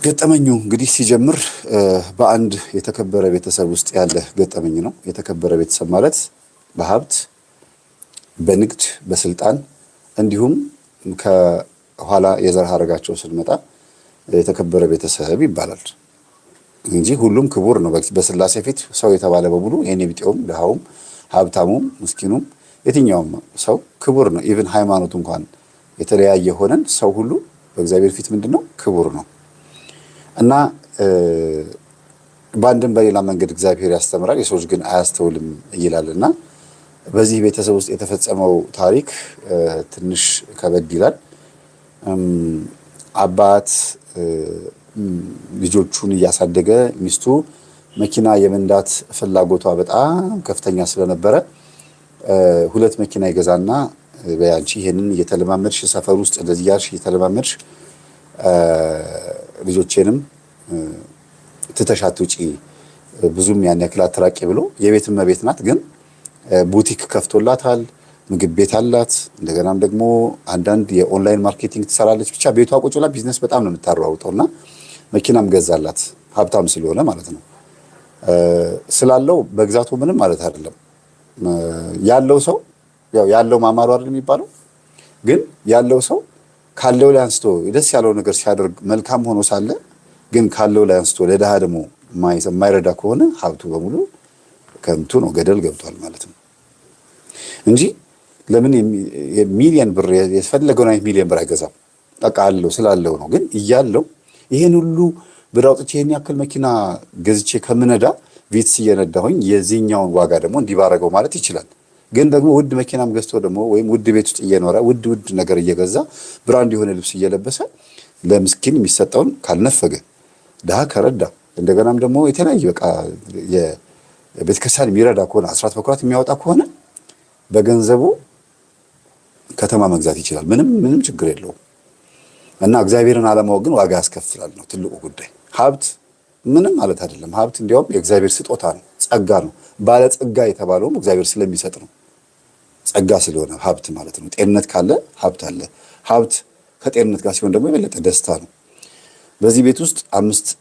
ገጠመኙ እንግዲህ ሲጀምር በአንድ የተከበረ ቤተሰብ ውስጥ ያለ ገጠመኝ ነው። የተከበረ ቤተሰብ ማለት በሀብት፣ በንግድ፣ በስልጣን እንዲሁም ከኋላ የዘር ሐረጋቸው ስንመጣ የተከበረ ቤተሰብ ይባላል እንጂ ሁሉም ክቡር ነው። በስላሴ ፊት ሰው የተባለ በሙሉ የኔ ቢጤውም፣ ድሃውም፣ ሀብታሙም፣ ምስኪኑም የትኛውም ሰው ክቡር ነው። ኢቭን ሃይማኖት እንኳን የተለያየ ሆነን ሰው ሁሉ በእግዚአብሔር ፊት ምንድነው? ክቡር ነው። እና በአንድም በሌላ መንገድ እግዚአብሔር ያስተምራል፣ የሰዎች ግን አያስተውልም ይላልና በዚህ ቤተሰብ ውስጥ የተፈጸመው ታሪክ ትንሽ ከበድ ይላል። አባት ልጆቹን እያሳደገ ሚስቱ መኪና የመንዳት ፍላጎቷ በጣም ከፍተኛ ስለነበረ 2 መኪና ይገዛና በያንቺ ይሄንን እየተለማመድሽ ሰፈር ውስጥ እንደዚህ ያልሽ እየተለማመድሽ ልጆቼንም ትተሻት ውጪ ብዙም ያን ያክል አትራቂ ብሎ የቤት እመቤት ናት፣ ግን ቡቲክ ከፍቶላታል። ምግብ ቤት አላት። እንደገናም ደግሞ አንዳንድ የኦንላይን ማርኬቲንግ ትሰራለች። ብቻ ቤቷ ቁጭ ብላ ቢዝነስ በጣም ነው የምታሯሩጠውና መኪናም ገዛላት፣ ሀብታም ስለሆነ ማለት ነው። ስላለው በግዛቱ ምንም ማለት አይደለም። ያለው ሰው ያለው ማማሩ አይደል የሚባለው። ግን ያለው ሰው ካለው ላይ አንስቶ ደስ ያለው ነገር ሲያደርግ መልካም ሆኖ ሳለ ግን ካለው ላይ አንስቶ ለድሃ ደግሞ የማይረዳ ከሆነ ሀብቱ በሙሉ ከንቱ ነው፣ ገደል ገብቷል ማለት ነው እንጂ ለምን የሚሊየን ብር የፈለገውን አይነት ሚሊየን ብር አይገዛም። በቃ አለው ስላለው ነው። ግን እያለው ይሄን ሁሉ ብር አውጥቼ ይሄን ያክል መኪና ገዝቼ ከምነዳ ቪትስ እየነዳሁኝ የዚህኛውን ዋጋ ደግሞ እንዲባረገው ማለት ይችላል። ግን ደግሞ ውድ መኪናም ገዝቶ ደግሞ ወይም ውድ ቤት ውስጥ እየኖረ ውድ ነገር እየገዛ ብራንድ የሆነ ልብስ እየለበሰ ለምስኪን የሚሰጠውን ካልነፈገ ድሃ ከረዳ እንደገናም ደግሞ የተለያየ በቃ የቤተክርስቲያን የሚረዳ ከሆነ አስራት በኩራት የሚያወጣ ከሆነ በገንዘቡ ከተማ መግዛት ይችላል። ምንም ችግር የለውም። እና እግዚአብሔርን አለማወቅ ግን ዋጋ ያስከፍላል ነው ትልቁ ጉዳይ። ሀብት ምንም ማለት አይደለም። ሀብት እንዲያውም የእግዚአብሔር ስጦታ ነው፣ ጸጋ ነው። ባለ ጸጋ የተባለውም እግዚአብሔር ስለሚሰጥ ነው። ጸጋ ስለሆነ ሀብት ማለት ነው። ጤንነት ካለ ሀብት አለ። ሀብት ከጤንነት ጋር ሲሆን ደግሞ የበለጠ ደስታ ነው። በዚህ ቤት ውስጥ 5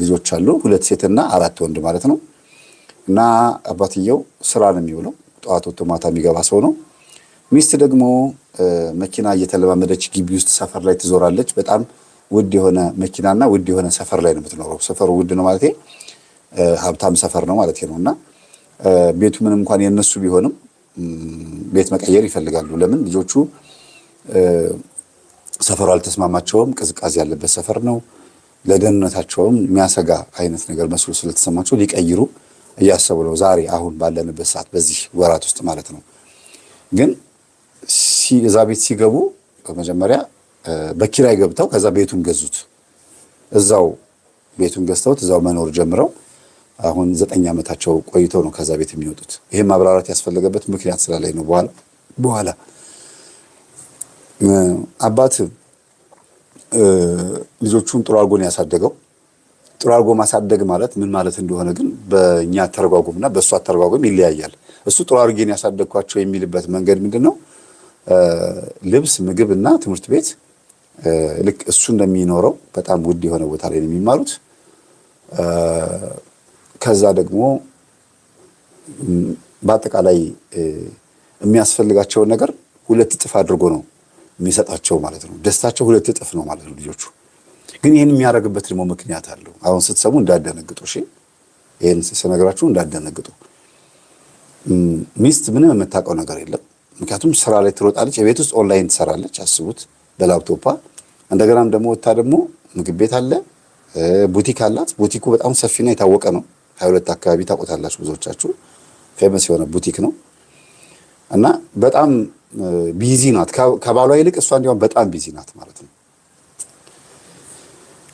ልጆች አሉ፣ 2 ሴትና 4 ወንድ ማለት ነው። እና አባትየው ስራ ነው የሚውለው፣ ጠዋት ወጥቶ ማታ የሚገባ ሰው ነው። ሚስት ደግሞ መኪና እየተለማመደች ግቢ ውስጥ ሰፈር ላይ ትዞራለች። በጣም ውድ የሆነ መኪናና ውድ የሆነ ሰፈር ላይ ነው የምትኖረው። ሰፈሩ ውድ ነው ማለት ሀብታም ሰፈር ነው ማለት ነው። እና ቤቱ ምንም እንኳን የነሱ ቢሆንም ቤት መቀየር ይፈልጋሉ። ለምን? ልጆቹ ሰፈሩ አልተስማማቸውም። ቅዝቃዜ ያለበት ሰፈር ነው። ለደህንነታቸውም የሚያሰጋ አይነት ነገር መስሎ ስለተሰማቸው ሊቀይሩ እያሰቡ ነው። ዛሬ አሁን ባለንበት ሰዓት በዚህ ወራት ውስጥ ማለት ነው። ግን እዛ ቤት ሲገቡ በመጀመሪያ በኪራይ ገብተው ከዛ ቤቱን ገዙት። እዛው ቤቱን ገዝተውት እዛው መኖር ጀምረው አሁን 9 ዓመታቸው ቆይተው ነው ከዛ ቤት የሚወጡት። ይሄ ማብራራት ያስፈለገበት ምክንያት ስላለኝ ነው። በኋላ አባት ልጆቹን ጥሩ አድርጎ ነው ያሳደገው። ጥሩ አድርጎ ማሳደግ ማለት ምን ማለት እንደሆነ ግን በእኛ አተረጓጉምና በእሱ አተረጓጉም ይለያያል። እሱ ጥሩ አድርጌ ነው ያሳደግኳቸው የሚልበት መንገድ ምንድን ነው? ልብስ፣ ምግብ እና ትምህርት ቤት ልክ እሱ እንደሚኖረው በጣም ውድ የሆነ ቦታ ላይ ነው የሚማሩት። ከዛ ደግሞ በአጠቃላይ የሚያስፈልጋቸውን ነገር 2 እጥፍ አድርጎ ነው የሚሰጣቸው ማለት ነው። ደስታቸው 2 እጥፍ ነው ማለት ነው ልጆቹ። ግን ይህን የሚያደርግበት ደግሞ ምክንያት አለው። አሁን ስትሰሙ እንዳደነግጡ። እሺ፣ ይህን ስነግራችሁ እንዳደነግጡ። ሚስት ምንም የምታውቀው ነገር የለም። ምክንያቱም ስራ ላይ ትሮጣለች። የቤት ውስጥ ኦንላይን ትሰራለች፣ አስቡት፣ በላፕቶፓ። እንደገናም ደግሞ ወታ ደግሞ ምግብ ቤት አለ፣ ቡቲክ አላት። ቡቲኩ በጣም ሰፊና የታወቀ ነው። 22 አካባቢ ታውቁታላችሁ ብዙዎቻችሁ። ፌመስ የሆነ ቡቲክ ነው እና በጣም ቢዚ ናት። ከባሏ ይልቅ እሷ እንዲያውም በጣም ቢዚ ናት ማለት ነው።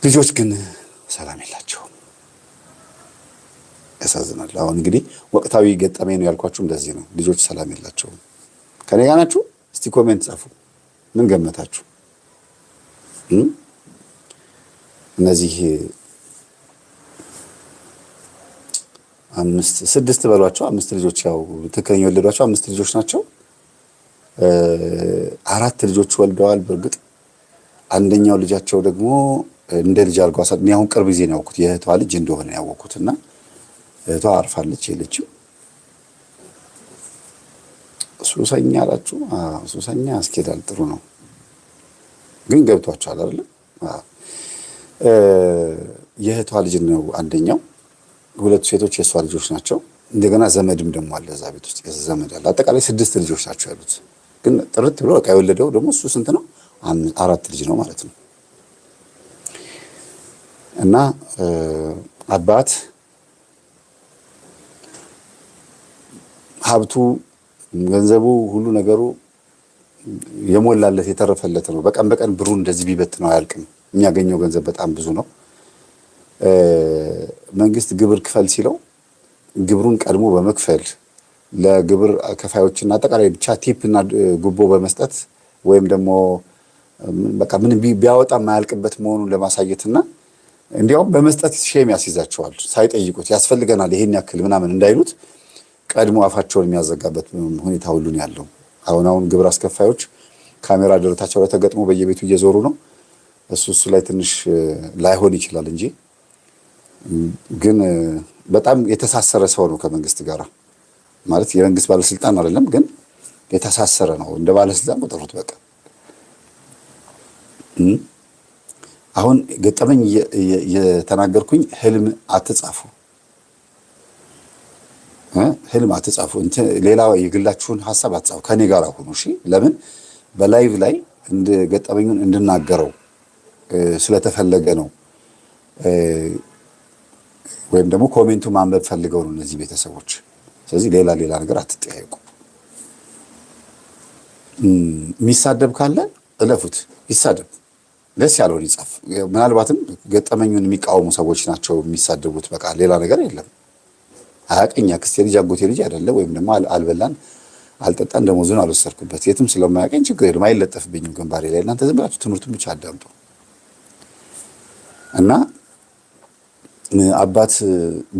ልጆች ግን ሰላም የላቸውም። ያሳዝናል። አሁን እንግዲህ ወቅታዊ ገጠመኝ ነው ያልኳችሁ እንደዚህ ነው። ልጆች ሰላም የላቸውም። ከኔ ጋር ናችሁ? እስቲ ኮሜንት ጻፉ። ምን ገመታችሁ? እነዚህ 6 በሏቸው 5 ልጆች ያው ትክክለኛ የወለዷቸው 5 ልጆች ናቸው። 4 ልጆች ወልደዋል። በእርግጥ አንደኛው ልጃቸው ደግሞ እንደ ልጅ አድርጎ እኔ አሁን ቅርብ ጊዜ ነው ያወኩት የእህቷ ልጅ እንደሆነ ያወኩትና እህቷ አርፋለች። የለችም። ሱሰኛ አላችሁ? ሱሰኛ ያስኬዳል። ጥሩ ነው ግን ገብቷችኋል አይደል? የእህቷ ልጅ ነው አንደኛው። ሁለቱ ሴቶች የእሷ ልጆች ናቸው። እንደገና ዘመድም ደግሞ አለ እዛ ቤት ውስጥ ዘመድ አለ። አጠቃላይ 6 ልጆች ናቸው ያሉት። ግን ጥርት ብሎ በቃ የወለደው ደግሞ እሱ ስንት ነው? 4 ልጅ ነው ማለት ነው። እና አባት ሀብቱ፣ ገንዘቡ፣ ሁሉ ነገሩ የሞላለት የተረፈለት ነው። በቀን በቀን ብሩን እንደዚህ ቢበት ነው አያልቅም። የሚያገኘው ገንዘብ በጣም ብዙ ነው። መንግስት ግብር ክፈል ሲለው ግብሩን ቀድሞ በመክፈል ለግብር ከፋዮችና አጠቃላይ ብቻ ቲፕ እና ጉቦ በመስጠት ወይም ደግሞ በቃ ምን ቢያወጣ የማያልቅበት መሆኑን ለማሳየትና እንዲያውም በመስጠት ሼም ያስይዛቸዋል። ሳይጠይቁት ያስፈልገናል ይሄን ያክል ምናምን እንዳይሉት ቀድሞ አፋቸውን የሚያዘጋበት ሁኔታ ሁሉ ነው ያለው። አሁን ግብር አስከፋዮች ካሜራ ደረታቸው ላይ ተገጥሞ በየቤቱ እየዞሩ ነው። እሱ ላይ ትንሽ ላይሆን ይችላል እንጂ ግን በጣም የተሳሰረ ሰው ነው ከመንግስት ጋር። ማለት የመንግስት ባለስልጣን አይደለም ግን የተሳሰረ ነው። እንደ ባለስልጣን ቁጥሩት በቃ። አሁን ገጠመኝ የተናገርኩኝ ህልም አትጻፉ፣ ህልም አትጻፉ። ሌላ የግላችሁን ሐሳብ አትጻፉ። ከኔ ጋር ሁኑ እሺ። ለምን በላይቭ ላይ ገጠመኙን እንድናገረው ስለተፈለገ ነው። ወይም ደግሞ ኮሜንቱ ማንበብ ፈልገው ነው እነዚህ ቤተሰቦች። ስለዚህ ሌላ ነገር አትጠያየቁ። የሚሳደብ ካለ እለፉት፣ ይሳደብ፣ ደስ ያለውን ይጻፍ። ምናልባትም ገጠመኙን የሚቃወሙ ሰዎች ናቸው የሚሳደቡት። በቃ ሌላ ነገር የለም። አያቀኝ አክስቴ ልጅ አጎቴ ልጅ አይደለ ወይም ደግሞ አልበላን አልጠጣን ደሞዙን አልወሰድኩበት የትም ስለማያቀኝ ችግር የለም፣ አይለጠፍብኝም ግንባሬ ላይ። እናንተ ዝም ብላችሁ ትምህርቱን ብቻ አዳምጡ። እና አባት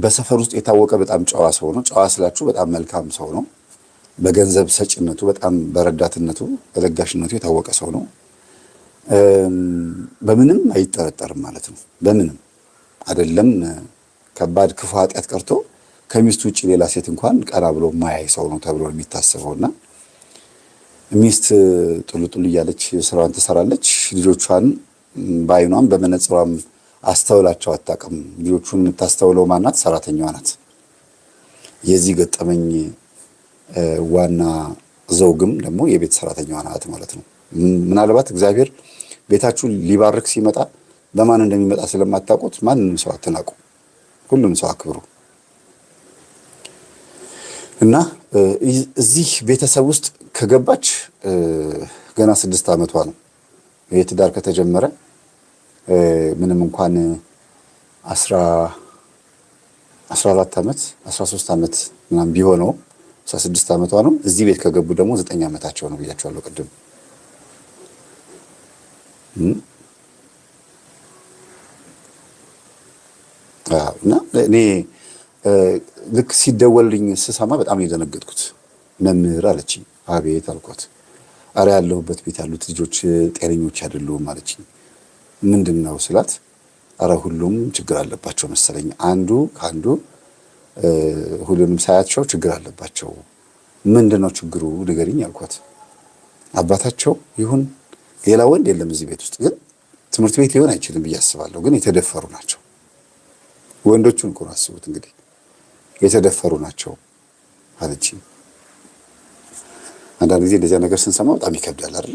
በሰፈር ውስጥ የታወቀ በጣም ጨዋ ሰው ነው። ጨዋ ስላችሁ በጣም መልካም ሰው ነው። በገንዘብ ሰጭነቱ፣ በጣም በረዳትነቱ፣ በለጋሽነቱ የታወቀ ሰው ነው። በምንም አይጠረጠርም ማለት ነው። በምንም አይደለም። ከባድ ክፉ ኃጢአት ቀርቶ ከሚስቱ ውጭ ሌላ ሴት እንኳን ቀና ብሎ ማያይ ሰው ነው ተብሎ የሚታሰበውና ሚስት ጡል እያለች ስራዋን ትሰራለች። ልጆቿን በአይኗም በመነጽሯም አስተውላቸው አታውቅም። ልጆቹን የምታስተውለው ማናት? ሰራተኛዋ ናት። የዚህ ገጠመኝ ዋና ዘውግም ደግሞ የቤት ሰራተኛዋ ናት ማለት ነው። ምናልባት እግዚአብሔር ቤታችሁን ሊባርክ ሲመጣ በማን እንደሚመጣ ስለማታውቁት ማንንም ሰው አትናቁ፣ ሁሉም ሰው አክብሩ። እና እዚህ ቤተሰብ ውስጥ ከገባች ገና 6 ዓመቷ ነው። የትዳር ከተጀመረ ምንም እንኳን 14 ዓመት 13 ዓመት ምናምን ቢሆነው 16 ዓመቷ ነው። እዚህ ቤት ከገቡ ደግሞ 9 ዓመታቸው ነው ብያቸዋለሁ ቅድም። እና እኔ ልክ ሲደወልልኝ ስሰማ በጣም የደነገጥኩት። መምህር አለችኝ። አቤት አልኳት። አረ ያለሁበት ቤት ያሉት ልጆች ጤነኞች አይደሉም አለችኝ። ምንድን ነው ስላት፣ አረ ሁሉም ችግር አለባቸው መሰለኝ፣ አንዱ ከአንዱ ሁሉንም ሳያቸው ችግር አለባቸው። ምንድን ነው ችግሩ ንገሪኝ አልኳት። አባታቸው ይሁን ሌላ ወንድ የለም እዚህ ቤት ውስጥ፣ ግን ትምህርት ቤት ሊሆን አይችልም ብዬ አስባለሁ፣ ግን የተደፈሩ ናቸው። ወንዶቹን እኮ ነው አስቡት እንግዲህ፣ የተደፈሩ ናቸው አለችኝ። አንዳንድ ጊዜ እንደዚያ ነገር ስንሰማ በጣም ይከብዳል አይደል?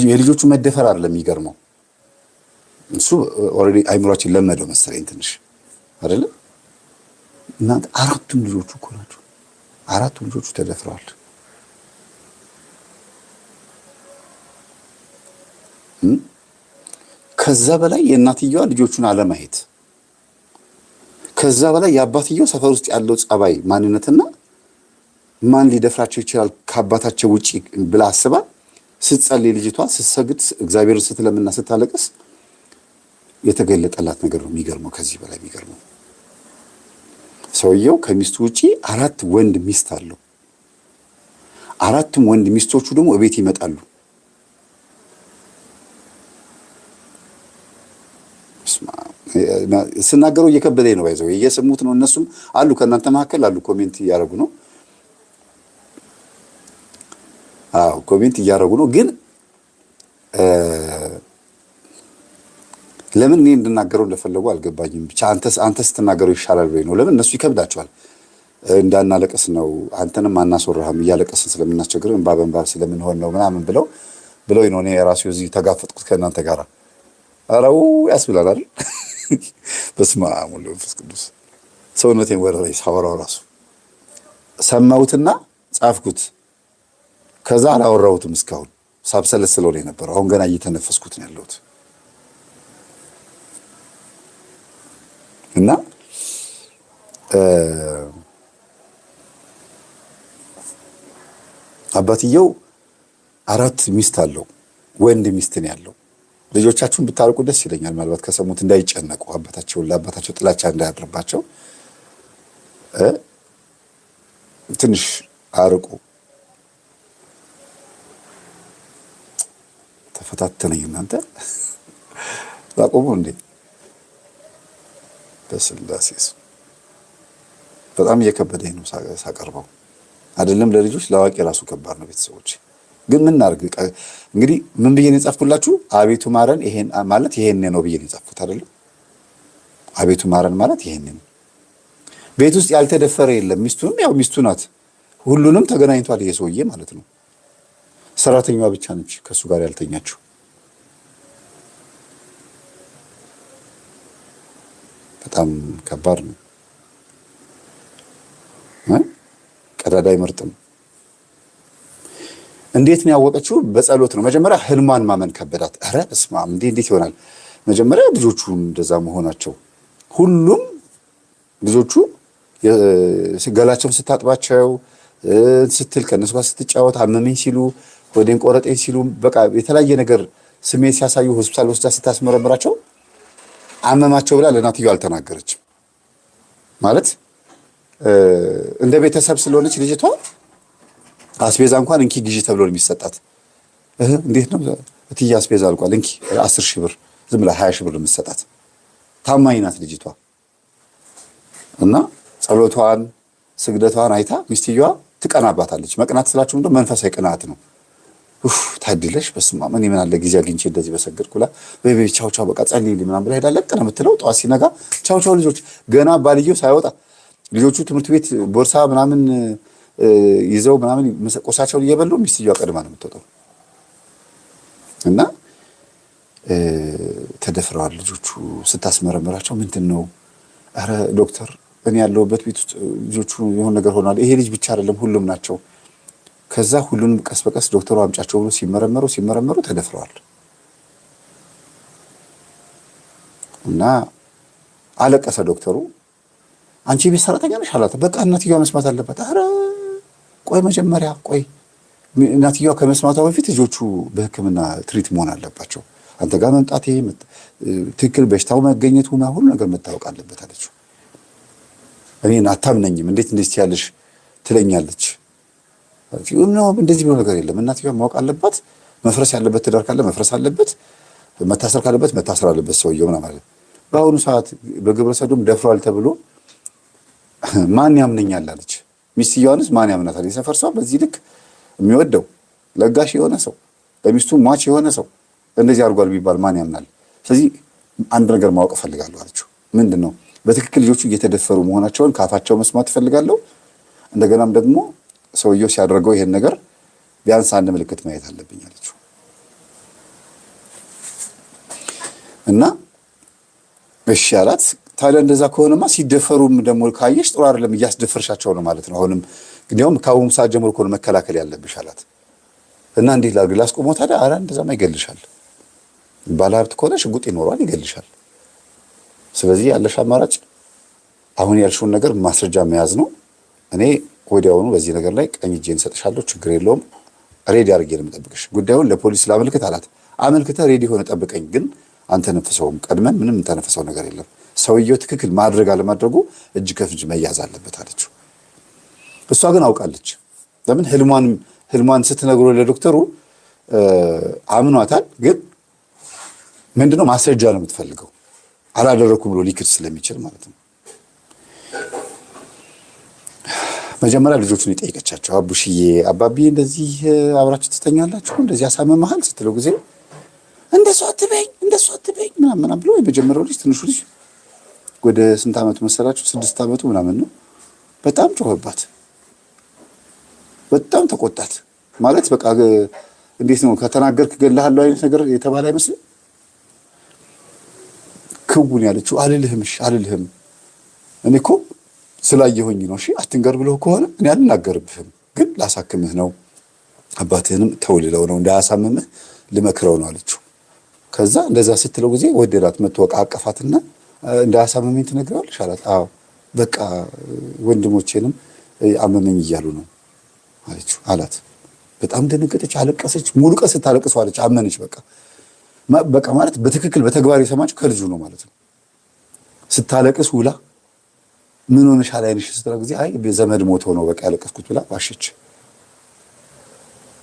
የልጆቹ መደፈር አይደለም የሚገርመው፣ እሱ ኦልሬዲ አይምሯችን ለመደው መሰለኝ ትንሽ አይደለ? እናንተ 4ቱም ልጆቹ እኮ ናቸው። 4ቱም ልጆቹ ተደፍረዋል። ከዛ በላይ የእናትየዋ ልጆቹን አለማየት፣ ከዛ በላይ የአባትየው ሰፈር ውስጥ ያለው ጸባይ፣ ማንነትና ማን ሊደፍራቸው ይችላል ከአባታቸው ውጪ ብላ አስባ ስትጸልይ ልጅቷ ስትሰግድ እግዚአብሔርን ስትለምና ስታለቅስ የተገለጠላት ነገር ነው የሚገርመው። ከዚህ በላይ የሚገርመው ሰውየው ከሚስቱ ውጪ 4 ወንድ ሚስት አለው። 4ቱም ወንድ ሚስቶቹ ደግሞ እቤት ይመጣሉ። ስናገረው እየከበደኝ ነው። ባይዘው እየሰሙት ነው። እነሱም አሉ ከእናንተ መካከል አሉ ኮሜንት እያደረጉ ነው። አዎ ኮሜንት እያደረጉ ነው። ግን ለምን እኔ እንድናገረው እንደፈለጉ አልገባኝም። ብቻ አንተ ስትናገረው ይሻላል ወይ ነው። ለምን እነሱ ይከብዳቸዋል። እንዳናለቀስ ነው፣ አንተንም አናስወራህም፣ እያለቀስን ስለምናስቸግር እንባ በእንባ ስለምንሆን ነው ምናምን ብለው ነው። እኔ ራሴ እዚህ ተጋፈጥኩት ከእናንተ ጋር። አረው ያስብላል አይደል? በስመ አብ ወወልድ ወመንፈስ ቅዱስ። ሰውነቴን ወረረኝ ሳወራው ራሱ ሰማሁትና ጻፍኩት። ከዛ አላወራሁትም እስካሁን ሳብሰለስለው ነው የነበረው። አሁን ገና እየተነፈስኩት ነው ያለሁት። እና አባትየው 4 ሚስት አለው፣ ወንድ ሚስት ነው ያለው። ልጆቻችሁን ብታርቁ ደስ ይለኛል። ምናልባት ከሰሙት እንዳይጨነቁ፣ ለአባታቸው ጥላቻ እንዳያድርባቸው ትንሽ አርቁ። ተፈታተነኝ እናንተ ላቆሙ እንዴ! በስላሴ በጣም እየከበደኝ ነው ሳቀርበው። አይደለም ለልጆች ለአዋቂ ራሱ ከባድ ነው። ቤተሰቦች ግን ምን እናድርግ እንግዲህ። ምን ብዬ ነው የጻፍኩላችሁ? አቤቱ ማረን ይሄን ማለት ይሄን ነው ብዬ ነው የጻፍኩት አይደለም? አቤቱ ማረን ማለት ይሄን ነው። ቤት ውስጥ ያልተደፈረ የለም። ሚስቱንም ያው ሚስቱ ናት። ሁሉንም ተገናኝቷል ይሄ ሰውዬ ማለት ነው። ሰራተኛዋ ብቻ ነች ከሱ ጋር ያልተኛችው። በጣም ከባድ ነው። ቀዳዳ አይመርጥም። እንዴት ነው ያወቀችው? በጸሎት ነው። መጀመሪያ ህልሟን ማመን ከበዳት። ኧረ በስመ አብ እንዴት ይሆናል? መጀመሪያ ልጆቹ እንደዛ መሆናቸው፣ ሁሉም ልጆቹ ገላቸውን ስታጥባቸው ስትል ከነሱ ጋር ስትጫወት አመመኝ ሲሉ ወዴን ቆረጤን ሲሉ በቃ የተለያየ ነገር ስሜት ሲያሳዩ ሆስፒታል ወስዳ ስታስመረምራቸው አመማቸው ብላ ለእናትየው አልተናገረችም። ማለት እንደ ቤተሰብ ስለሆነች ልጅቷ አስቤዛ እንኳን እንኪ ግዢ ተብሎ ነው የሚሰጣት። እንዴት ነው እትዬ አስቤዛ አልቋል እንኪ 10 ሺህ ብር ዝም ብላ 20 ሺህ ብር የምትሰጣት ታማኝ ናት ልጅቷ። እና ጸሎቷን ስግደቷን አይታ ሚስትየዋ ትቀናባታለች። መቅናት ስላችሁ እንደው መንፈሳዊ ቅናት ነው። ታድለሽ በስመ አብ እኔ ምን አለ ጊዜ አግኝቼ እንደዚህ በሰገድኩላ በቤት ቻው ቻው በቃ ጸልይልኝ ምናምን ብላ ሄዳ ለቅ ነው የምትለው። ጠዋት ሲነጋ ቻው ቻው ልጆች ገና ባልየው ሳይወጣ ልጆቹ ትምህርት ቤት ቦርሳ ምናምን ይዘው ምናምን ቁርሳቸውን እየበሉ ሚስትየዋ ቀድማ ነው የምትወጣው። እና ተደፍረዋል ልጆቹ። ስታስመረምራቸው ምንድን ነው ኧረ ዶክተር እኔ ያለሁበት ቤት ውስጥ ልጆቹ የሆነ ነገር ሆኗል። ይሄ ልጅ ብቻ አይደለም ሁሉም ናቸው። ከዛ ሁሉንም ቀስ በቀስ ዶክተሩ አምጫቸው ብሎ ሲመረመሩ ተደፍረዋል። እና አለቀሰ ዶክተሩ። አንቺ ቤት ሰራተኛ ነሽ አላት። በቃ እናትየዋ መስማት አለባት። ኧረ ቆይ መጀመሪያ ቆይ እናትየዋ ከመስማቷ በፊት ልጆቹ በሕክምና ትሪት መሆን አለባቸው። አንተ ጋር መምጣቴ ትክክል በሽታው መገኘቱ ሁሉ ነገር መታወቅ አለበት አለችው። እኔን አታምነኝም እንዴት እንደዚህ ያለሽ ትለኛለች። እንደዚህ ብሎ ነገር የለም። እናትየዋ ማወቅ አለባት። መፍረስ ያለበት ትዳር ካለ መፍረስ አለበት፣ መታሰር ካለበት መታሰር አለበት ሰውየው ምናምን ማለት። በአሁኑ ሰዓት በግብረ ሰዶም ደፍሯል ተብሎ ማን ያምነኛል አለች። ሚስትየዋንስ ማን ያምናታል? የሰፈር ሰው በዚህ ልክ የሚወደው ለጋሽ የሆነ ሰው ለሚስቱ ሟች የሆነ ሰው እንደዚህ አድርጓል ቢባል ማን ያምናል? ስለዚህ አንድ ነገር ማወቅ እፈልጋለሁ አለችው። ምንድን ነው? በትክክል ልጆቹ እየተደፈሩ መሆናቸውን ካፋቸው መስማት እፈልጋለሁ። እንደገናም ደግሞ ሰውየው ሲያደርገው ይሄን ነገር ቢያንስ አንድ ምልክት ማየት አለብኝ አለችው። እና እሺ አላት። ታዲያ እንደዛ ከሆነማ ሲደፈሩም ደግሞ ካየሽ ጥሩ አይደለም፣ እያስደፈርሻቸው ነው ማለት ነው። አሁንም እንዲያውም ከአሁኑ ሰዓት ጀምሮ እኮ ነው መከላከል ያለብሽ አላት። እና እንዴት ላድርግ ላስቆመው? ታዲያ ኧረ እንደዛማ ይገልሻል። ባለሀብት ከሆነ ሽጉጥ ይኖረዋል፣ ይገልሻል። ስለዚህ ያለሽ አማራጭ አሁን ያልሽውን ነገር ማስረጃ መያዝ ነው። እኔ ወዲያውኑ በዚህ ነገር ላይ ቀኝ እጄን እሰጥሻለሁ፣ ችግር የለውም። ሬዲ አድርጌ ነው የምጠብቅሽ። ጉዳዩን ለፖሊስ ላመልክት አላት። አመልክተ ሬዲ ሆነ ጠብቀኝ፣ ግን አንተነፍሰውም። ቀድመን ምንም ተነፍሰው ነገር የለም። ሰውየው ትክክል ማድረግ አለማድረጉ እጅ ከፍንጅ መያዝ አለበት አለችው። እሷ ግን አውቃለች። ለምን ህልሟን ስትነግሮ ለዶክተሩ አምኗታል። ግን ምንድነው ማስረጃ ነው የምትፈልገው፣ አላደረኩም ብሎ ሊክድ ስለሚችል ማለት ነው። መጀመሪያ ልጆቹን የጠየቀቻቸው አቡሽዬ አባቢ እንደዚህ አብራችሁ ትተኛላችሁ እንደዚህ ያሳመመሃል ስትለው ጊዜ እንደሱ አትበኝ ምናምን ብሎ የመጀመሪያው ልጅ ትንሹ ልጅ ወደ ስንት ዓመቱ መሰላችሁ? 6 ዓመቱ ምናምን ነው። በጣም ጮኸባት፣ በጣም ተቆጣት። ማለት በቃ እንዴት ነው ከተናገርክ እገልሃለሁ አይነት ነገር የተባለ አይመስልም። ክውን ያለችው አልልህም እኔ እኮ ስላየሆኝ ነው። እሺ አትንገር ብለው ከሆነ እኔ አልናገርብህም፣ ግን ላሳክምህ ነው፣ አባትህንም ተውልለው ነው፣ እንዳያሳምምህ ልመክረው ነው አለችው። ከዛ እንደዛ ስትለው ጊዜ ወደዳት። መተወቃ አቀፋትና እንዳያሳምመኝ ትነግረዋለሽ አላት። አዎ በቃ ወንድሞቼንም አመመኝ እያሉ ነው አለችው አላት። በጣም ደነገጠች፣ አለቀሰች። ሙሉ ቀን ስታለቅስ ዋለች። አመነች። በቃ ማለት በትክክል በተግባር የሰማችው ከልጁ ነው ማለት ነው። ስታለቅስ ውላ ምን ሆነሻል አይንሽ ስትለው ጊዜ አይ ዘመድ ሞቶ ነው በቃ ያለቀስኩት ብላ ዋሸች።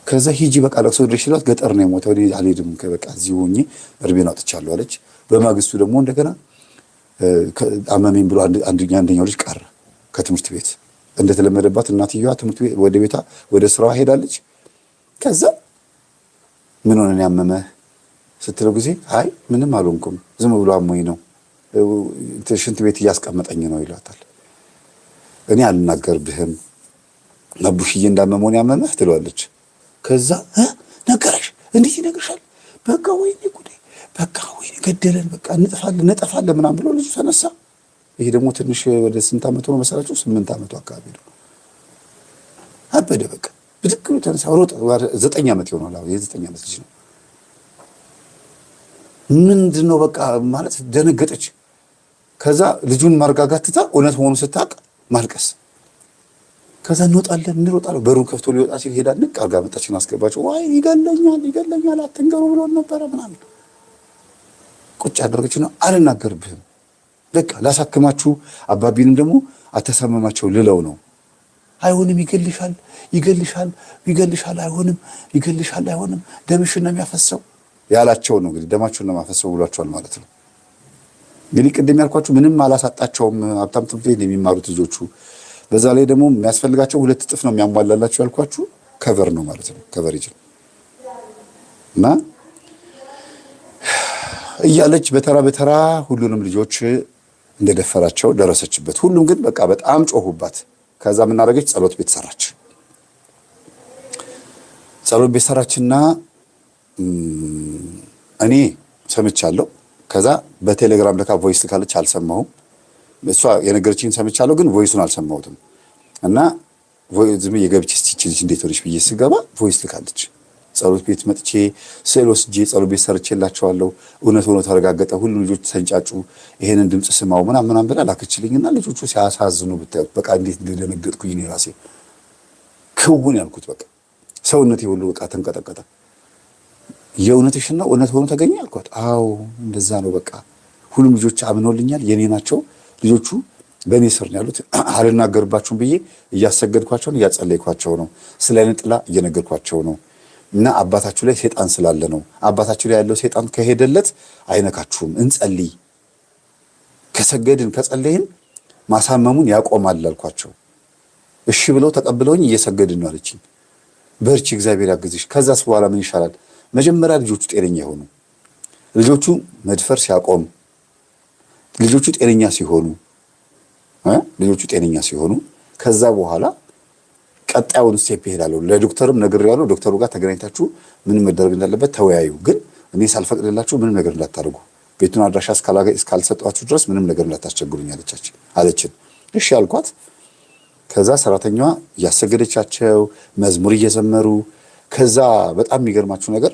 ከዛ ሂጂ በቃ ለቅሶ ድረሽ ሲሏት ገጠር ነው የሞተው እኔ አልሄድም በቃ እዚሁ ሆኜ እርቤን አውጥቻለሁ አለች። በማግስቱ ደግሞ እንደገና አመመኝ ብሎ አንደኛው ልጅ ቀረ ከትምህርት ቤት። እንደተለመደባት እናትየዋ ትምህርት ቤት ወደ ስራዋ ሄዳለች። ከዛ ምን ሆነን ያመመህ ስትለው ጊዜ አይ ምንም አልሆንኩም ዝም ብሎ አሞኝ ነው ሽንት ቤት እያስቀመጠኝ ነው ይላታል። እኔ አልናገርብህም አቡሽዬ እንዳመመውን ያመመህ ትለዋለች። ከዛ ነገረሽ? እንዴት ይነግርሻል? በቃ ወይኔ ጉዴ፣ በቃ ወይኔ ገደለን፣ በቃ እንጠፋለን ምናምን ብሎ ልጁ ተነሳ። ይሄ ደግሞ ትንሽ ወደ ስንት ዓመቱ ነው መሰላችሁ? 8 ዓመቱ አካባቢ ነው። አበደ በቃ ብድግ ብሎ ተነሳ፣ ሮጠ። 9 ዓመት ይሆናል። አሁን የ9 ዓመት ልጅ ነው። ምንድነው በቃ ማለት ደነገጠች። ከዛ ልጁን ማረጋጋት ትታ እውነት መሆኑን ስታውቅ ማልቀስ። ከዛ እንሮጣለን። በሩን ከፍቶ ሊወጣ ሲል ሄዳ ንቅ አርጋ መጣችን አስገባቸው። ዋይ ይገለኛል አትንገሩ ብሎ ነበረ ምናምን ቁጭ አደረገችና አልናገርብህም በቃ ላሳክማችሁ አባቢንም ደግሞ አተሳመማቸው ልለው ነው። አይሆንም ይገልሻል አይሆንም ደምሽን ነው የሚያፈሰው ያላቸው ነው። እንግዲህ ደማቸውን ነው የሚያፈሰው ብሏቸዋል ማለት ነው። እንግዲህ ቅድም ያልኳችሁ ምንም አላሳጣቸውም። ሀብታም ትምህርት ቤት የሚማሩት ልጆቹ። በዛ ላይ ደግሞ የሚያስፈልጋቸው 2 እጥፍ ነው የሚያሟላላቸው ያልኳችሁ ከቨር ነው ማለት ነው። ከቨሬጅ እና እያለች በተራ ሁሉንም ልጆች እንደደፈራቸው ደረሰችበት። ሁሉም ግን በቃ በጣም ጮሁባት። ከዛ ምን አደረገች? ጸሎት ቤት ሰራችና እኔ ሰምቻለሁ። ከዛ በቴሌግራም ለካ ቮይስ ልካለች፣ አልሰማሁም። እሷ የነገረችኝ ሰምቻለሁ፣ ግን ቮይሱን አልሰማሁትም። እና ዝም የገብቼ ስቲችልሽ እንዴት ሆነሽ ብዬ ስገባ ቮይስ ልካለች። ጸሎት ቤት መጥቼ ስዕል ወስጄ ጸሎት ቤት ሰርቼላቸዋለሁ። እውነት ሆኖ ተረጋገጠ። ሁሉም ልጆች ተንጫጩ። ይሄንን ድምጽ ስማው ምናምን ብላ ላከችልኝና ልጆቹ ሲያሳዝኑ ብታዩት በቃ እንዴት እንደደነገጥኩኝ እኔ ራሴ ክውን ያልኩት በቃ ሰውነቴ ሁሉ በቃ ተንቀጠቀጠ። የእውነትሽና እውነት ሆኖ ተገኘ አልኳት። አዎ እንደዛ ነው በቃ ሁሉም ልጆች አምኖልኛል፣ የኔ ናቸው ልጆቹ በእኔ ስር ነው ያሉት። አልናገርባችሁም ብዬ እያሰገድኳቸው ነው፣ እያጸለይኳቸው ነው፣ ስለ አይነ ጥላ እየነገርኳቸው ነው። እና አባታችሁ ላይ ሰይጣን ስላለ ነው። አባታችሁ ላይ ያለው ሰይጣን ከሄደለት አይነካችሁም። እንጸልይ፣ ከሰገድን ከጸለይን ማሳመሙን ያቆማል አልኳቸው። እሺ ብለው ተቀብለውኝ እየሰገድን ነው አለችኝ። በርቺ፣ እግዚአብሔር ያግዝሽ። ከዛስ በኋላ ምን ይሻላል? መጀመሪያ ልጆቹ ጤነኛ ይሆኑ። ልጆቹ መድፈር ሲያቆም፣ ልጆቹ ጤነኛ ሲሆኑ ከዛ በኋላ ቀጣዩን ስቴፕ ይሄዳሉ። ለዶክተርም ነግሬያለሁ። ዶክተሩ ጋር ተገናኝታችሁ ምን መደረግ እንዳለበት ተወያዩ። ግን እኔ ሳልፈቅድላችሁ ምንም ነገር እንዳታደርጉ፣ ቤቱን አድራሻ እስካልሰጧችሁ ድረስ ምንም ነገር እንዳታስቸግሩኝ አለችን። እሺ አልኳት። ከዛ ሰራተኛዋ እያሰገደቻቸው መዝሙር እየዘመሩ ከዛ በጣም የሚገርማችሁ ነገር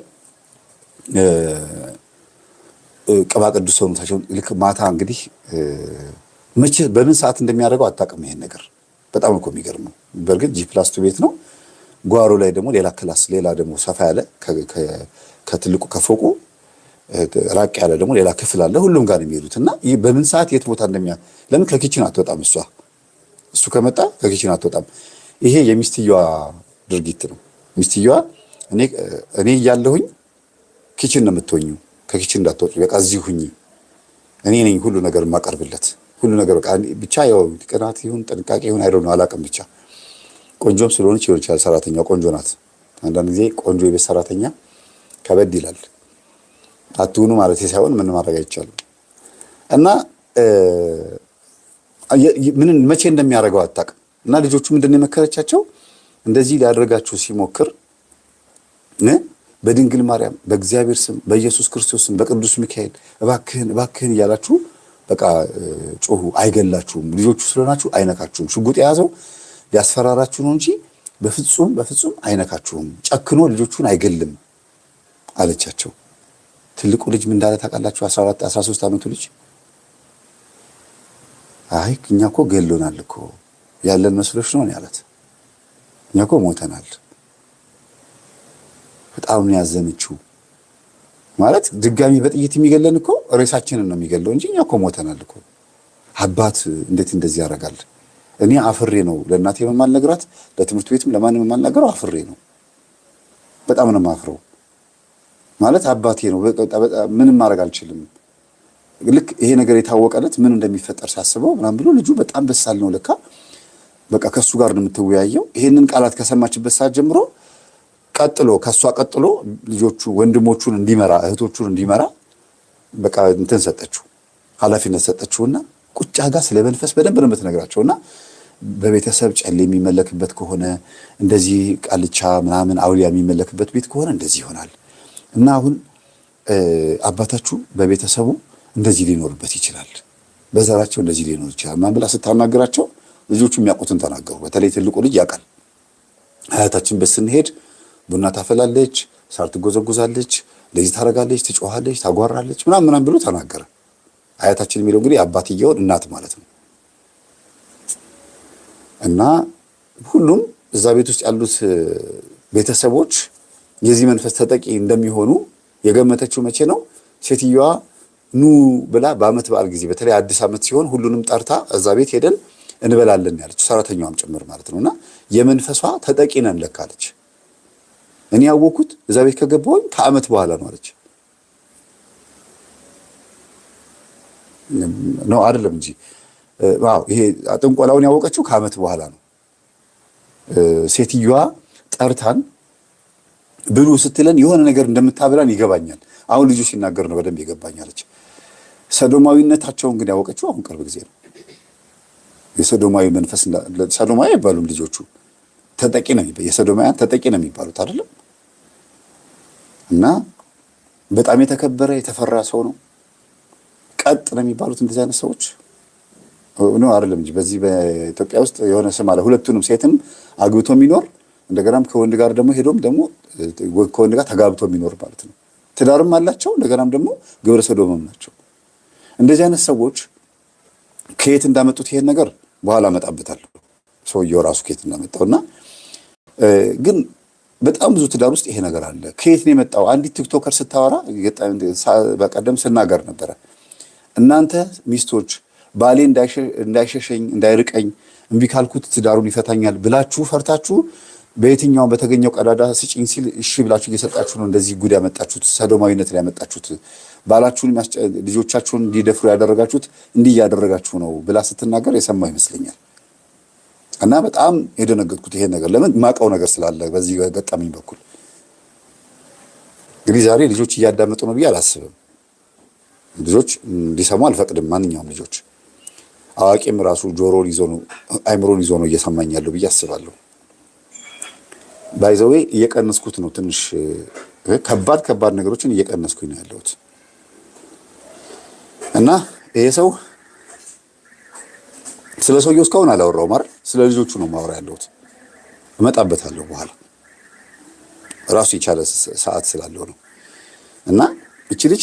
ቅባ ቅዱስ ሰውነታቸውን ልክ ማታ እንግዲህ መቼ በምን ሰዓት እንደሚያደርገው አታውቅም። ይሄን ነገር በጣም እኮ የሚገርመው በእርግጥ ጂ+2 ቤት ነው። ጓሮ ላይ ደግሞ ሌላ ክላስ ሌላ ደግሞ ሰፋ ያለ ከትልቁ ከፎቁ ራቅ ያለ ደግሞ ሌላ ክፍል አለ። ሁሉም ጋር ነው የሚሄዱት እና በምን ሰዓት የት ቦታ ለምን ከኪችን አትወጣም? እሱ ከመጣ ከኪችን አትወጣም። ይሄ የሚስትየዋ ድርጊት ነው። ሚስትየዋ እኔ እያለሁኝ ኪችን ነው የምትሆኚው፣ ከኪችን እንዳትወጪ፣ በቃ እዚሁ ሁኚ፣ እኔ ነኝ ሁሉ ነገር የማቀርብለት፣ ሁሉ ነገር በቃ ብቻ ያው ቅናት ይሁን ጥንቃቄ ይሁን አይደል ነው አላውቅም። ብቻ ቆንጆም ስለሆነች ይሆን ይችላል። ሰራተኛዋ ቆንጆ ናት። አንዳንድ ጊዜ ቆንጆ የቤት ሰራተኛ ከበድ ይላል። አትሁኑ ማለት ሳይሆን ምን ማድረግ አይቻልም። እና መቼ እንደሚያደርገው አታውቅም። እና ልጆቹ ምንድን ነው የመከረቻቸው? እንደዚህ ሊያደርጋችሁ ሲሞክር በድንግል ማርያም፣ በእግዚአብሔር ስም፣ በኢየሱስ ክርስቶስ ስም፣ በቅዱስ ሚካኤል እባክህን እያላችሁ በቃ ጮሁ። አይገላችሁም፣ ልጆቹ ስለሆናችሁ አይነካችሁም። ሽጉጥ የያዘው ሊያስፈራራችሁ ነው እንጂ በፍጹም አይነካችሁም። ጨክኖ ልጆቹን አይገልም አለቻቸው። ትልቁ ልጅ ምን እንዳለ ታውቃላችሁ? 14 13 ዓመቱ ልጅ አይ እኛ እኮ ገሎናል እኮ ያለን መስሎሽ ነው ያላት። እኛ እኮ ሞተናል። በጣም ነው ያዘነችው። ማለት ድጋሚ በጥይት የሚገለን እኮ ሬሳችንን ነው የሚገለው እንጂ እኛ እኮ ሞተናል እኮ። አባት እንዴት እንደዚህ ያደርጋል? እኔ አፍሬ ነው ለእናቴ የማልነግራት፣ ለትምህርት ቤትም ለማንም የማልነግረው አፍሬ ነው። በጣም ነው የማፍረው። ማለት አባቴ ነው። ምንም ማድረግ አልችልም። ልክ ይሄ ነገር የታወቀለት ምን እንደሚፈጠር ሳስበው ምናምን ብሎ ልጁ በጣም በሳል ነው ለካ። በቃ ከሱ ጋር ነው የምትወያየው። ይሄንን ቃላት ከሰማችበት ሰዓት ጀምሮ ከሷ ቀጥሎ ልጆቹ ወንድሞቹን እንዲመራ እህቶቹን እንዲመራ በቃ እንትን ሰጠችው፣ ኃላፊነት ሰጠችውና ቁጭ አጋ ስለ መንፈስ በደንብ ነው የምትነግራቸውና በቤተሰብ ጨሌ የሚመለክበት ከሆነ እንደዚህ ቃልቻ ምናምን አውሊያ የሚመለክበት ቤት ከሆነ እንደዚህ ይሆናል እና አሁን አባታችሁ በቤተሰቡ እንደዚህ ሊኖርበት ይችላል፣ በዘራቸው እንደዚህ ሊኖር ይችላል ማን ብላ ስታናገራቸው ልጆቹ የሚያውቁትን ተናገሩ። በተለይ ትልቁ ልጅ ያውቃል። አያታችን በስንሄድ ቡና ታፈላለች፣ ሳር ትጎዘጉዛለች፣ እንደዚህ ታረጋለች፣ ትጮሃለች፣ ታጓራለች ምናምን ብሎ ተናገረ። አያታችን የሚለው እንግዲህ አባትየውን እናት ማለት ነው። እና ሁሉም እዛ ቤት ውስጥ ያሉት ቤተሰቦች የዚህ መንፈስ ተጠቂ እንደሚሆኑ የገመተችው መቼ ነው? ሴትዮዋ ኑ ብላ በዓመት በዓል ጊዜ በተለይ አዲስ ዓመት ሲሆን ሁሉንም ጠርታ እዛ ቤት ሄደን እንበላለን ያለች፣ ሰራተኛዋም ጭምር ማለት ነውና የመንፈሷ ተጠቂ ነን ለካ አለች። እኔ ያወኩት እዛ ቤት ከገባሁኝ ከዓመት በኋላ ነው አለች። ነው አይደለም እንጂ ዋው ይሄ ጥንቆላውን ያወቀችው ከዓመት በኋላ ነው። ሴትዮዋ ጠርታን ብሉ ስትለን የሆነ ነገር እንደምታበላን ይገባኛል። አሁን ልጁ ሲናገር ነው በደንብ ይገባኛለች። ሰዶማዊነታቸውን ግን ያወቀችው አሁን ቅርብ ጊዜ ነው። የሰዶማዊ መንፈስ ሰዶማዊ አይባሉም ልጆቹ፣ ተጠቂ ነው የሚባሉት። የሰዶማውያን ተጠቂ ነው የሚባሉት አይደለም። እና በጣም የተከበረ የተፈራ ሰው ነው። ቀጥ ነው የሚባሉት እንደዚህ አይነት ሰዎች ነው አይደለም እንጂ በዚህ በኢትዮጵያ ውስጥ የሆነ ስም አለ። ሁለቱንም ሴትም አግብቶ የሚኖር እንደገናም ከወንድ ጋር ደግሞ ሄዶም ደግሞ ከወንድ ጋር ተጋብቶ የሚኖር ማለት ነው። ትዳርም አላቸው፣ እንደገናም ደግሞ ግብረ ሰዶምም ናቸው። እንደዚህ አይነት ሰዎች ከየት እንዳመጡት ይሄን ነገር በኋላ እመጣበታለሁ። ሰውየው ራሱ ከየት እንዳመጣውና ግን በጣም ብዙ ትዳር ውስጥ ይሄ ነገር አለ። ከየት ነው የመጣው? አንዲት ቲክቶከር ስታወራ በቀደም ስናገር ነበረ። እናንተ ሚስቶች ባሌ እንዳይሸሸኝ እንዳይርቀኝ እምቢ ካልኩት ትዳሩን ይፈታኛል ብላችሁ ፈርታችሁ በየትኛውም በተገኘው ቀዳዳ ስጪኝ ሲል እሺ ብላችሁ እየሰጣችሁ ነው እንደዚህ ጉድ ያመጣችሁት፣ ሰዶማዊነት ላይ ያመጣችሁት፣ ባላችሁን ልጆቻችሁን እንዲደፍሩ ያደረጋችሁት እንዲህ እያደረጋችሁ ነው ብላ ስትናገር የሰማሁ ይመስለኛል። እና በጣም የደነገጥኩት ይሄን ነገር ለምን ማቀው ነገር ስላለ በዚህ ገጠመኝ በኩል እንግዲህ ዛሬ ልጆች እያዳመጡ ነው ብዬ አላስብም። ልጆች እንዲሰሙ አልፈቅድም። ማንኛውም ልጆች አዋቂም ራሱ ጆሮን ይዞ ነው አይምሮን ይዞ ነው እየሰማኝ ያለው ብዬ አስባለሁ። ባይዘዌ እየቀነስኩት ነው ትንሽ ከባድ ነገሮችን እየቀነስኩኝ ነው ያለሁት። እና ይሄ ሰው ስለ ሰውየው እስካሁን አላወራውም አይደል? ስለ ልጆቹ ነው ማወራ ያለሁት። እመጣበታለሁ በኋላ ራሱ የቻለ ሰዓት ስላለው ነው። እና እቺ ልጅ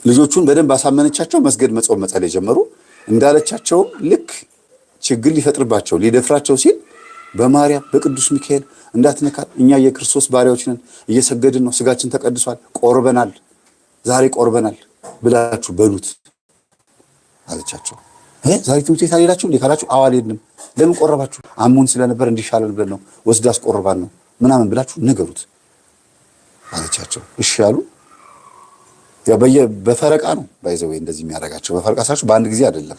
ልጆቹን በደንብ አሳመነቻቸው። መስገድ፣ መጾም፣ መጸለይ ጀመሩ። እንዳለቻቸው ልክ ችግር ሊፈጥርባቸው ሊደፍራቸው ሲል በማርያም በቅዱስ ሚካኤል እንዳትነካል፣ እኛ የክርስቶስ ባሪያዎች ነን፣ እየሰገድን ነው፣ ስጋችን ተቀድሷል፣ ቆርበናል፣ ዛሬ ቆርበናል ብላችሁ በሉት አለቻቸው። ዛሬ ትምህርት ቤት አልሄዳችሁ እንዴ ካላችሁ አልሄድንም። ለምን ቆረባችሁ? አሞን ስለነበር እንዲሻለን ብለን ነው፣ ወስዳ አስቆርባን ነው ምናምን ብላችሁ ንገሩት አለቻቸው። እሺ ያሉ። ያው በፈረቃ ነው ባይዘው እንደዚህ የሚያደርጋቸው። በፈረቃ ሳችሁ በአንድ ጊዜ አይደለም።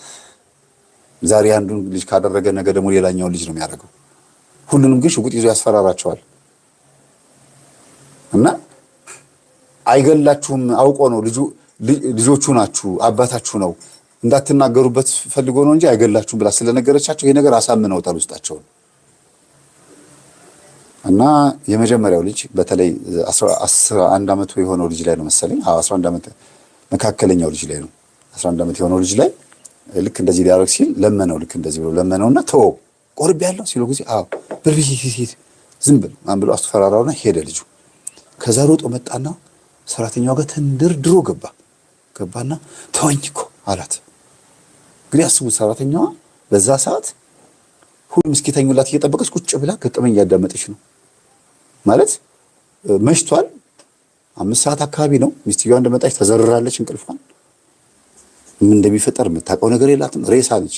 ዛሬ አንዱን ልጅ ካደረገ ነገ ደግሞ ሌላኛውን ልጅ ነው የሚያደርገው። ሁሉንም ግን ሽጉጥ ይዞ ያስፈራራቸዋል። እና አይገላችሁም፣ አውቆ ነው ልጆቹ ናችሁ፣ አባታችሁ ነው እንዳትናገሩበት ፈልጎ ነው እንጂ አይገላችሁም ብላ ስለነገረቻቸው ይሄ ነገር አሳምነውታል ውስጣቸውን። እና የመጀመሪያው ልጅ በተለይ 11 ዓመቱ የሆነው ልጅ ላይ ነው መሰለኝ። 11 ዓመት መካከለኛው ልጅ ላይ ነው። 11 ዓመት የሆነው ልጅ ላይ ልክ እንደዚህ ሊያደርግ ሲል ለመነው። ልክ እንደዚህ ብሎ ለመነውና ተወው ቆርቤያለሁ ሲለው ጊዜ ብርብይ ዝም ብል ማን ብሎ አስፈራራውና ሄደ ልጁ። ከዛ ሮጦ መጣና ሰራተኛዋ ጋር ተንደርድሮ ገባና ተወኝ እኮ አላት። እንግዲህ አስቡት፣ ሰራተኛዋ በዛ ሰዓት ሁሉም እስኪተኙላት እየጠበቀች ቁጭ ብላ ገጠመኝ እያዳመጠች ነው ማለት። መሽቷል፣ 5 ሰዓት አካባቢ ነው። ሚስትየዋ እንደመጣች ተዘርራለች እንቅልፏን። ምን እንደሚፈጠር የምታውቀው ነገር የላትም። ሬሳ ነች።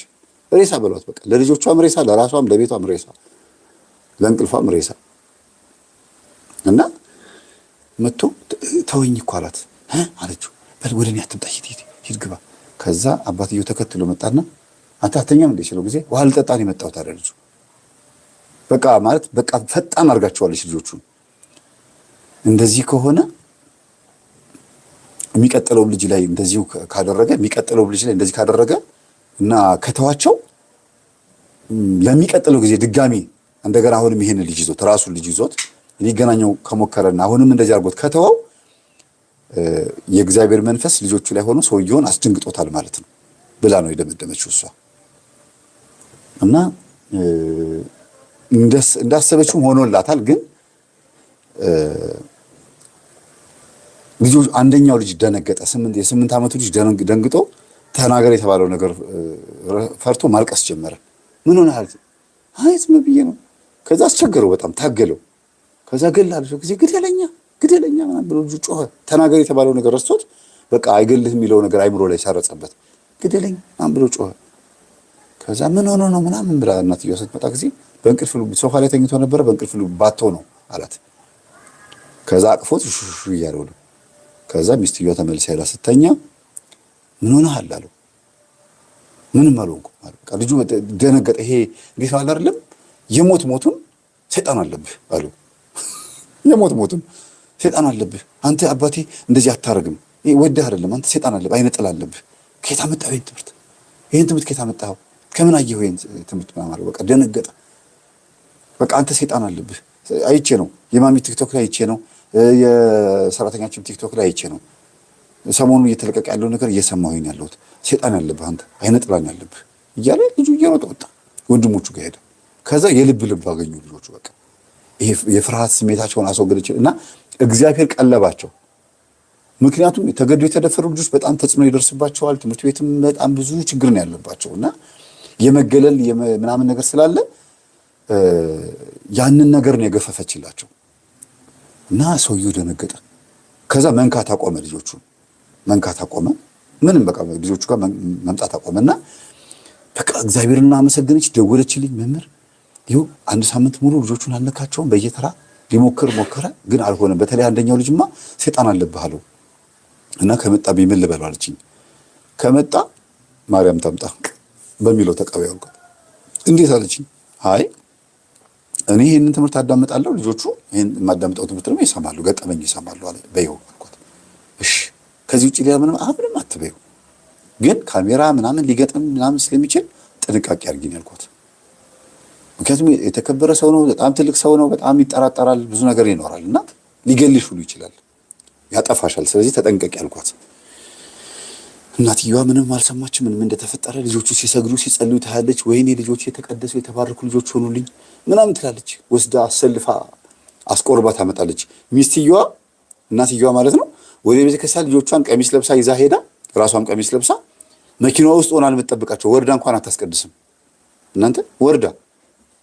ሬሳ በሏት በቃ። ለልጆቿም ሬሳ፣ ለራሷም ለቤቷም ሬሳ፣ ለእንቅልፏም ሬሳ። እና መጥቶ ተወኝ እኮ አላት። አለችው። በል ወደ እኔ አትምጣ፣ ሂድ ግባ። ከዛ አባትየው ተከትሎ መጣና አንተ አትተኛም እንደ ሲለው ጊዜ ውሃ ልጠጣ ነው የመጣሁት አለ ልጁ። በቃ ማለት በቃ ፈጣን አድርጋቸዋለች ልጆቹን። እንደዚህ ከሆነ የሚቀጥለው ልጅ ላይ እንደዚሁ ካደረገ እንደዚህ ካደረገ እና ከተዋቸው ለሚቀጥለው ጊዜ ድጋሚ እንደገና አሁንም ይሄን ልጅ ይዞት ራሱን ልጅ ይዞት ሊገናኘው ከሞከረና አሁንም እንደዚህ አድርጎት ከተወው የእግዚአብሔር መንፈስ ልጆቹ ላይ ሆኖ ሰውየውን አስደንግጦታል ማለት ነው ብላ ነው የደመደመችው እሷ። እና እንዳሰበችው ሆኖላታል። ግን ልጆች አንደኛው ልጅ ደነገጠ። የ8 ዓመቱ ልጅ ደንግጦ ተናገር የተባለው ነገር ፈርቶ ማልቀስ ጀመረ። ምን ሆነ አለ። አይ ዝም ብዬ ነው። ከዛ አስቸገረው፣ በጣም ታገለው። ከዛ ገላለሁ ጊዜ ግደለኛ ምናምን ብሎ ልጁ ጮኸ። ተናገር የተባለው ነገር ረስቶት በቃ አይገልህም የሚለው ነገር አይምሮ ላይ ሳረጸበት ግደለኝ ምናምን ብሎ ጮኸ። ከዛ ምን ሆኖ ነው ምናምን ብላ እናትየዋ ስትመጣ ጊዜ በእንቅልፍ ልቡ ሶፋ ላይ ተኝቶ ነበረ። በእንቅልፍ ልቡ ባቶ ነው አላት። ከዛ አቅፎት ሹሹ እያለው ነው። ከዛ ሚስትየዋ ተመልሳ ሄዳ ስተኛ ምን ሆነሃል አለው። ምንም አልሆንኩም አለ። በቃ ልጁ ደነገጠ። ይሄ እንዴት ነው አይደለም የሞቱን ሰይጣን አለብህ አለው። የሞቱን ሰይጣን አለብህ አንተ አባቴ እንደዚህ አታረግም፣ ይሄ ወደህ አይደለም አንተ ሰይጣን አለብህ፣ አይነ ጥላ አለብህ። ከየት አመጣኸው ይሄን ትምህርት ከየት አመጣኸው? ከምን አየኸው ይሄን ትምህርት ማለት? በቃ ደነገጠ። በቃ አንተ ሰይጣን አለብህ። አይቼ ነው የማሚ ቲክቶክ ላይ አይቼ ነው የሰራተኛችን ቲክቶክ ላይ አይቼ ነው ሰሞኑን እየተለቀቀ ያለው ነገር እየሰማሁኝ ያለሁት። ሰይጣን ያለብህ አንተ፣ አይነ ጥላ ያለብህ እያለ ልጁ እየሮጠ ወጣ። ወንድሞቹ ጋር ሄደ። ከዛ የልብ አገኙ ልጆቹ። በቃ ይሄ የፍርሃት ስሜታቸውን አስወገደች እና እግዚአብሔር ቀለባቸው። ምክንያቱም ተገዶ የተደፈሩ ልጆች በጣም ተጽዕኖ ይደርስባቸዋል። ትምህርት ቤትም በጣም ብዙ ችግር ነው ያለባቸው እና የመገለል ምናምን ነገር ስላለ ያንን ነገር ነው የገፈፈችላቸው እና ሰውየው ደነገጠ። ከዛ መንካት አቆመ፣ ልጆቹን መንካት አቆመ። ምንም በቃ ልጆቹ ጋር መምጣት አቆመና በቃ እግዚአብሔርን አመሰገነች። ደወለችልኝ፣ መምህር ይኸው 1 ሳምንት ሙሉ ልጆቹን አልነካቸውም። በየተራ ሞከረ፣ ግን አልሆነም። በተለይ አንደኛው ልጅማ ሰይጣን አለብህ አለው እና ከመጣብኝ ምን ልበለው አለችኝ። ከመጣ ማርያም ታምጣ በሚለው ተቀበያው። እንዴት አለችኝ። አይ እኔ ይሄንን ትምህርት አዳምጣለሁ፣ ልጆቹ ይሄን የማዳምጠው ትምህርት ነው ይሰማሉ፣ ገጠመኝ ይሰማሉ አለ። በይው አልኳት። እሺ ከዚህ ውጪ ሌላ ምንም አትበይው፣ ግን ካሜራ ምናምን ሊገጥም ምናምን ስለሚችል ጥንቃቄ አድርጊኝ አልኳት። ምክንያቱም የተከበረ ሰው ነው፣ በጣም ትልቅ ሰው ነው፣ በጣም ይጠራጠራል፣ ብዙ ነገር ይኖራል እና ሊገልሽ ሁሉ ይችላል፣ ያጠፋሻል። ስለዚህ ተጠንቀቂ አልኳት። እናትየዋ ምንም አልሰማችም፣ ምንም እንደተፈጠረ። ልጆቹ ሲሰግዱ ሲጸልዩ ታያለች። ወይኔ ልጆቹ የተቀደሱ የተባረኩ ልጆች ሆኑልኝ ምናምን ትላለች። ወስዳ አሰልፋ አስቆርባ ታመጣለች። ሚስትየዋ እናትየዋ ማለት ነው ወደ ቤተክርስቲያን ልጆቿን ቀሚስ ለብሳ ይዛ ሄዳ ራሷም ቀሚስ ለብሳ መኪናዋ ውስጥ ሆና የምትጠብቃቸው። ወርዳ እንኳን አታስቀድስም። እናንተ ወርዳ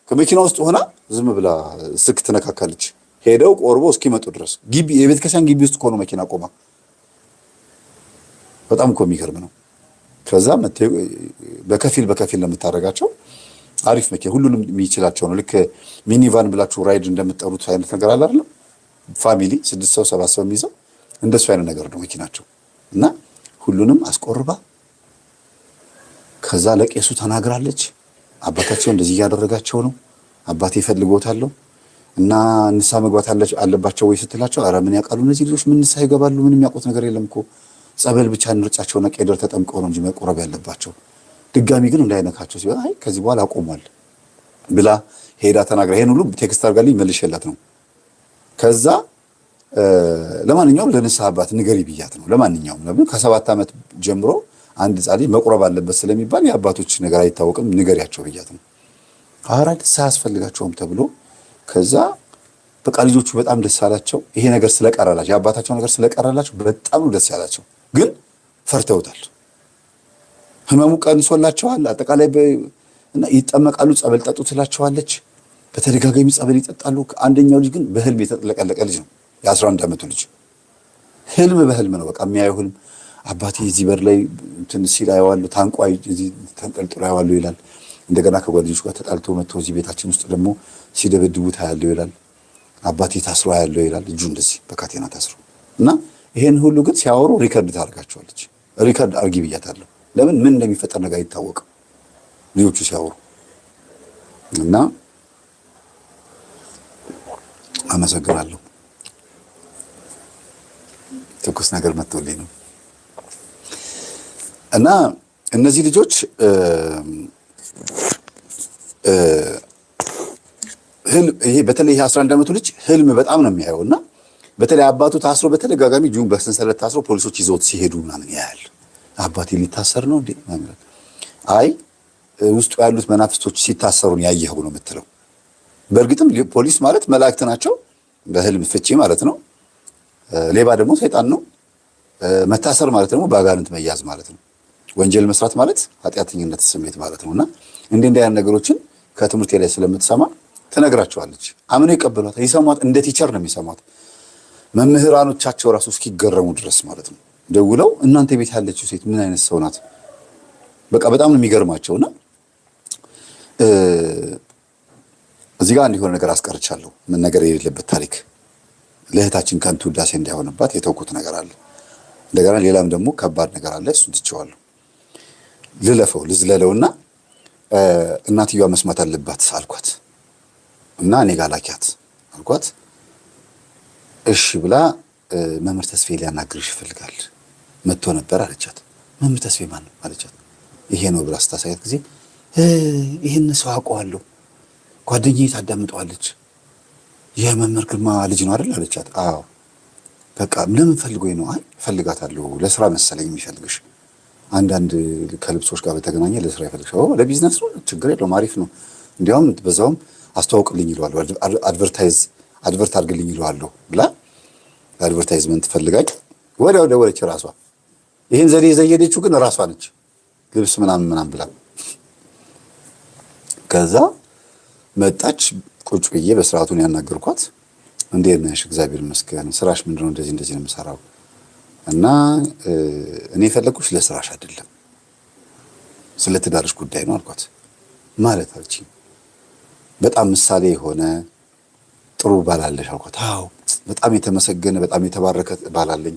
ከመኪና ውስጥ ሆና ዝም ብላ ስልክ ትነካካለች። ሄደው ቆርቦ እስኪመጡ ድረስ ግቢ የቤተ ክርስቲያን ግቢ ውስጥ ከሆነ መኪና ቆማ በጣም እኮ የሚገርም ነው። ከዛ በከፊል ነው የምታደርጋቸው። አሪፍ መኪና ሁሉንም የሚችላቸው ነው። ልክ ሚኒቫን ብላችሁ ራይድ እንደምትጠሩት አይነት ነገር አለ አይደል? ፋሚሊ 6 ሰው 7 ሰው የሚይዘው እንደሱ አይነት ነገር ነው መኪናቸው። እና ሁሉንም አስቆርባ ከዛ ለቄሱ ተናግራለች። አባታቸው እንደዚህ እያደረጋቸው ነው፣ አባቴ ፈልጎታል እና ንስሐ መግባት አለባቸው ወይ ስትላቸው፣ ኧረ ምን ያውቃሉ እነዚህ ልጆች ምን ንስሐ ይገባሉ? ምንም የሚያውቁት ነገር የለም እኮ ጸበል ብቻ እንርጫቸውና ቄደር ተጠምቀው ነው እንጂ መቆረብ ያለባቸው፣ ድጋሚ ግን እንዳይነካቸው ሲባል አይ ከዚህ በኋላ አቆሟል ብላ ሄዳ ተናግራ ይሄን ሁሉ ቴክስት አድርጋልኝ መልሼላት ነው። ከዛ ለማንኛውም ለንስሐ አባት ንገሪ ብያት ነው። ለማንኛውም ለምን ከ7 ዓመት ጀምሮ አንድ ጻዲ መቆረብ አለበት ስለሚባል የአባቶች ነገር አይታወቅም ንገሪያቸው ብያት ነው። ኧረ ንስሐ አያስፈልጋቸውም ተብሎ ከዛ በቃ ልጆቹ በጣም ደስ አላቸው። ይሄ ነገር ስለቀረላቸው የአባታቸው ነገር ስለቀረላቸው በጣም ደስ ያላቸው፣ ግን ፈርተውታል። ህመሙ ቀንሶላቸዋል አጠቃላይ እና ይጠመቃሉ። ጸበል ጠጡ ትላቸዋለች። በተደጋጋሚ ጸበል ይጠጣሉ። አንደኛው ልጅ ግን በህልም የተጥለቀለቀ ልጅ ነው፣ የ11 ዓመቱ ልጅ። ህልም በህልም ነው በቃ የሚያየው ህልም። አባቴ እዚህ በር ላይ እንትን ሲል አየዋለሁ፣ ታንቋ እዚህ ተንጠልጥሎ አየዋለሁ ይላል። እንደገና ከጓደኞቹ ጋር ተጣልቶ መጥቶ እዚህ ቤታችን ውስጥ ደግሞ ሲደበድቡት አያለሁ ይላል። አባቴ ታስሮ አያለሁ ይላል፣ እጁ እንደዚህ በካቴና ታስሮ እና ይሄን ሁሉ ግን ሲያወሩ ሪከርድ ታደርጋቸዋለች። ሪከርድ አርጊ ብያታለሁ። ለምን ምን እንደሚፈጠር ነገር አይታወቅም ልጆቹ ሲያወሩ። እና አመሰግናለሁ። ትኩስ ነገር መጥቶልኝ ነው። እና እነዚህ ልጆች ይሄ በተለይ 11 ዓመቱ ልጅ ህልም በጣም ነው የሚያየው። እና በተለይ አባቱ ታስሮ በተደጋጋሚ እጁን በሰንሰለት ታስሮ ፖሊሶች ይዘውት ሲሄዱ ምናምን ያያል። አባቴ ሊታሰር ነው እንዴ ማለት አይ ውስጡ ያሉት መናፍስቶች ሲታሰሩን ያየኸው ነው የምትለው። በእርግጥም ፖሊስ ማለት መላእክት ናቸው በህልም ፍቺ ማለት ነው። ሌባ ደግሞ ሰይጣን ነው። መታሰር ማለት ደግሞ በአጋንንት መያዝ ማለት ነው። ወንጀል መስራት ማለት ኃጢአተኝነት ስሜት ማለት ነውና እንደ አይነት ነገሮችን ከትምህርት ላይ ስለምትሰማ ትነግራቸዋለች። አምነው ይቀበሏት፣ ይሰሟት። እንደ ቲቸር ነው የሚሰሟት። መምህራኖቻቸው ራሱ እስኪገረሙ ድረስ ማለት ነው። ደውለው እናንተ ቤት ያለችው ሴት ምን አይነት ሰው ናት? በቃ በጣም ነው የሚገርማቸውና እዚህ ጋር እንዲሆነ ነገር አስቀርቻለሁ። ምን ነገር የሌለበት ታሪክ ለእህታችን ከንቱ ውዳሴ እንዳይሆንባት የተውኩት ነገር አለ። እንደገና ሌላም ደግሞ ከባድ ነገር አለ። እሱን ትቼዋለሁ። ልለፈው ልዝለለውና እናትየዋ መስማት አለባት አልኳት እና እኔ ጋር ላኪያት አልኳት። እሺ ብላ መምህር ተስፋዬ ሊያናግርሽ ይፈልጋል መጥቶ ነበር አለቻት። መምህር ተስፋዬ ማን ነው አለቻት። ይሄ ነው ብላ ስታሳያት ጊዜ ይሄን ሰው አውቀዋለሁ፣ ጓደኛዬ ታዳምጠዋለች፣ የመምህር ግርማ ልጅ ነው አይደል አለቻት። አዎ በቃ ለምን ፈልጎኝ ነው? አይ ፈልጋታለሁ፣ ለስራ መሰለኝ የሚፈልግሽ፣ አንዳንድ ከልብሶች ጋር በተገናኘ ለስራ ይፈልግሽ። ለቢዝነስ ነው፣ ችግር የለውም አሪፍ ነው፣ እንዲያውም በዛውም አስተዋውቅልኝ ይለዋለሁ፣ አድቨርት አድርግልኝ ይለዋለሁ ብላ አድቨርታይዝመንት ፈልጋኝ ወዲያው ደወለች ራሷ። ይህን ዘዴ የዘየደችው ግን ራሷ ነች፣ ልብስ ምናምን ብላ። ከዛ መጣች። ቁጭ ብዬ በስርዓቱን ያናገርኳት። እንዴት ነሽ? እግዚአብሔር ይመስገን። ስራሽ ምንድነው? እንደዚህ ነው የምሰራው እና እኔ የፈለኩሽ ለስራሽ አይደለም ስለ ትዳርሽ ጉዳይ ነው አልኳት። ማለት አልችኝ በጣም ምሳሌ የሆነ ጥሩ ባላለሽ አልኳት። አዎ በጣም የተመሰገነ በጣም የተባረከ ባላለኝ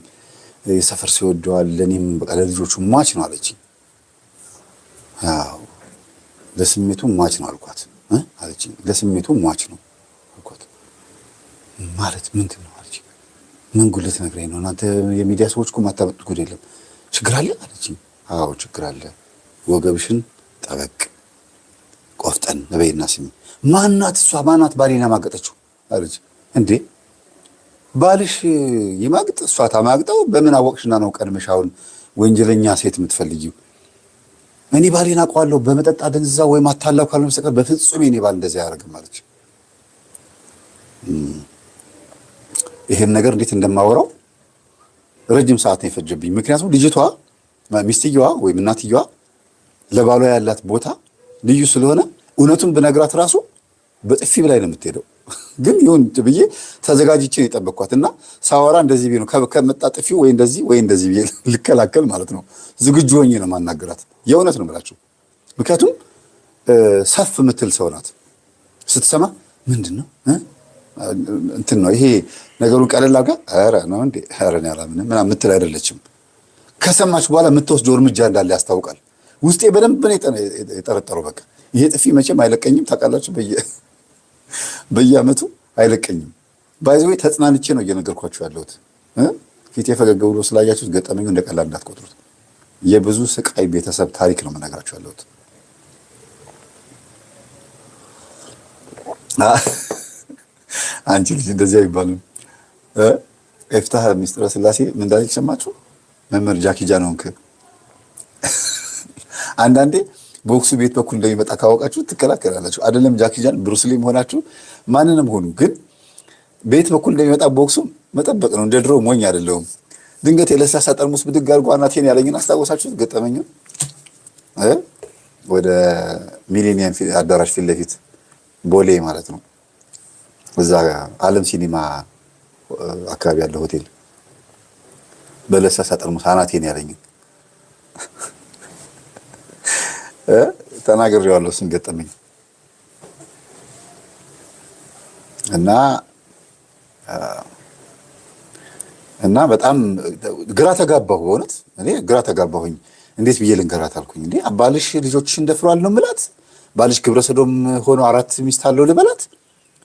የሰፈር ሲወደዋል ለኔም በቃ ለልጆቹ ሟች ነው አለችኝ። አዎ ለስሜቱ ሟች ነው አልኳት አለችኝ። ለስሜቱ ሟች ነው አልኳት። ማለት ምንድን ነው አለችኝ። ምን ጉልት ነግረኝ ነው? እናንተ የሚዲያ ሰዎች እኮ ማታመጡት ጉድ የለም። ችግር አለ አለችኝ። አዎ ችግር አለ። ወገብሽን ጠበቅ ቆፍጠን በይና ስሚ። ማናት እሷ? ማናት ባሌን ያማገጠችው አለች። እንዴ ባልሽ ይማግጥ እሷ ታማግጠው? በምን አወቅሽና ነው ቀድመሽ አሁን ወንጀለኛ ሴት የምትፈልጊው? እኔ ባሌን አውቀዋለሁ። በመጠጥ አደንዝዛ ወይም አታላው ካልሆነ በስተቀር በፍጹም የኔ ባል እንደዚህ አያደርግም አለች። ይሄን ነገር እንዴት እንደማወራው ረጅም ሰዓት ነው የፈጀብኝ። ምክንያቱም ልጅቷ ሚስትየዋ ወይም እናትየዋ ለባሏ ያላት ቦታ ልዩ ስለሆነ እውነቱን ብነግራት ራሱ በጥፊ ብላይ ነው የምትሄደው። ግን ይሁን ብዬ ተዘጋጅቼ ነው የጠበቅኳት እና ሳወራ እንደዚህ ብዬ ነው ከመጣ ጥፊው ወይ እንደዚህ ብዬ ልከላከል ማለት ነው። ዝግጁ ሆኜ ነው ማናገራት። የእውነት ነው የምላችሁ። ምክንያቱም ሰፍ የምትል ሰው ናት። ስትሰማ ምንድን ነው እንትን ነው ይሄ ነገሩን ቀለል አድርጋ ኧረ ነው እንዴ ኧረ ነው ያላምን ምናምን የምትል አይደለችም። ከሰማች በኋላ የምትወስደው እርምጃ እንዳለ ያስታውቃል። ውስጤ በደንብ ነው የጠረጠረው። በቃ ይሄ ጥፊ መቼም አይለቀኝም ታውቃላችሁ። በየዓመቱ አይለቀኝም። ባይዘው ተጽናንቼ ነው እየነገርኳችሁ ያለሁት። ፊቴ ፈገግ ብሎ ስላያችሁት ገጠመኙ እንደቀላል እንዳትቆጥሩት። የብዙ ስቃይ ቤተሰብ ታሪክ ነው የምነግራችሁ ያለሁት። አንቺ ልጅ እንደዚህ አይባልም። ኤፍታህ ሚስጥረ ስላሴ ምን እንዳለች ሰማችሁ? መምህር ጃኪ ጃንሆንክ አንዳንዴ ቦክሱ ቤት በኩል እንደሚመጣ ካወቃችሁ ትከላከላላችሁ። አይደለም ጃኪ ጃን ብሩስሊም ሆናችሁ ማንንም ሆኑ ግን ቤት በኩል እንደሚመጣ ቦክሱ መጠበቅ ነው። እንደ ድሮ ሞኝ አይደለሁም። ድንገት የለስላሳ ጠርሙስ ብድግ አድርጎ አናቴን ያለኝን አስታወሳችሁት? ገጠመኝ ወደ ሚሌኒየም አዳራሽ ፊት ለፊት ቦሌ ማለት ነው። እዛ ዓለም ሲኒማ አካባቢ ያለው ሆቴል በለስላሳ ጠርሙስ አናቴን ያለኝን ተናግሬዋለሁ። እሱን ገጠመኝ እና በጣም ግራ ተጋባሁ። በእውነት እኔ ግራ ተጋባሁኝ። እንዴት ብዬ ልንገራት አልኩኝ። እንዴ ባልሽ ልጆችሽን ደፍሯል ነው የምላት? ባልሽ ግብረ ሰዶም ሆኖ 4 ሚስት አለው ልበላት?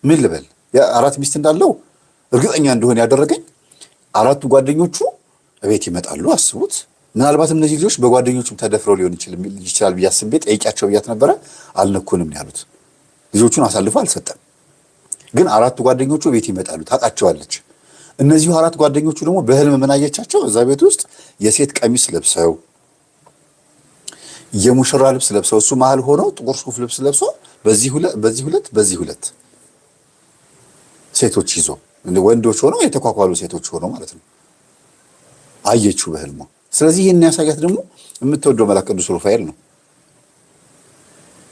ምን ልበል? 4 ሚስት እንዳለው እርግጠኛ እንደሆነ ያደረገኝ 4ቱ ጓደኞቹ እቤት ይመጣሉ። አስቡት። ምናልባትም እነዚህ ልጆች በጓደኞቹም ተደፍረው ሊሆን ይችላል ብዬ አስቤ ጠይቂያቸው ብያት ነበረ። አልነኩንም ያሉት። ልጆቹን አሳልፎ አልሰጠም። ግን 4ቱ ጓደኞቹ ቤት ይመጣሉ። ታውቃቸዋለች። እነዚሁ 4 ጓደኞቹ ደግሞ በህልም ምን አየቻቸው? እዛ ቤት ውስጥ የሴት ቀሚስ ለብሰው የሙሽራ ልብስ ለብሰው እሱ መሀል ሆነው ጥቁር ሱፍ ልብስ ለብሶ በዚህ ሁለት ሴቶች ይዞ ወንዶች ሆነው የተኳኳሉ ሴቶች ሆነው ማለት ነው አየችው በህልሟ። ስለዚህ ይሄን ያሳያት ደግሞ የምትወደው መልአክ ቅዱስ ሩፋኤል ነው።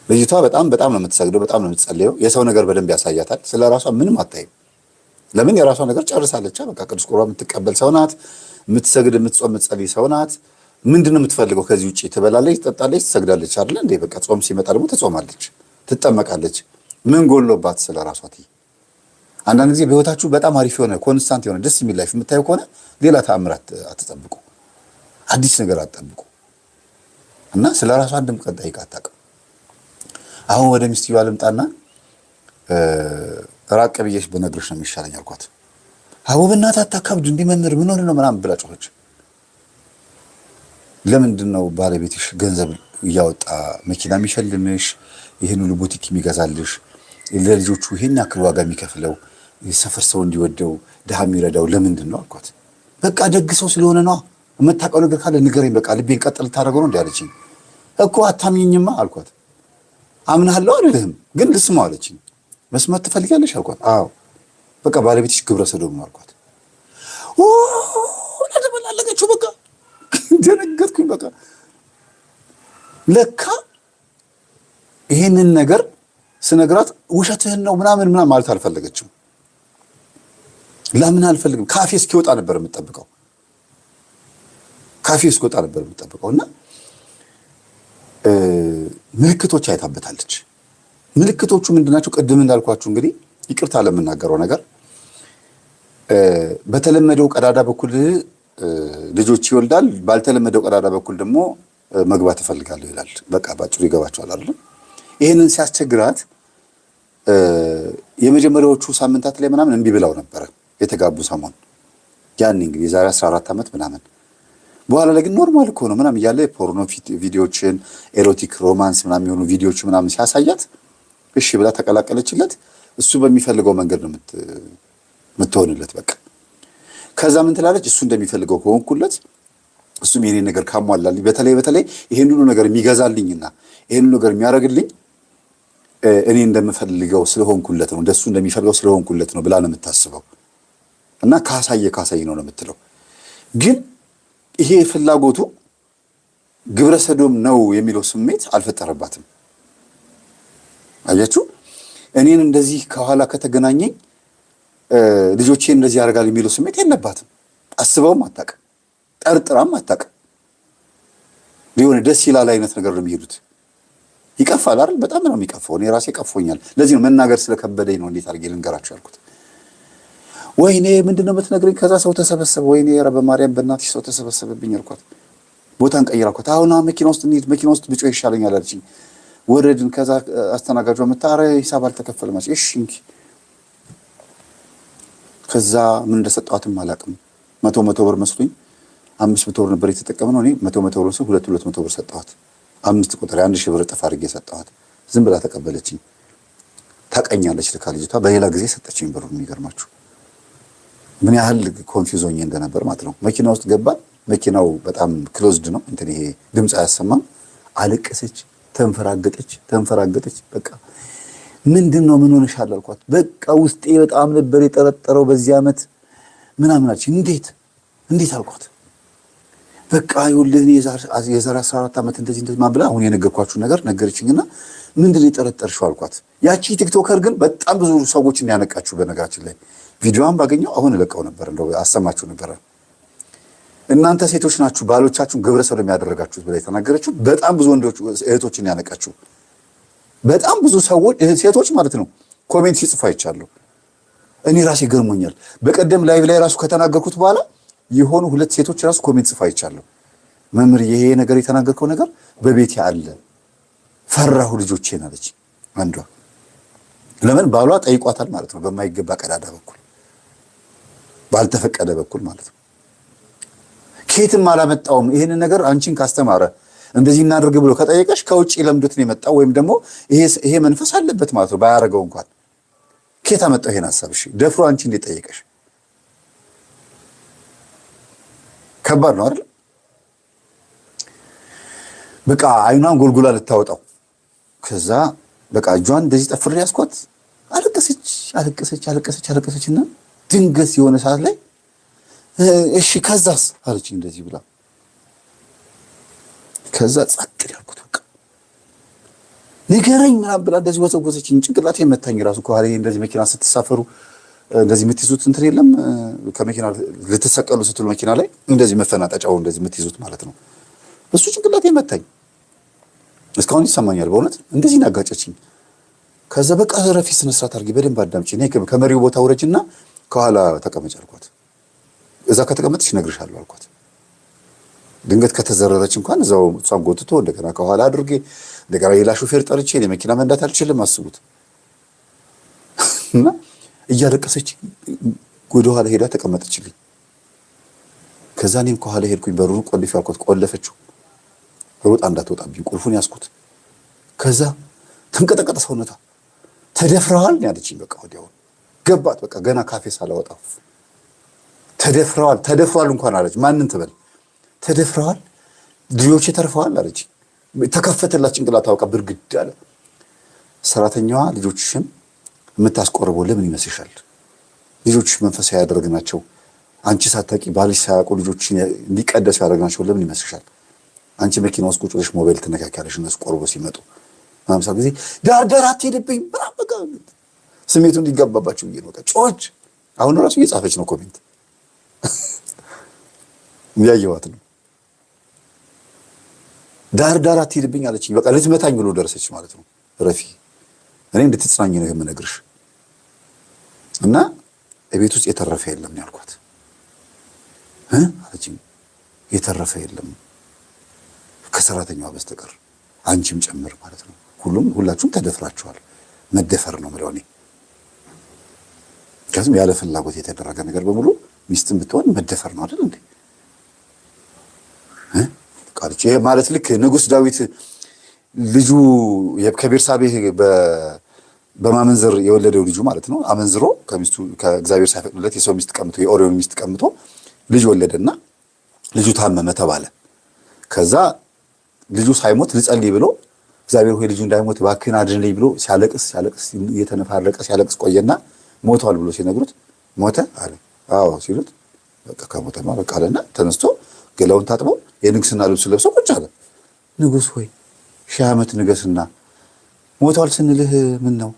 ልጅቷ በጣም ነው የምትሰግደው፣ በጣም ነው የምትጸልየው። የሰው ነገር በደንብ ያሳያታል። ስለራሷ ምንም አታይም። ለምን? የራሷ ነገር ጨርሳለች። በቃ ቅዱስ ቁርባን የምትቀበል ሰው ናት። የምትሰግድ፣ የምትጾም፣ የምትጸልይ ሰው ናት። ምንድን ነው የምትፈልገው ከዚህ ውጪ? ትበላለች፣ ትጠጣለች፣ ትሰግዳለች አይደል እንዴ? በቃ ጾም ሲመጣ ደግሞ ትጾማለች፣ ትጠመቃለች። ምን ጎሎባት ስለራሷ? አንዳንድ ጊዜ በህይወታችሁ በጣም አሪፍ የሆነ ኮንስታንት የሆነ ደስ የሚል ላይፍ የምታዩ ከሆነ ሌላ ተአምራት አትጠብቁ፣ አዲስ ነገር አትጠብቁ። እና ስለራሷ አንድም ቀን ጠይቃ አታውቅም። አሁን ወደ ሚስትየዋ ልምጣና ራቅ ብዬሽ ብነግርሽ ነው የሚሻለኝ አልኳት። አቦ በእናትህ አታካብድ፣ እንዲህ መምህር ምን ሆነ ነው ምናምን ብላ ጮኸች። ለምንድን ነው ባለቤትሽ ገንዘብ እያወጣ መኪና የሚሸልምሽ፣ ይህን ሁሉ ቡቲክ የሚገዛልሽ፣ ለልጆቹ ይሄን ያክል ዋጋ የሚከፍለው፣ የሰፈር ሰው እንዲወደው ድሃ የሚረዳው ለምንድን ነው አልኳት። በቃ ደግ ሰው ስለሆነ ነው። የምታውቀው ነገር ካለ ንገረኝ፣ በቃ ልቤን ቀጥ ልታደርገው ነው እንዲ አለችኝ። እኮ አታምኝማ አልኳት። አምናለሁ አልልህም ግን ልስማው አለችኝ። መስማት ትፈልጊያለሽ አልኳት። አዎ በቃ ባለቤትሽ ግብረ ሰዶም ነው አልኳት። ተበላለገችው። በቃ ደነገጥኩኝ። በቃ ለካ ይሄንን ነገር ስነግራት ውሸትህን ነው ምናምን ማለት አልፈለገችም። ለምን አልፈልግም? ካፌ እስኪወጣ ነበር የምጠብቀው። እና ምልክቶች አይታበታለች። ምልክቶቹ ምንድናቸው? ቅድም እንዳልኳችሁ እንግዲህ ይቅርታ ለምናገረው ነገር በተለመደው ቀዳዳ በኩል ልጆች ይወልዳል፣ ባልተለመደው ቀዳዳ በኩል ደግሞ መግባት እፈልጋለሁ ይላል። በቃ ባጭሩ ይገባቸዋል አይደል? ይሄንን ሲያስቸግራት የመጀመሪያዎቹ ሳምንታት ላይ ምናምን እምቢ ብላው ነበረ የተጋቡ ሰሞን። ያኔ እንግዲህ የዛሬ 14 ዓመት ምናምን። በኋላ ላይ ግን ኖርማል እኮ ነው ምናምን እያለ ፖርኖ ቪዲዮችን፣ ኤሮቲክ ሮማንስ ምናምን የሆኑ ቪዲዮች ምናምን ሲያሳያት እሺ ብላ ተቀላቀለችለት። እሱ በሚፈልገው መንገድ ነው የምትሆንለት። በቃ ከዛ ምን ትላለች? እሱ እንደሚፈልገው ከሆንኩለት፣ እሱም የኔን ነገር ካሟላልኝ፣ በተለይ ይሄን ሁሉ ነገር የሚገዛልኝና ይሄን ሁሉ ነገር የሚያደርግልኝ እኔ እንደምፈልገው ስለሆንኩለት ነው፣ እንደሱ እንደሚፈልገው ስለሆንኩለት ነው ብላ ነው የምታስበው። እና ካሳየ ነው የምትለው። ግን ይሄ ፍላጎቱ ግብረ ሰዶም ነው የሚለው ስሜት አልፈጠረባትም። አያችሁ? እኔን እንደዚህ ከኋላ ከተገናኘኝ ልጆቼን እንደዚህ ያደርጋል የሚለው ስሜት የለባትም። አስበውም አታውቅም፣ ጠርጥራም አታውቅም። ሊሆን ደስ ይላል አይነት ነገር ነው የሚሄዱት። ይቀፋል አይደል? በጣም ነው የሚቀፋው። እኔ ራሴ ቀፎኛል። ለዚህ ነው መናገር ስለከበደኝ ነው እንዴት አድርጌ ልንገራችሁ ያልኩት። ወይኔ ምንድነው የምትነግረኝ? ከዛ ሰው ተሰበሰበ። ወይኔ ኧረ በማርያም በእናትሽ ሰው ተሰበሰበብኝ አልኳት። ቦታን ቀይራ አልኳት። አሁን መኪና ውስጥ እንሂድ፣ መኪና ውስጥ ብጮህ ይሻለኛል አለችኝ። ወረድን። ከዛ አስተናጋጇ መጣ። ኧረ ሂሳብ አልተከፈለም አለች። እሺ እንኪ። ከዛ ምን እንደሰጠኋትም አላውቅም። መቶ ብር መስሎኝ 500 ብር ነበር የተጠቀምነው። እኔ 100 ብር መስሎኝ 200 ብር ሰጠኋት። 5 ቁጥር 1000 ብር እጥፍ አድርጌ ሰጠኋት። ዝም ብላ ተቀበለችኝ። ታቀኛለች ልካ ልጅቷ። በሌላ ጊዜ ሰጠችኝ ብሩ። የሚገርማችሁ ምን ያህል ኮንፊውዝ ሆኜ እንደነበር ማለት ነው። መኪና ውስጥ ገባን። መኪናው በጣም ክሎዝድ ነው፣ እንትን ይሄ ድምፅ አያሰማም። አለቀሰች፣ ተንፈራገጠች። በቃ ምንድን ነው ምን ሆነሻል አልኳት። በቃ ውስጤ በጣም ነበር የጠረጠረው በዚህ ዓመት ምናምን አለች። እንዴት አልኳት። በቃ ይኸውልህ የዛሬ 14 ዓመት እንደዚህ ማብላ አሁን የነገርኳችሁ ነገር ነገረችኝና ምንድን ነው የጠረጠርሽው አልኳት። ያቺ ቲክቶከር ግን በጣም ብዙ ሰዎችን ያነቃችሁ። በነገራችን ላይ ቪዲዮዋን ባገኘው አሁን እለቀው ነበር፣ እንደው አሰማችሁ ነበር። እናንተ ሴቶች ናችሁ ባሎቻችሁን ግብረ ሰዶም ያደረጋችሁት ብላ የተናገረችው በጣም ብዙ ወንዶች እህቶችን ያነቃችሁ። በጣም ብዙ ሰዎች ሴቶች ማለት ነው ኮሜንት ሲጽፉ አይቻለሁ። እኔ ራሴ ገርሞኛል። በቀደም ላይቭ ላይ ራሱ ከተናገርኩት በኋላ የሆኑ 2 ሴቶች ራሱ ኮሜንት ጽፉ አይቻለሁ። መምህር ይሄ ነገር የተናገርከው ነገር በቤቴ አለ፣ ፈራሁ ልጆቼን አለች አንዷ። ለምን ባሏ ጠይቋታል ማለት ነው፣ በማይገባ ቀዳዳ በኩል ባልተፈቀደ በኩል ማለት ነው። ከየትም አላመጣውም ይሄንን ነገር አንቺን ካስተማረ እንደዚህ እናድርግ ብሎ ከጠየቀሽ ከውጪ ለምዶት ነው የመጣው፣ ወይም ደግሞ ይሄ መንፈስ አለበት ማለት ነው። ባያረገው እንኳን ከየት አመጣው ይሄን ሐሳብ? እሺ ደፍሮ አንቺ እንዴት ጠየቀሽ? ከባድ ነው አይደል? በቃ አይኗን ጎልጉላ ልታወጣው። ከዛ በቃ እጇን እንደዚህ ጠፍሬ ያስኳት። አለቀሰችና ድንገት የሆነ ሰዓት ላይ እሺ ከዛስ አለችኝ እንደዚህ ብላ። ከዛ ጸጥ ያልኩት በቃ ንገረኝ ምናምን ብላ እንደዚህ ወሰወሰችኝ። ጭንቅላቴ መታኝ ራሱ። ከኋላ እንደዚህ መኪና ስትሳፈሩ እንደዚህ የምትይዙት እንትን የለም ከመኪና ልትሰቀሉ ስትሉ መኪና ላይ እንደዚህ መፈናጠጫው እንደዚህ የምትይዙት ማለት ነው። እሱ ጭንቅላቴ መታኝ። እስካሁን ይሰማኛል በእውነት እንደዚህ ናጋጨችኝ። ከዛ በቃ ረፊ ስነ ስርዓት አድርጊ በደንብ አዳምጪ፣ እኔ ከመሪው ቦታ ውረጅና ከኋላ ተቀመጭ አልኳት። እዛ ከተቀመጥሽ እነግርሻለሁ አልኳት። ድንገት ከተዘረረች እንኳን እዛው እሷን ጎትቶ እንደገና ከኋላ አድርጌ እንደገና ሌላ ሹፌር ጠርቼ እኔ መኪና መንዳት አልችልም አስቡት። እና እያለቀሰች ወደ ኋላ ሄዳ ተቀመጠችልኝ። ከዛ እኔም ከኋላ ሄድኩኝ። በሩን ቆልፊ አልኳት። ቆለፈችው። ሮጣ እንዳትወጣብኝ ቁልፉን ያዝኩት። ከዛ ተንቀጠቀጠ ሰውነቷ። ተደፍረዋል ያለችኝ። በቃ ወዲያው ገባት። በቃ ገና ካፌ ሳላወጣው ተደፍረዋል እንኳን አለች። ማንን ትበል? ተደፍረዋል፣ ልጆቼ ተርፈዋል አለች። ተከፈተላት ጭንቅላቷ በቃ ብርግድ አለ። ሰራተኛዋ ልጆችሽን የምታስቆርበው ለምን ይመስልሻል? ልጆችሽ መንፈሳዊ ያደረግናቸው አንቺ ሳታቂ ባልሽ ሳያውቁ ልጆችሽን እንዲቀደሱ ያደረግናቸው ለምን ይመስልሻል? አንቺ መኪና ውስጥ ቁጭ ብለሽ ሞባይል ትነካካለሽ፣ እነሱ ቆርቦ ሲመጡ ማምሳ ጊዜ ዳር አትሄድብኝ በቃ ስሜቱ እንዲጋባባቸው ብዬ ነው። ጮች አሁን ራሱ እየጻፈች ነው ኮሜንት ያየዋት ነው። ዳር አትሄድብኝ አለችኝ። በቃ ልትመታኝ ብሎ ደረሰች ማለት ነው። ረፊ እኔ እንድትጽናኝ ነው የምነግርሽ እና ቤት ውስጥ የተረፈ የለም ያልኳት አለችኝ። የተረፈ የለም ከሰራተኛዋ በስተቀር አንቺም ጨምር ማለት ነው። ሁላችሁም ተደፍራችኋል። መደፈር ነው የምለው እኔ። ከዚህም ያለ ፍላጎት የተደረገ ነገር በሙሉ ሚስትም ብትሆን መደፈር ነው አይደል እንዴ? ቃልች ይሄ ማለት ልክ ንጉሥ ዳዊት ልጁ ከቤርሳቤህ በማመንዘር የወለደው ልጁ ማለት ነው። አመንዝሮ ከሚስቱ ከእግዚአብሔር ሳይፈቅድለት የሰው ሚስት ቀምቶ የኦሪዮን ሚስት ቀምቶ ልጅ ወለደና ልጁ ታመመ ተባለ። ከዛ ልጁ ሳይሞት ልጸልይ ብሎ እግዚአብሔር ሆይ ልጁ እንዳይሞት እባክህን አድንልኝ ብሎ ሲያለቅስ እየተነፋረቀ ሲያለቅስ ቆየና ሞቷል ብሎ ሲነግሩት ሞተ አለ። አዎ ሲሉት በቃ ከሞተማ በቃ አለና ተነስቶ ገላውን ታጥቦ የንግስና ልብስ ለብሶ ቁጭ አለ። ንጉሥ ሆይ 1000 ዓመት ንገስና ሞቷል ስንልህ ምን ነው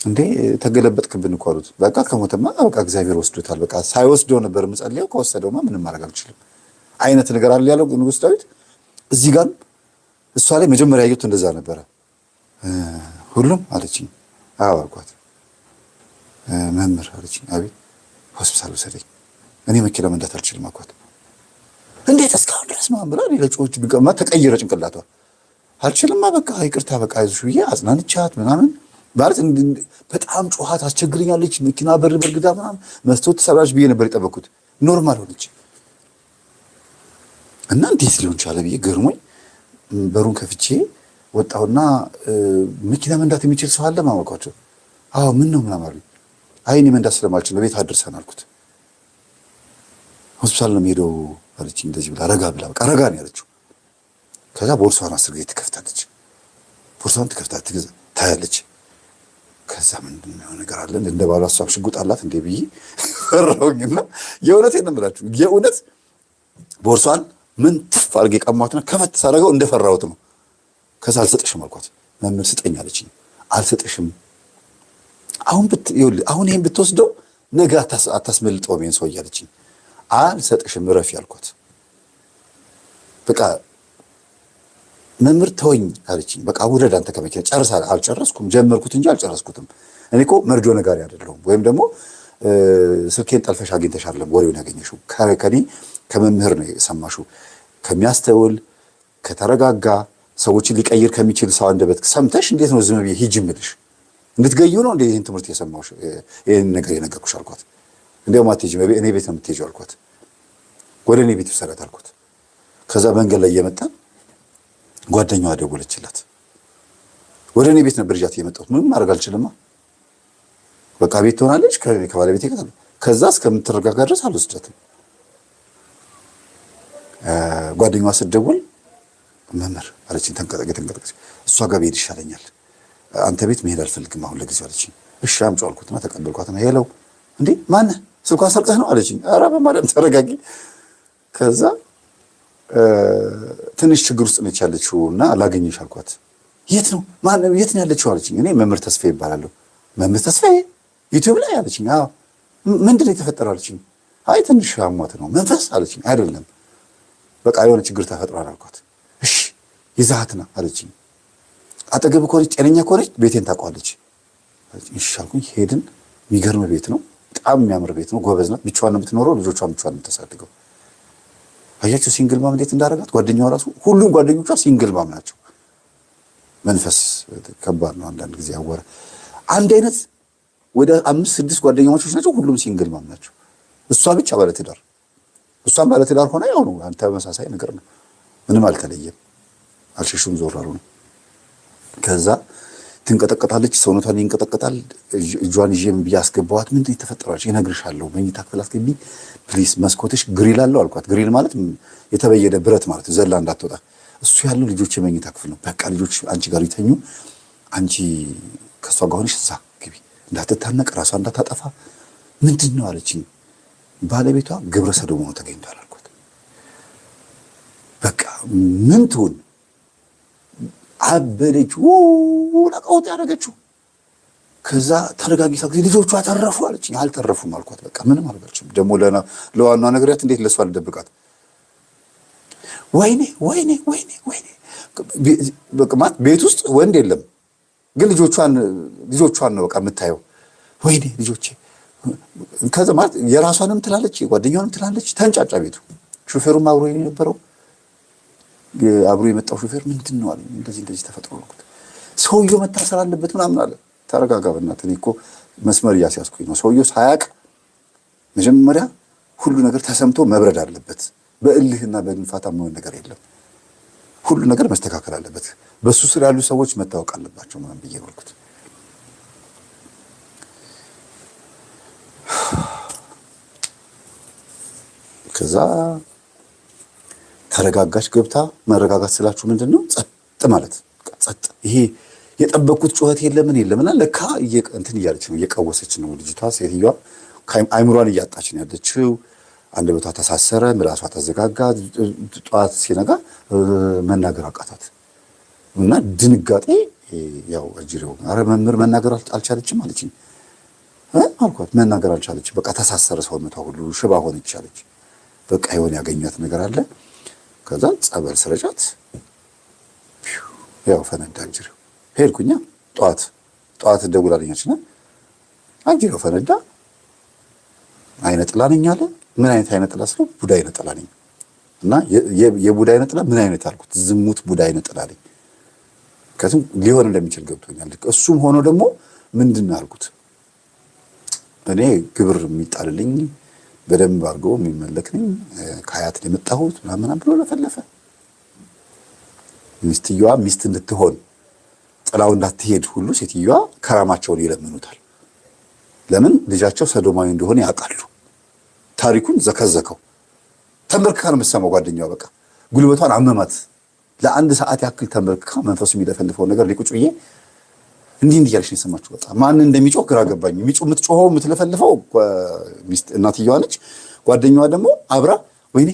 እንዴ ተገለበጥክብን እኮ አሉት። በቃ ከሞተማ በቃ እግዚአብሔር ወስዶታል። በቃ ሳይወስደው ነበር የምጸልየው፣ ከወሰደውማ ምንም ማድረግ አልችልም አይነት ነገር አለ ያለው ንጉሥ ዳዊት። እዚህ ጋር እሷ ላይ መጀመሪያ ያየሁት እንደዛ ነበረ። ሁሉም አለችኝ። አዎ አልኳት። መምህር አለችኝ። አቤት። ሆስፒታል ወሰደኝ። እኔ መኪና መንዳት አልችልም አልኳት። እንዴት እስካሁን ድረስ መምህር ለጮች ቢቀማ ተቀየረ ጭንቅላቷ። አልችልማ በቃ ይቅርታ በቃ አይዞሽ ብዬ አጽናንቻት ምናምን ማለት በጣም ጮሃት አስቸግረኛለች። መኪና በር በርግዳ ምናምን መስቶት ተሰራች ብዬ ነበር የጠበኩት። ኖርማል ሆነች እና እንዴት ሊሆን ቻለ ብዬ ገርሞኝ በሩን ከፍቼ ወጣሁና መኪና መንዳት የሚችል ሰው አለ ማወቃቸው። አዎ ምን ነው ምናምን አሉኝ። አይ እኔ መንዳት ስለማልችል ነው ቤት አድርሰን አልኩት። ሆስፒታል ነው የምሄደው አለችኝ። እንደዚህ ብላ ረጋ ብላ በቃ ረጋ ነው ያለችው። ከዛ ቦርሷን 10 ጊዜ ትከፍታለች። ቦርሷን ትከፍታ ታያለች። ከዛ ምንድን ነው ነገር አለ እንደ ባሏ እሷም ሽጉጥ አላት እንዴ ብዬ ፈራሁኝና የእውነቴን ነው የምላችሁ የእውነት ቦርሷን ምን ትፍ አድርጌ ቀማትና ከፈት ሳደርገው እንደፈራሁት ነው። ከዛ አልሰጥሽም አልኳት። መምህር ስጠኝ አለችኝ። አልሰጥሽም አሁን ይሄን ብትወስደው ነገ አታስመልጠውም ይሄን ሰው እያለችኝ አልሰጥሽም እረፊ አልኳት። በቃ መምህር ተወኝ አለችኝ። በቃ ውረድ አንተ ከመኪና ጨርሳ አልጨረስኩም ጀመርኩት እንጂ አልጨረስኩትም። እኔ እኮ መርዶ ነጋሪ አይደለሁም። ወይም ደግሞ ስልኬን ጠልፈሽ አግኝተሻል ወሬውን ያገኘሽው ከኔ ከመምህር ነው የሰማሽው። ከሚያስተውል ከተረጋጋ ሰዎችን ሊቀይር ከሚችል ሰው አንደበት ሰምተሽ እንዴት ነው ዝም ብዬ ሂጂ እምልሽ? እንድትገዩ ነው እንዴ ይህን ትምህርት የሰማሁሽ ይህን ነገር የነገርኩሽ አልኳት። እንዲያውም አትሄጂም እኔ ቤት ነው የምትሄጂው አልኳት። ወደ እኔ ቤት ውሰዳት አልኳት። ከዛ መንገድ ላይ እየመጣን ጓደኛዋ ደወለችላት። ወደ እኔ ቤት ነበር ይዣት የመጣሁት። ምንም ማድረግ አልችልማ። በቃ ቤት ትሆናለች ከባለቤቴ ጋር። ከዛ እስከምትረጋጋ ድረስ አልወስዳትም። ጓደኛዋ ስትደውል መምህር አለችኝ። ተንቀጠቀጠች። እሷ ጋር ብሄድ ይሻለኛል፣ አንተ ቤት መሄድ አልፈልግም አሁን ለጊዜው አለችኝ። እሺ አምጪው አልኩትና ተቀበልኳትና ሄለው እንዴ ማነህ ስልኳን ሰርቀህ ነው አለችኝ። ኧረ በማርያም ተረጋጊ። ከዛ ትንሽ ችግር ውስጥ ነች ያለችው እና ላገኝሽ አልኳት። የት ነው የት ነው ያለችው አለችኝ። እኔ መምህር ተስፋዬ ይባላለሁ። መምህር ተስፋዬ ዩቲዩብ ላይ አለችኝ። አዎ ምንድን ነው የተፈጠረው አለችኝ። አይ ትንሽ አሟት ነው መንፈስ አለችኝ። አይደለም በቃ የሆነ ችግር ተፈጥሯል አልኳት። እሺ ይዛሃት ና አለችኝ። አጠገብ ከሆነች ጤነኛ ከሆነች ቤቴን ታውቀዋለች። እሺ አልኩኝ። ሄድን። የሚገርም ቤት ነው፣ በጣም የሚያምር ቤት ነው። ጎበዝ ናት። ብቻዋን ነው የምትኖረው። ልጆቿን ብቻዋን ነው የምታሳድገው። አያችሁ ሲንግል ማም እንዴት እንዳደረጋት። ጓደኛዋ ራሱ ሁሉም ጓደኞቿ ሲንግል ማም ናቸው። መንፈስ ከባድ ነው አንዳንድ ጊዜ ያወረ አንድ አይነት ወደ 5-6 ጓደኛሞች ናቸው። ሁሉም ሲንግል ማም ናቸው። እሷ ብቻ ባለትዳር። እሷም ባለትዳር ሆና ያው ነው ተመሳሳይ ነገር ነው። ምንም አልተለየም። አልሸሹም ዞር አሉ ነው። ከዛ ትንቀጠቀጣለች፣ ሰውነቷን ይንቀጠቀጣል። እጇን ይዤ ምን ብዬ አስገባኋት። ምንድን የተፈጠረች እነግርሻለሁ፣ መኝታ ክፍል አስገቢ ፕሊስ፣ መስኮትሽ ግሪል አለው አልኳት። ግሪል ማለት የተበየደ ብረት ማለት ዘላ እንዳትወጣ። እሱ ያለው ልጆች የመኝታ ክፍል ነው። በቃ ልጆች አንቺ ጋር ይተኙ፣ አንቺ ከሷ ጋር ሆነሽ እዛ ግቢ፣ እንዳትታነቅ፣ ራሷ እንዳታጠፋ። ምንድን ነው አለችኝ። ባለቤቷ ግብረ ሰዶም ሆኖ ተገኝቷል አልኳት። በቃ ምን ትሁን አበደች። ለቀውጥ ያደረገችው። ከዛ ተረጋጊ ልጆቿ ተረፉ አለችኝ። አልተረፉም አልኳት። በቃ ምንም አልበልችም። ደግሞ ለዋናዋ ነግሪያት እንዴት ለሷ ልደብቃት? ወይኔ ወይኔ ወይኔ ወይኔ በቃ ማለት ቤት ውስጥ ወንድ የለም፣ ግን ልጆቿን ነው በቃ የምታየው። ወይኔ ልጆቼ። ከዛ ማለት የራሷንም ትላለች የጓደኛዋንም ትላለች። ተንጫጫ ቤቱ። ሹፌሩም አብሮ የነበረው አብሮ የመጣው ሹፌር ምንድን ነው አለ። እንደዚህ ተፈጥሮ ነው። ሰውየው መታሰር አለበት ምናምን አለ። ተረጋጋ በእናትህ፣ እኔ እኮ መስመር እያስያዝኩኝ ነው። ሰውየው ሳያቅ መጀመሪያ ሁሉ ነገር ተሰምቶ መብረድ አለበት። በእልህና በድንፋታ መሆን ነገር የለም። ሁሉ ነገር መስተካከል አለበት። በሱ ስር ያሉ ሰዎች መታወቅ አለባቸው ምናምን ብዬ ወልኩት። ከዛ ተረጋጋች። ገብታ መረጋጋት ስላችሁ ምንድነው? ጸጥ ማለት ጸጥ። ይሄ የጠበቁት ጩኸት የለምን የለምና ለካ እንትን እያለች ነው፣ እየቀወሰች ነው ልጅቷ። ሴትዮዋ አይምሯን እያጣች ነው ያለችው። አንደበቷ ተሳሰረ፣ ምላሷ ተዘጋጋ። ጠዋት ሲነጋ መናገር አቃታት እና ድንጋጤ ያው አጅሬው አረ መምህር መናገር አልቻለችም አለችኝ አልኳት። መናገር አልቻለችም፣ በቃ ተሳሰረ ሰውነቷ ሁሉ ሽባ ሆነች አለች። በቃ የሆነ ያገኛት ነገር አለ። ከዛ ጸበል ስረጫት ያው ፈነዳ አጅሬው። ሄድኩኛ ጠዋት ደውላልኛችና አጅሬው ፈነዳ። አይነ ጥላ ነኝ አለ። ምን አይነት አይነ ጥላ ስለው ቡዳ አይነ ጥላ ነኝ እና የቡዳ አይነ ጥላ ምን አይነት አልኩት። ዝሙት ቡዳ አይነ ጥላ ነኝ። ከቱም ሊሆን እንደሚችል ገብቶኛል። እሱም ሆኖ ደግሞ ምንድነው አልኩት፣ እኔ ግብር የሚጣልልኝ በደንብ አድርጎ የሚመለክ ነኝ፣ ከአያት የመጣሁት ምናምን ብሎ ለፈለፈ። ሚስትየዋ ሚስት እንድትሆን ጥላው እንዳትሄድ ሁሉ ሴትዮዋ ከራማቸውን ይለምኑታል። ለምን? ልጃቸው ሰዶማዊ እንደሆነ ያውቃሉ። ታሪኩን ዘከዘከው። ተንበርክካ ነው የምትሰማው። ጓደኛዋ በቃ ጉልበቷን አመማት። ለአንድ ሰዓት ያክል ተንበርክካ መንፈሱ የሚለፈልፈው ነገር ሊቁጭ ብዬ እንዲህ እያለች ነው የሰማችሁ። በቃ ማን እንደሚጮህ ግራ ገባኝ። የምትጮኸው የምትለፈልፈው ሚስት እናትየዋ ነች። ጓደኛዋ ደግሞ አብራ ወይኔ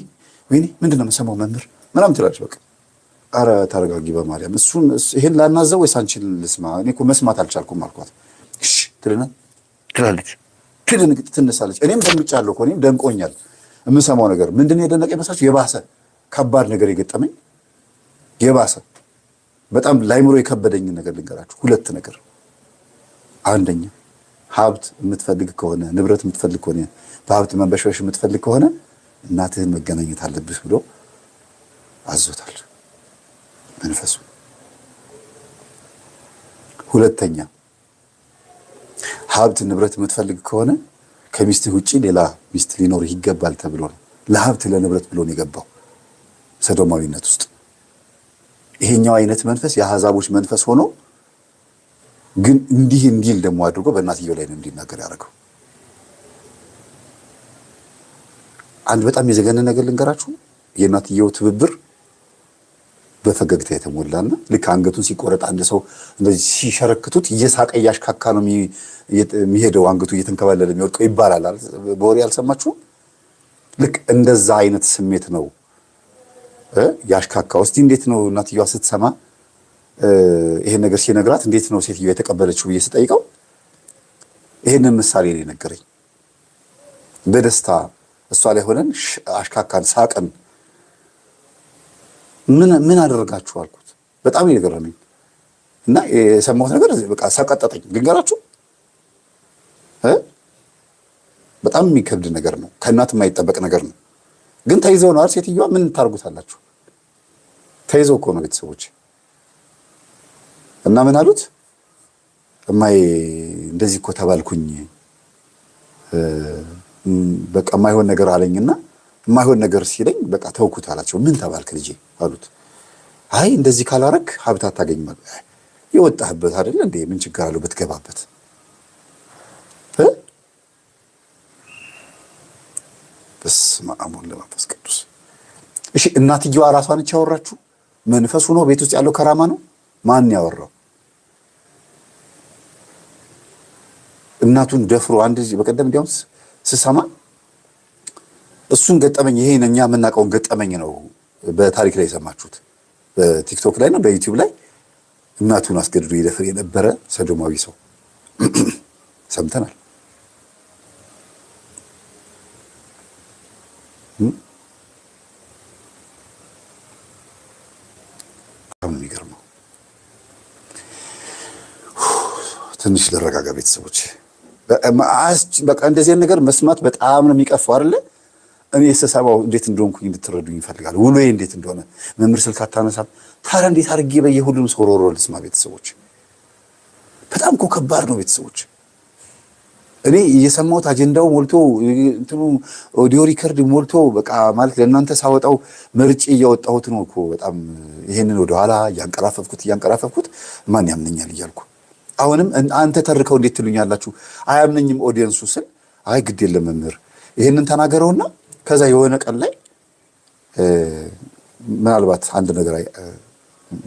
ምንድን ነው የምሰማው መምህር ምናምን ትላለች። በቃ አረ ተረጋጊ በማርያም እሱን ይሄን ላናዘው ወይስ አንቺን ልስማ? እኔ እኮ መስማት አልቻልኩም አልኳት። እሺ ትላለች፣ ትነሳለች። እኔም ደንግጫለሁ እኮ እኔም ደንቆኛል። የምሰማው ነገር ምንድን ነው የደነቀኝ መሳችሁ? የባሰ ከባድ ነገር የገጠመኝ የባሰ በጣም ላይምሮ የከበደኝ ነገር ልንገራችሁ። 2 ነገር። አንደኛ ሀብት የምትፈልግ ከሆነ ንብረት የምትፈልግ ከሆነ በሀብት መንበሽበሽ የምትፈልግ ከሆነ እናትህን መገናኘት አለብህ ብሎ አዞታል መንፈሱ። 2ኛ ሀብት ንብረት የምትፈልግ ከሆነ ከሚስትህ ውጪ ሌላ ሚስት ሊኖርህ ይገባል ተብሎ ነው። ለሀብት ለንብረት ብሎ ነው የገባው ሰዶማዊነት ውስጥ። ይሄኛው አይነት መንፈስ የአሕዛቦች መንፈስ ሆኖ ግን እንዲል ደግሞ አድርጎ በእናትየው ላይ ነው እንዲናገር ያደረገው። አንድ በጣም የዘገነ ነገር ልንገራችሁ። የእናትየው ትብብር በፈገግታ የተሞላና ልክ አንገቱን ሲቆረጥ አንድ ሰው እንደዚህ ሲሸረክቱት እየሳቀ እያሽካካ ነው የሚሄደው፣ አንገቱ እየተንከባለለ የሚወድቀው ይባላል። በወሬ አልሰማችሁም? ልክ እንደዛ አይነት ስሜት ነው ያሽካካው። እስቲ እንዴት ነው እናትየዋ ስትሰማ ይሄን ነገር ሲነግራት እንዴት ነው ሴትዮዋ የተቀበለችው ብዬ ስጠይቀው ይሄንን ምሳሌ ነው የነገረኝ። በደስታ እሷ ላይ ሆነን አሽካካን፣ ሳቅን። ምን አደረጋችሁ አልኩት። በጣም የገረመኝ እና የሰማሁት ነገር በቃ ሰቀጠጠኝ። ልንገራችሁ በጣም የሚከብድ ነገር ነው። ከእናት የማይጠበቅ ነገር ነው። ግን ተይዘው ነው አይደል? ሴትዮዋ ምን ታርጉታላችሁ? ተይዘው እኮ ነው ቤተሰቦች። እና ምን አሉት? እማዬ እንደዚህ እኮ ተባልኩኝ፣ በቃ የማይሆን ነገር አለኝና የማይሆን ነገር ሲለኝ በቃ ተውኩት አላቸው። ምን ተባልክ ልጄ አሉት። አይ እንደዚህ ካላረክ ሀብት አታገኝም። የወጣህበት አይደል እንዴ? ምን ችግር አለው ብትገባበት? በስመ አብ ወወልድ ወመንፈስ ቅዱስ። እሺ እናትየዋ ራሷ ነች ያወራችሁ? መንፈሱ ነው ቤት ውስጥ ያለው ከራማ ነው? ማን ያወራው? እናቱን ደፍሮ አንድ በቀደም እንዲያውም ስሰማ እሱን ገጠመኝ፣ ይሄን እኛ የምናውቀውን ገጠመኝ ነው በታሪክ ላይ የሰማችሁት። በቲክቶክ ላይ ነው በዩቲዩብ ላይ እናቱን አስገድዶ ይደፍር የነበረ ሰዶማዊ ሰው ሰምተናል። በጣም የሚገርመው። ትንሽ ልረጋጋ ቤተሰቦች። በቃ እንደዚህ ነገር መስማት በጣም ነው የሚቀፋው አይደለ? እኔ ስሰማው እንዴት እንደሆንኩኝ እንድትረዱኝ ይፈልጋል። ውሎዬ እንዴት እንደሆነ መምህር ስልክ አታነሳም። ታዲያ እንዴት አድርጌ በየሁሉም ሰው ሮሮ ልስማ? ቤተሰቦች በጣም እኮ ከባድ ነው ቤተሰቦች። እኔ እየሰማሁት አጀንዳው ሞልቶ እንትኑ ኦዲዮ ሪከርድ ሞልቶ በቃ ማለት ለእናንተ ሳወጣው መርጬ እያወጣሁት ነው እኮ በጣም ይሄንን ወደኋላ እያንቀራፈፍኩት ማን ያምነኛል እያልኩ አሁንም አንተ ተርከው እንዴት ትሉኛላችሁ? አያምነኝም ኦዲየንሱ ስል አይ ግድ የለም መምህር ይሄንን ተናገረውና ከዛ የሆነ ቀን ላይ ምናልባት አንድ ነገር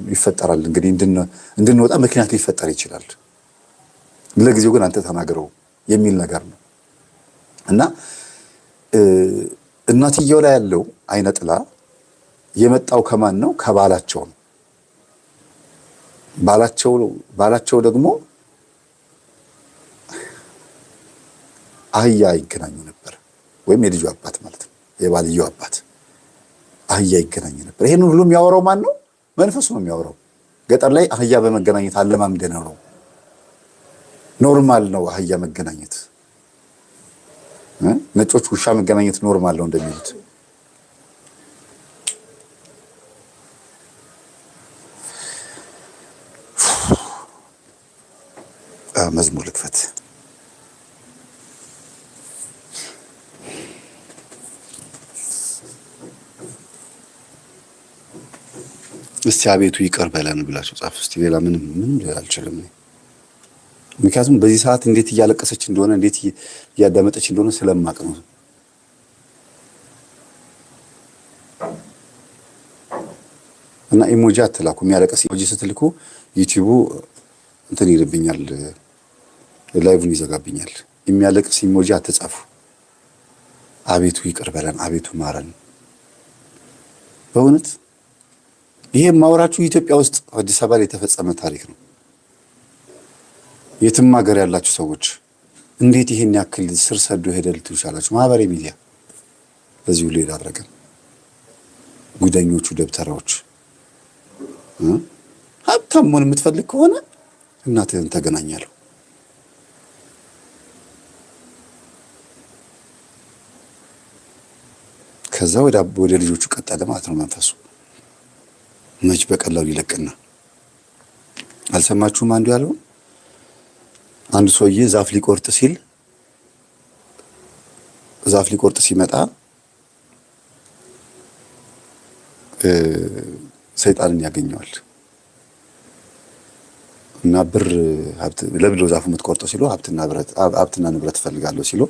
ይፈጠራል። እንግዲህ እንድንወጣ ምክንያት ሊፈጠር ይችላል። ለጊዜው ግን አንተ ተናገረው የሚል ነገር ነው እና እናትየው ላይ ያለው አይነ ጥላ የመጣው ከማን ነው? ከባላቸው ነው። ባላቸው ደግሞ አህያ ይገናኙ ነበር፣ ወይም የልጁ አባት ማለት ነው፣ የባልየው አባት አህያ ይገናኙ ነበር። ይሄን ሁሉ የሚያወራው ማን ነው? መንፈሱ ነው የሚያወራው። ገጠር ላይ አህያ በመገናኘት አለማምደነው ነው። ኖርማል ነው አህያ መገናኘት። ነጮች ውሻ መገናኘት ኖርማል ነው እንደሚሉት መዝሙር ልክፈት። እስቲ አቤቱ ይቅር በለን ብላችሁ ጻፍ እስቲ። ሌላ ምንም ልል አልችልም። ምክንያቱም በዚህ ሰዓት እንዴት እያለቀሰች እንደሆነ እንዴት እያዳመጠች እንደሆነ ስለማቅ ነው። እና ኢሞጂ አትላኩ። የሚያለቀስ ኢሞጂ ስትልኩ ዩቲዩቡ እንትን ይልብኛል፣ ላይቭን ይዘጋብኛል። የሚያለቅስ ኢሞጂ አትጻፉ። አቤቱ ይቅር በለን፣ አቤቱ ማረን። በእውነት ይሄ ማውራችሁ ኢትዮጵያ ውስጥ አዲስ አበባ ላይ የተፈጸመ ታሪክ ነው። የትም ሀገር ያላችሁ ሰዎች እንዴት ይሄን ያክል ስር ሰዶ ሄደ ልትሉ ይችላላችሁ። ማህበራዊ ሚዲያ በዚህ ሁሉ የዳረገን ጉደኞቹ ደብተራዎች። ሀብታም መሆን የምትፈልግ ከሆነ እናትህን ተገናኛለሁ። ከዛ ወደ ልጆቹ ቀጠለ ማለት ነው መንፈሱ። መች በቀላሉ ይለቅና አልሰማችሁም? አንዱ ያለው አንዱ ሰውዬ ዛፍ ሊቆርጥ ሲመጣ ሰይጣንን ያገኘዋል እና ብር ለብሎ ዛፉ የምትቆርጠው ሲሉ ሀብትና ንብረት እፈልጋለሁ ሲሉ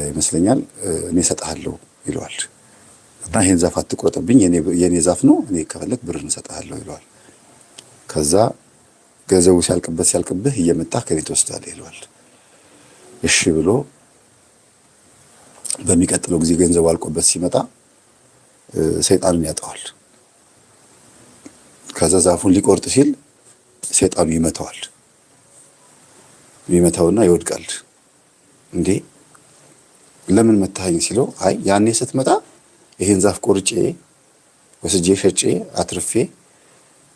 ይመስለኛል እኔ እሰጥሃለሁ ይለዋል። እና ይሄን ዛፍ አትቆርጥብኝ፣ የኔ ዛፍ ነው፣ እኔ ከፈለክ ብር እንሰጥሃለሁ ይለዋል። ከዛ ገንዘቡ ሲያልቅብህ እየመጣህ ከኔ ትወስዳለህ ይለዋል። እሺ ብሎ በሚቀጥለው ጊዜ ገንዘቡ አልቆበት ሲመጣ ሰይጣንን ያጠዋል። ከዛ ዛፉን ሊቆርጥ ሲል ሰይጣኑ ይመታውና ይወድቃል። እንዴ ለምን መታኸኝ ሲለው አይ ያኔ ስትመጣ ይሄን ዛፍ ቆርጬ ወስጄ ሸጬ አትርፌ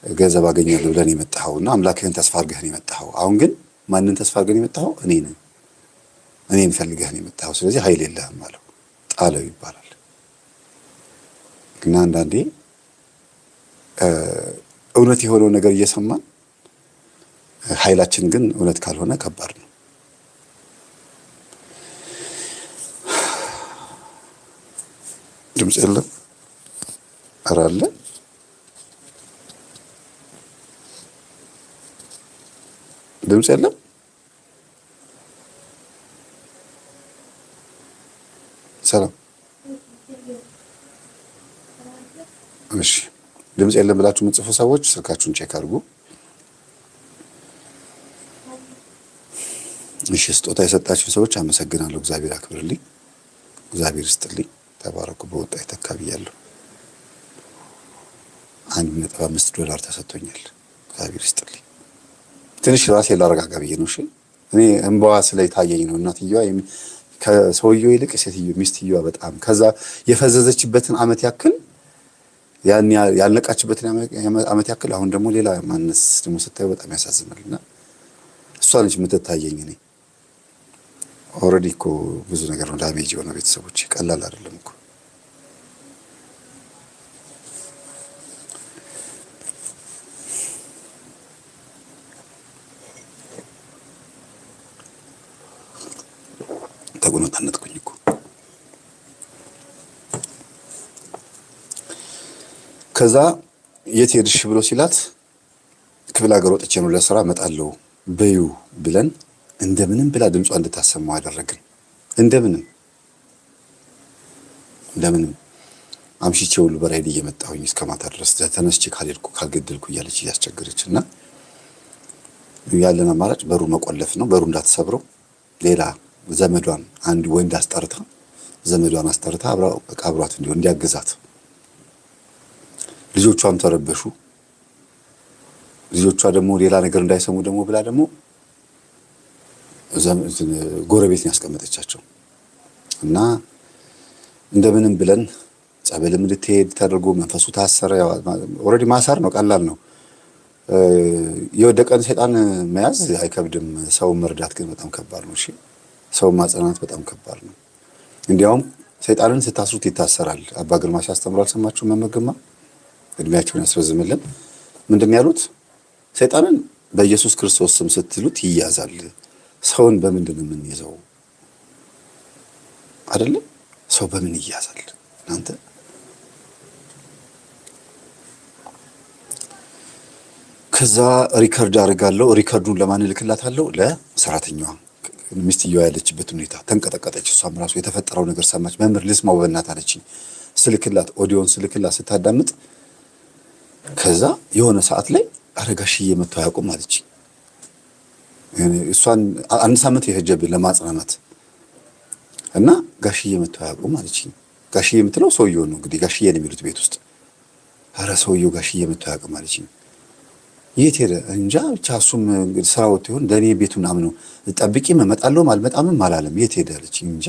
ገንዘብ አገኛለሁ ብለን የመጣኸውና አምላክህን ተስፋ አድርገህን የመጣኸው። አሁን ግን ማንን ተስፋ አድርገን የመጣኸው? እኔን ፈልገህን የመጣኸው። ስለዚህ ኃይል የለህም አለው። ጣለው ይባላል። ግን አንዳንዴ እውነት የሆነው ነገር እየሰማን ኃይላችን ግን እውነት ካልሆነ ከባድ ነው። ድምፅ የለም። ኧረ አለ። ድምፅ የለም። ሰላም። እሺ ድምፅ የለም ብላችሁ የምትጽፉ ሰዎች ስልካችሁን ቼክ አድርጉ። እሺ ስጦታ የሰጣችሁ ሰዎች አመሰግናለሁ። እግዚአብሔር አክብርልኝ፣ እግዚአብሔር ይስጥልኝ። ተባረኩ። በወጣ ይተካብያለሁ። $1.5 ተሰጥቶኛል። እግዚአብሔር ይስጥልኝ። ትንሽ ራሴ ላረጋጋ ብዬ ነው። እሺ እኔ እንባዋ ስለታየኝ ነው። እናትየዋ ከሰውየው ይልቅ ሚስትየዋ በጣም ከዛ የፈዘዘችበትን ዓመት ያክል ያልነቃችበትን ዓመት ያክል አሁን ደግሞ ሌላ ማነስ ደግሞ ስታዩ በጣም ያሳዝናልና እሷ ነች የምትታየኝ። እኔ ኦልሬዲ እኮ ብዙ ነገር ነው ዳሜጅ የሆነ ቤተሰቦች፣ ቀላል አይደለም እኮ። ተጎነጣነጥኩኝ እኮ። ከዛ የት ሄድሽ ብሎ ሲላት ክፍለ ሀገር ወጥቼ ነው ለስራ እመጣለሁ በዩ ብለን እንደምንም ብላ ድምጿ እንድታሰማው አደረግን። እንደምንም አምሽቼ ሁሉ በራይድ እየመጣሁኝ እስከ ማታ ድረስ ተነስቼ ካልገደልኩ እያለች እያስቸገረች እና ያለን አማራጭ በሩ መቆለፍ ነው። በሩ እንዳትሰብረው ሌላ ዘመዷን አንድ ወንድ አስጠርታ አብሯት እንዲሆን እንዲያግዛት። ልጆቿም ተረበሹ። ልጆቿ ደግሞ ሌላ ነገር እንዳይሰሙ ደግሞ ብላ ደግሞ ጎረቤት ያስቀመጠቻቸው እና እንደምንም ብለን ጸበልም እንድትሄድ ተደርጎ መንፈሱ ታሰረ። ኦልሬዲ ማሳር ነው፣ ቀላል ነው። የወደቀን ሰይጣን መያዝ አይከብድም። ሰው መርዳት ግን በጣም ከባድ ነው። እሺ ሰው ማጽናናት በጣም ከባድ ነው። እንዲያውም ሰይጣንን ስታስሩት ይታሰራል። አባ ግርማ ሲያስተምሩ አልሰማችሁ? መመገማ እድሜያቸውን ያስረዝምልን። ምንድን ያሉት? ሰይጣንን በኢየሱስ ክርስቶስ ስም ስትሉት ይያዛል። ሰውን በምንድን ነው የምንይዘው? አይደለም ሰው በምን ይያዛል? እናንተ ከዛ ሪከርድ አድርጋለሁ። ሪከርዱን ለማን እልክላታለሁ? ለሰራተኛዋ። ሚስትየዋ ያለችበት ሁኔታ ተንቀጠቀጠች። እሷም ራሱ የተፈጠረው ነገር ሰማች። መምህር ልስማው በእናትህ አለችኝ። ስልክላት፣ ኦዲዮን ስልክላት ስታዳምጥ ከዛ የሆነ ሰዓት ላይ አረጋሽዬ መጥተው አያውቁም አለችኝ። እሷን አንድ ሳምንት የፈጀብን ለማጽናናት እና ጋሽዬ መጥተው አያውቁም አለችኝ። ጋሽዬ የምትለው ሰውየው ነው እንግዲህ፣ ጋሽዬ ነው የሚሉት ቤት ውስጥ። ኧረ ሰውየው ጋሽዬ መጥተው አያውቁም አለችኝ። የት ሄደ እንጃ ብቻ እሱም እንግዲህ ስራ ወጥቶ ይሆን ለእኔ ቤቱ ምናምን ነው ጠብቂም እመጣለሁም አልመጣምም አላለም። የት ሄደ አለችኝ። እንጃ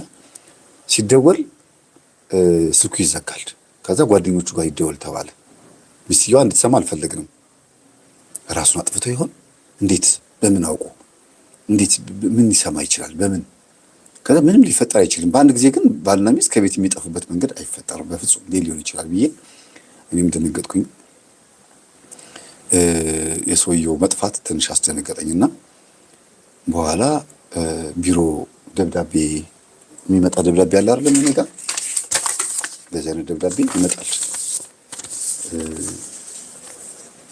ሲደወል ስልኩ ይዘጋል። ከዛ ጓደኞቹ ጋር ይደወል ተባለ። ሚስትየዋ እንድትሰማ አልፈለግንም። ራሱን አጥፍቶ ይሆን እንዴት? በምን አውቆ እንዴት? ምን ሊሰማ ይችላል? በምን? ከዛ ምንም ሊፈጠር አይችልም። በአንድ ጊዜ ግን ባልና ሚስት ከቤት የሚጠፉበት መንገድ አይፈጠርም በፍጹም። ሊሆን ይችላል ብዬ እኔም ደነገጥኩኝ። የሰውየው መጥፋት ትንሽ አስደነገጠኝና በኋላ ቢሮ ደብዳቤ የሚመጣ ደብዳቤ አለ አይደል? እኔ ጋር በዚህ አይነት ደብዳቤ ይመጣል።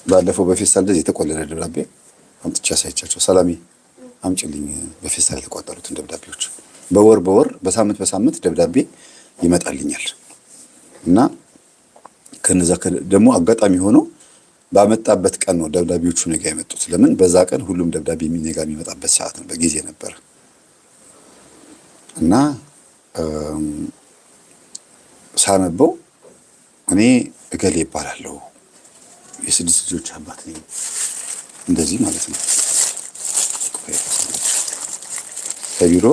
ባለፈው በፌስታል እንደዚህ የተቆለለ ደብዳቤ አምጥቼ አሳይቻቸው፣ ሰላሜ አምጪልኝ በፌስታል የተቋጠሩትን ደብዳቤዎች። በወር በሳምንት ደብዳቤ ይመጣልኛል እና ከነዛ ደግሞ አጋጣሚ ሆኖ ባመጣበት ቀን ነው ደብዳቤዎቹ ነገ የመጡት። ለምን? በዛ ቀን ሁሉም ደብዳቤ ነገ የሚመጣበት ሰዓት ነው፣ በጊዜ ነበር እና ሳነበው እኔ እገሌ ይባላለሁ፣ የ6 ልጆች አባት ነኝ፣ እንደዚህ ማለት ነው። ከቢሮ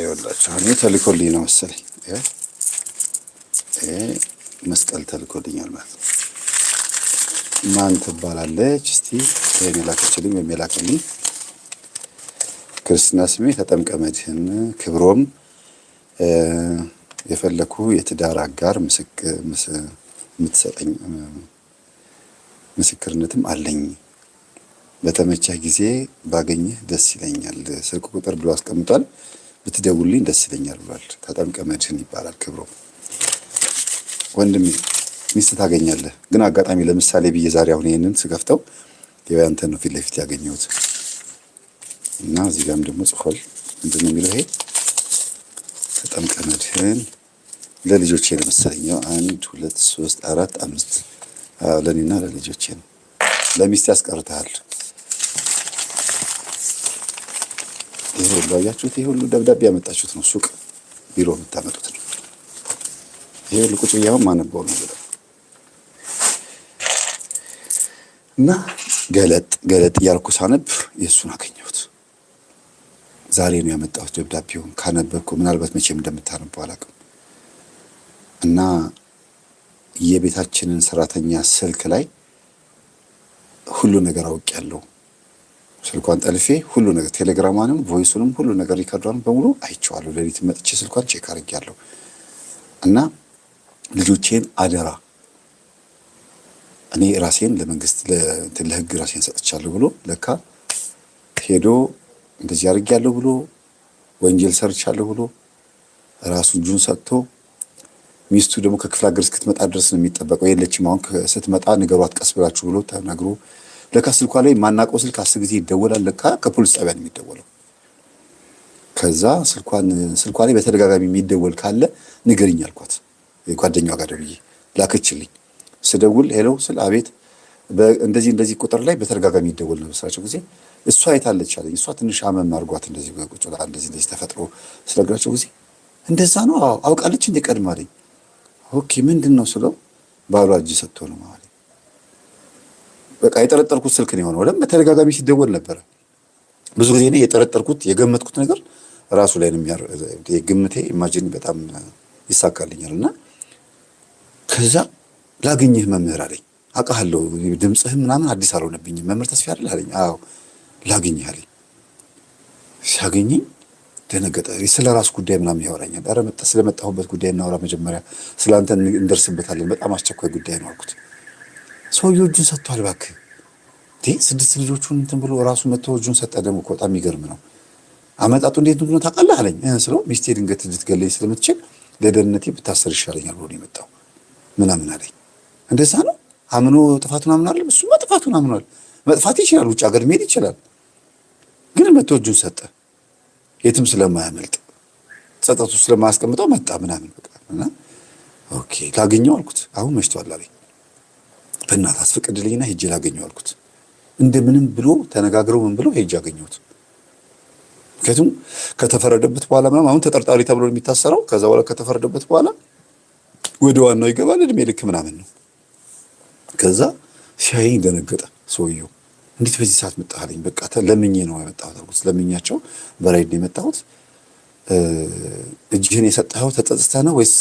ይኸውላችሁ እኔ ተልኮልኝ ነው መሰለኝ። መስቀል ተልኮልኛል ማለት ነው። ማን ትባላለች? እስቲ ይሄን የላከችልኝ ወይም የላከልኝ ክርስትና ስሜ ተጠምቀ መድህን ክብሮም፣ የፈለኩ የትዳር አጋር የምትሰጠኝ ምስክርነትም አለኝ። በተመቻህ ጊዜ ባገኝህ ደስ ይለኛል። ስልክ ቁጥር ብሎ አስቀምጧል። ብትደውልኝ ደስ ይለኛል ብሏል። ተጠምቀ መድህን ይባላል ክብሮም። ወንድሜ ሚስት ታገኛለህ። ግን አጋጣሚ ለምሳሌ ብዬ ዛሬ አሁን ይሄንን ስከፍተው የያንተ ነው ፊት ለፊት ያገኘሁት እና እዚህ ጋርም ደግሞ ጽፏል። ምንድን ነው የሚለው? ይሄ ተጠምቀ መድህን ለልጆቼ ነው መሰለኝ። 1 2 3 4 5 ለእኔና ለልጆቼ ነው። ለሚስት ያስቀርተሃል። ይሄ ሁሉ አያችሁት? ይሄ ሁሉ ደብዳቤ ያመጣችሁት ነው። ሱቅ ቢሮ የምታመጡት ነው። ይሄ ሁሉ ቁጭ ብዬ አሁን ማነበው ነው እና ገለጥ እያልኩ ሳነብ የእሱን አገኘሁት። ዛሬ ነው ያመጣሁት ደብዳቤውን። ካነበብኩ ምናልባት መቼም እንደምታነበው አላውቅም። እና የቤታችንን ሰራተኛ ስልክ ላይ ሁሉ ነገር አውቄያለሁ። ስልኳን ጠልፌ ሁሉ ነገር ቴሌግራማንም ቮይሱንም ሁሉ ነገር ሪከርዷን በሙሉ አይቼዋለሁ። ሌሊት መጥቼ ስልኳን ቼክ አድርጌያለሁ። እና ልጆቼን አደራ እኔ ራሴን ለመንግስት ለህግ ራሴን ሰጥቻለሁ ብሎ ለካ ሄዶ እንደዚህ አድርጌያለሁ ብሎ ወንጀል ሰርቻለሁ ብሎ ራሱ እጁን ሰጥቶ ሚስቱ ደግሞ ከክፍለ ሀገር እስክትመጣ ድረስ ነው የሚጠበቀው። የለችም አሁን ስትመጣ ንገሯት ቀስ ብላችሁ ብሎ ተናግሮ ለካ ስልኳ ላይ ማናውቀው ስልክ 10 ጊዜ ይደወላል። ለካ ከፖሊስ ጣቢያ ነው የሚደወለው። ከዛ ስልኳ ላይ በተደጋጋሚ የሚደወል ካለ ንገሪኝ አልኳት። ጓደኛዋ ጋር ደውዬ ላከችልኝ። ስደውል ሄሎ ስል አቤት እንደዚህ ቁጥር ላይ በተደጋጋሚ ይደወል ነው ስራቸው ጊዜ እሷ አይታለች አለኝ። እሷ ትንሽ አመም አድርጓት እንደዚህ ቁጭ ብላ እንደዚህ ተፈጥሮ ስለግራቸው ጊዜ እንደዛ ነው አውቃለች እንደ ቀድማ አለኝ። ኦኬ ምንድን ነው ስለው ባሏ እጅ ሰጥቶ ነው ማለት በቃ የጠረጠርኩት ስልክ ነው የሆነው። ለምን በተደጋጋሚ ሲደወል ነበረ። ብዙ ጊዜ እኔ የጠረጠርኩት የገመትኩት ነገር ራሱ ላይ ነው ግምቴ ኢማጂን በጣም ይሳካልኛል። እና ከዛ ላግኝህ መምህር አለኝ። አውቃለሁ ድምፅህ ምናምን አዲስ አልሆነብኝም መምህር ተስፋ አይደል አለኝ። አዎ ላግኝህ አለኝ። ሲያገኘኝ ደነገጠ። ስለ ራሱ ጉዳይ ምናምን ያወራኛል። ኧረ ስለመጣሁበት ጉዳይ እናወራ መጀመሪያ፣ ስለ አንተ እንደርስበታለን፣ በጣም አስቸኳይ ጉዳይ ነው አልኩት። ሰውዬው እጁን ሰጥቷል እባክህ። 6 ልጆቹን እንትን ብሎ ራሱ መጥቶ እጁን ሰጠ። ደግሞ እኮ በጣም የሚገርም ነው። አመጣጡ እንዴት እንደሆነ ታውቃለህ አለኝ። ስለው ሚስቴ ድንገት ልትገለኝ ስለምትችል ለደህንነቴ ብታሰር ይሻለኛል ብሎ ነው የመጣው ምናምን አለኝ። እንደዛ ነው አምኖ ጥፋቱን አምኗል። እሱማ ጥፋቱን አምኗል። መጥፋት ይችላል፣ ውጭ ሀገር መሄድ ይችላል። ግን መጥቶ እጁን ሰጠ። የትም ስለማያመልጥ ጸጸቱ ስለማያስቀምጠው መጣ ምናምን በቃ እና ኦኬ ላገኘው አልኩት። አሁን መሽቷል አለኝ። በእናትህ አስፈቅድልኝና ሄጄ ላገኘው አልኩት። እንደምንም ብሎ ተነጋግረው ምን ብለው ሄጄ አገኘሁት። ምክንያቱም ከተፈረደበት በኋላ ምናምን አሁን ተጠርጣሪ ተብሎ የሚታሰረው ከዛ በኋላ ከተፈረደበት በኋላ ወደ ዋናው ይገባል። እድሜ ልክ ምናምን ነው። ከዛ ሲያየኝ ደነገጠ ሰውየው። እንዴት በዚህ ሰዓት መጣህ አለኝ። በቃ ለምኜ ነው የመጣሁት አልኩት። ለምኛቸው በራይድ ነው የመጣሁት። እጅህን የሰጠኸው ተጸጽተህ ነው ወይስ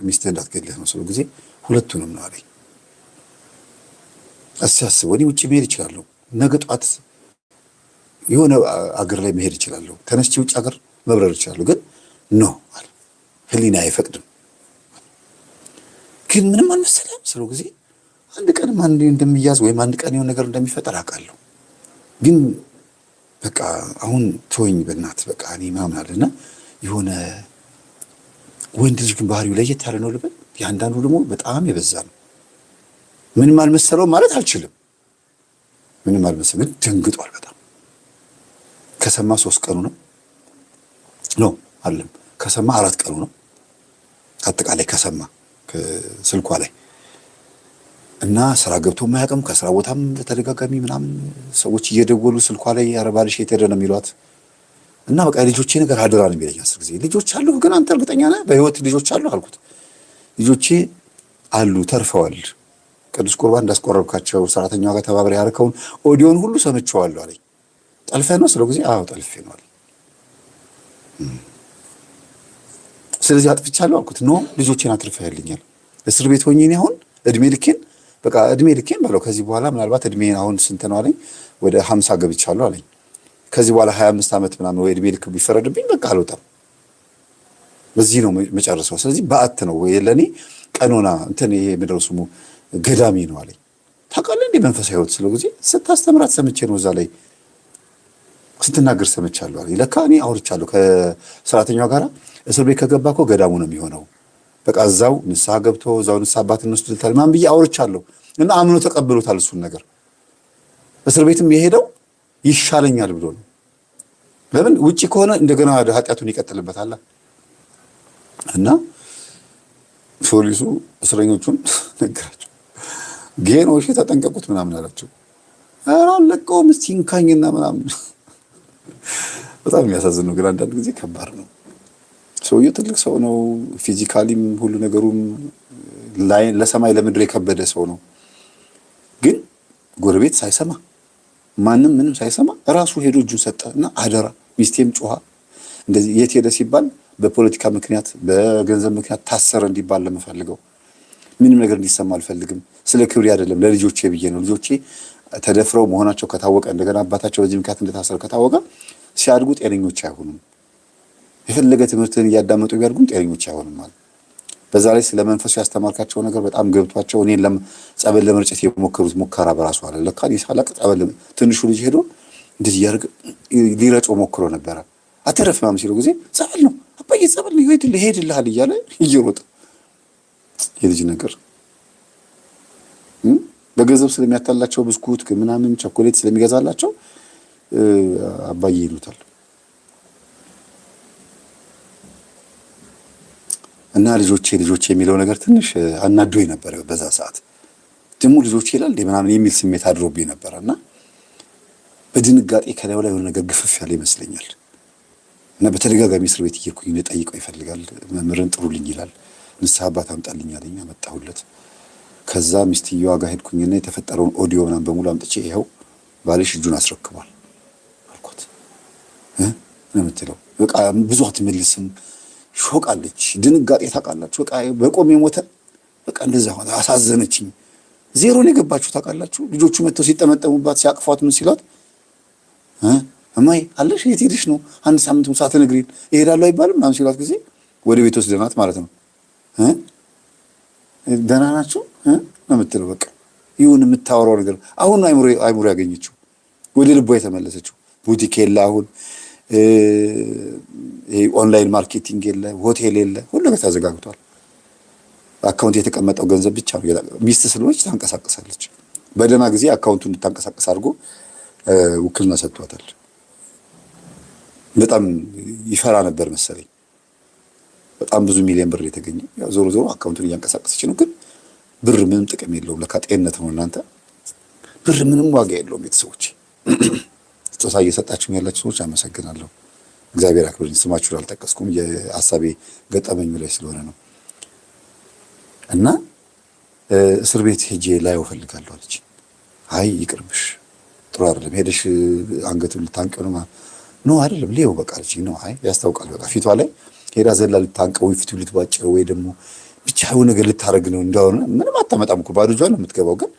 ሚስትህ እንዳትገልህ ነው ስለው ጊዜ ሁለቱንም ነው አለኝ። አስያስበው እኔ ውጭ መሄድ እችላለሁ፣ ነገ ጠዋት የሆነ አገር ላይ መሄድ እችላለሁ፣ ተነስቼ ውጭ ሀገር መብረር እችላለሁ። ግን ኖ አለ ህሊና አይፈቅድም። ግን ምንም አልመሰለም ስለው ጊዜ አንድ ቀንም አንድ እንደሚያዝ ወይም አንድ ቀን የሆነ ነገር እንደሚፈጠር አውቃለሁ። ግን በቃ አሁን ተወኝ በእናትህ በቃ እኔ ምናምን አለና የሆነ ወንድ ልጅ ግን ባህሪው ለየት ያለ ነው ልበል። የአንዳንዱ ደግሞ በጣም የበዛ ነው። ምንም አልመሰለውም ማለት አልችልም። ምንም አልመሰለም፣ ግን ደንግጧል በጣም። ከሰማ 3 ቀኑ ነው አለም ከሰማ 4 ቀኑ ነው አጠቃላይ ከሰማ ስልኳ ላይ እና ስራ ገብቶ የማያውቅም። ከስራ ቦታም በተደጋጋሚ ምናምን ሰዎች እየደወሉ ስልኳ ላይ ያረባልሽ የት ሄደ ነው የሚሏት። እና በቃ ልጆቼ ነገር አደራ ነው የሚለኝ 10 ጊዜ። ልጆች አሉ ግን አንተ እርግጠኛ ነህ በህይወት ልጆች አሉ አልኩት። ልጆቼ አሉ ተርፈዋል። ቅዱስ ቁርባን እንዳስቆረብካቸው ሰራተኛዋ ጋር ተባብረ ያርከውን ኦዲዮን ሁሉ ሰምቼዋለሁ አለኝ። ጠልፈህ ነው ስለው ጊዜ አዎ ጠልፌ ነው አለኝ። ስለዚህ አጥፍቻለሁ አልኩት። ኖ ልጆቼን አትርፈህልኛል። እስር ቤት ሆኜ አሁን እድሜ ልኬን በቃ እድሜ ልኬን በለው። ከዚህ በኋላ ምናልባት እድሜ አሁን ስንት ነው አለኝ። ወደ 50 ገብቻለሁ አለኝ። ከዚህ በኋላ 25 ዓመት ምናምን ወይ እድሜ ልክ ቢፈረድብኝ በቃ አልወጣም፣ በዚህ ነው መጨረሻው። ስለዚህ በአት ነው ወይ ለኔ ቀኖና እንትን ይሄ ምድረው ስሙ ገዳሚ ነው አለኝ። ታውቃለህ እንዴ መንፈሳዊ ህይወት ስለው ጊዜ ስታስተምራት ሰምቼ ነው እዛ ላይ ስትናገር ሰምቻለሁ አለኝ። ለካ እኔ አውርቻለሁ ከሰራተኛዋ ጋራ እስር ቤት ከገባ እኮ ገዳሙ ነው የሚሆነው። በቃ እዛው ንስሐ ገብቶ እዛው ንስሐ አባት እንወስድልታል ማን ብዬ አውርቻለሁ። እና አምኖ ተቀብሎታል እሱን ነገር። እስር ቤትም የሄደው ይሻለኛል ብሎ ነው። ለምን ውጪ ከሆነ እንደገና ኃጢአቱን ይቀጥልበታል። እና ፖሊሱ እስረኞቹን ነገራቸው። ጌኖሽ ተጠንቀቁት ምናምን አላቸው። ኧረ አለቀውም እስቲ እንካኝና ምናምን። በጣም የሚያሳዝን ነው፣ ግን አንዳንድ ጊዜ ከባድ ነው። ሰውየው ትልቅ ሰው ነው። ፊዚካሊም ሁሉ ነገሩም ለሰማይ ለምድር የከበደ ሰው ነው። ግን ጎረቤት ሳይሰማ ማንም ምንም ሳይሰማ ራሱ ሄዶ እጁን ሰጠና አደራ ሚስቴም ጮሃ እንደዚህ የት ሄደ ሲባል በፖለቲካ ምክንያት በገንዘብ ምክንያት ታሰረ እንዲባል ለምፈልገው ምንም ነገር እንዲሰማ አልፈልግም። ስለ ክብሬ አይደለም ለልጆቼ ብዬ ነው። ልጆቼ ተደፍረው መሆናቸው ከታወቀ እንደገና አባታቸው በዚህ ምክንያት እንደታሰረ ከታወቀ ሲያድጉ ጤነኞች አይሆኑም። የፈለገ ትምህርትን እያዳመጡ ቢያድጉም ጤነኞች አይሆኑም ማለት። በዛ ላይ ስለ መንፈሱ ያስተማርካቸው ነገር በጣም ገብቷቸው እኔን ጸበል ለመርጨት የሞከሩት ሙከራ በራሱ አለ። ለካ ይሳላቅ ጸበል ትንሹ ልጅ ሄዶ እንደዚህ ያርግ ሊረጨው ሞክሮ ነበረ። አተረፍ ማም ሲለው ጊዜ ጸበል ነው አባዬ ጸበል ነው ይሄድልሃል እያለ እየሮጠ የልጅ ነገር በገንዘብ ስለሚያታላቸው ብስኩት ምናምን ቸኮሌት ስለሚገዛላቸው አባዬ ይሉታል። እና ልጆቼ የሚለው ነገር ትንሽ አናዶኝ ነበር። በዛ ሰዓት ደግሞ ልጆቼ ይላል ምናምን የሚል ስሜት አድሮብኝ ነበርና በድንጋጤ ከላዩ ላይ የሆነ ነገር ግፍፍ ያለ ይመስለኛል እና በተደጋጋሚ እስር ቤት እየሄድኩኝ ልጠይቀው ይፈልጋል። መምህርን ጥሩልኝ ይላል። ንስሐ አባት አምጣልኝ አለኝ። አመጣሁለት። ከዛ ሚስትየዋ ጋር ሄድኩኝና የተፈጠረውን ኦዲዮ ምናምን በሙሉ አምጥቼ ይኸው ባልሽ እጁን አስረክቧል አልኳት። ነው የምትለው። በቃ ብዙ አትመልስም። ሾቃለች። ድንጋጤ ታውቃላችሁ። በቃ በቆም የሞተ በቃ እንደዛ ሆነ። አሳዘነችኝ። ዜሮን የገባችሁ ታውቃላችሁ። ልጆቹ መጥተው ሲጠመጠሙባት ሲያቅፏት ምን ሲሏት እማይ አለሽ የት ሄደሽ ነው? አንድ ሳምንት ሙሳ ትነግሪን እሄዳለሁ አይባልም ምናምን ሲሏት ጊዜ ወደ ቤት ወስደናት ማለት ነው። ደህና ናችሁ ነው የምትለው። በቃ ይሁን የምታወራው ነገር አሁን አይምሮ ያገኘችው ወደ ልቧ የተመለሰችው። ቡቲክ የለ አሁን ይሄ ኦንላይን ማርኬቲንግ የለ፣ ሆቴል የለ፣ ሁሉ ነገር ተዘጋግቷል። አካውንት የተቀመጠው ገንዘብ ብቻ ነው። ሚስት ስለሆነች ታንቀሳቀሳለች። በደህና ጊዜ አካውንቱን እንድታንቀሳቀስ አድርጎ ውክልና ሰጥቷታል። በጣም ይፈራ ነበር መሰለኝ። በጣም ብዙ ሚሊዮን ብር የተገኘ ያው ዞሮ ዞሮ አካውንቱን እያንቀሳቀሰች ነው። ግን ብር ምንም ጥቅም የለውም። ለካ ጤንነት ነው። እናንተ ብር ምንም ዋጋ የለውም። ቤተሰቦች ስጦታ እየሰጣችሁ ያላችሁ ሰዎች አመሰግናለሁ። እግዚአብሔር አክብርኝ። ስማችሁን አልጠቀስኩም። የሀሳቤ ገጠመኙ ላይ ስለሆነ ነው። እና እስር ቤት ሄጄ ላየው እፈልጋለሁ አለች። አይ ይቅርብሽ፣ ጥሩ አይደለም። ሄደሽ አንገቱን ልታንቀው ነው ነው አይደለም ሊየው በቃ አለች። ነው አይ ያስታውቃል። በቃ ፊቷ ላይ ሄዳ ዘላ ልታንቀው ወይ ፊቱ ልትባጭው ወይ ደግሞ ብቻ የሆነ ነገር ልታረግ ነው። እንደሆነ ምንም አታመጣም እኮ ባዶ እጇን ነው የምትገባው። ግን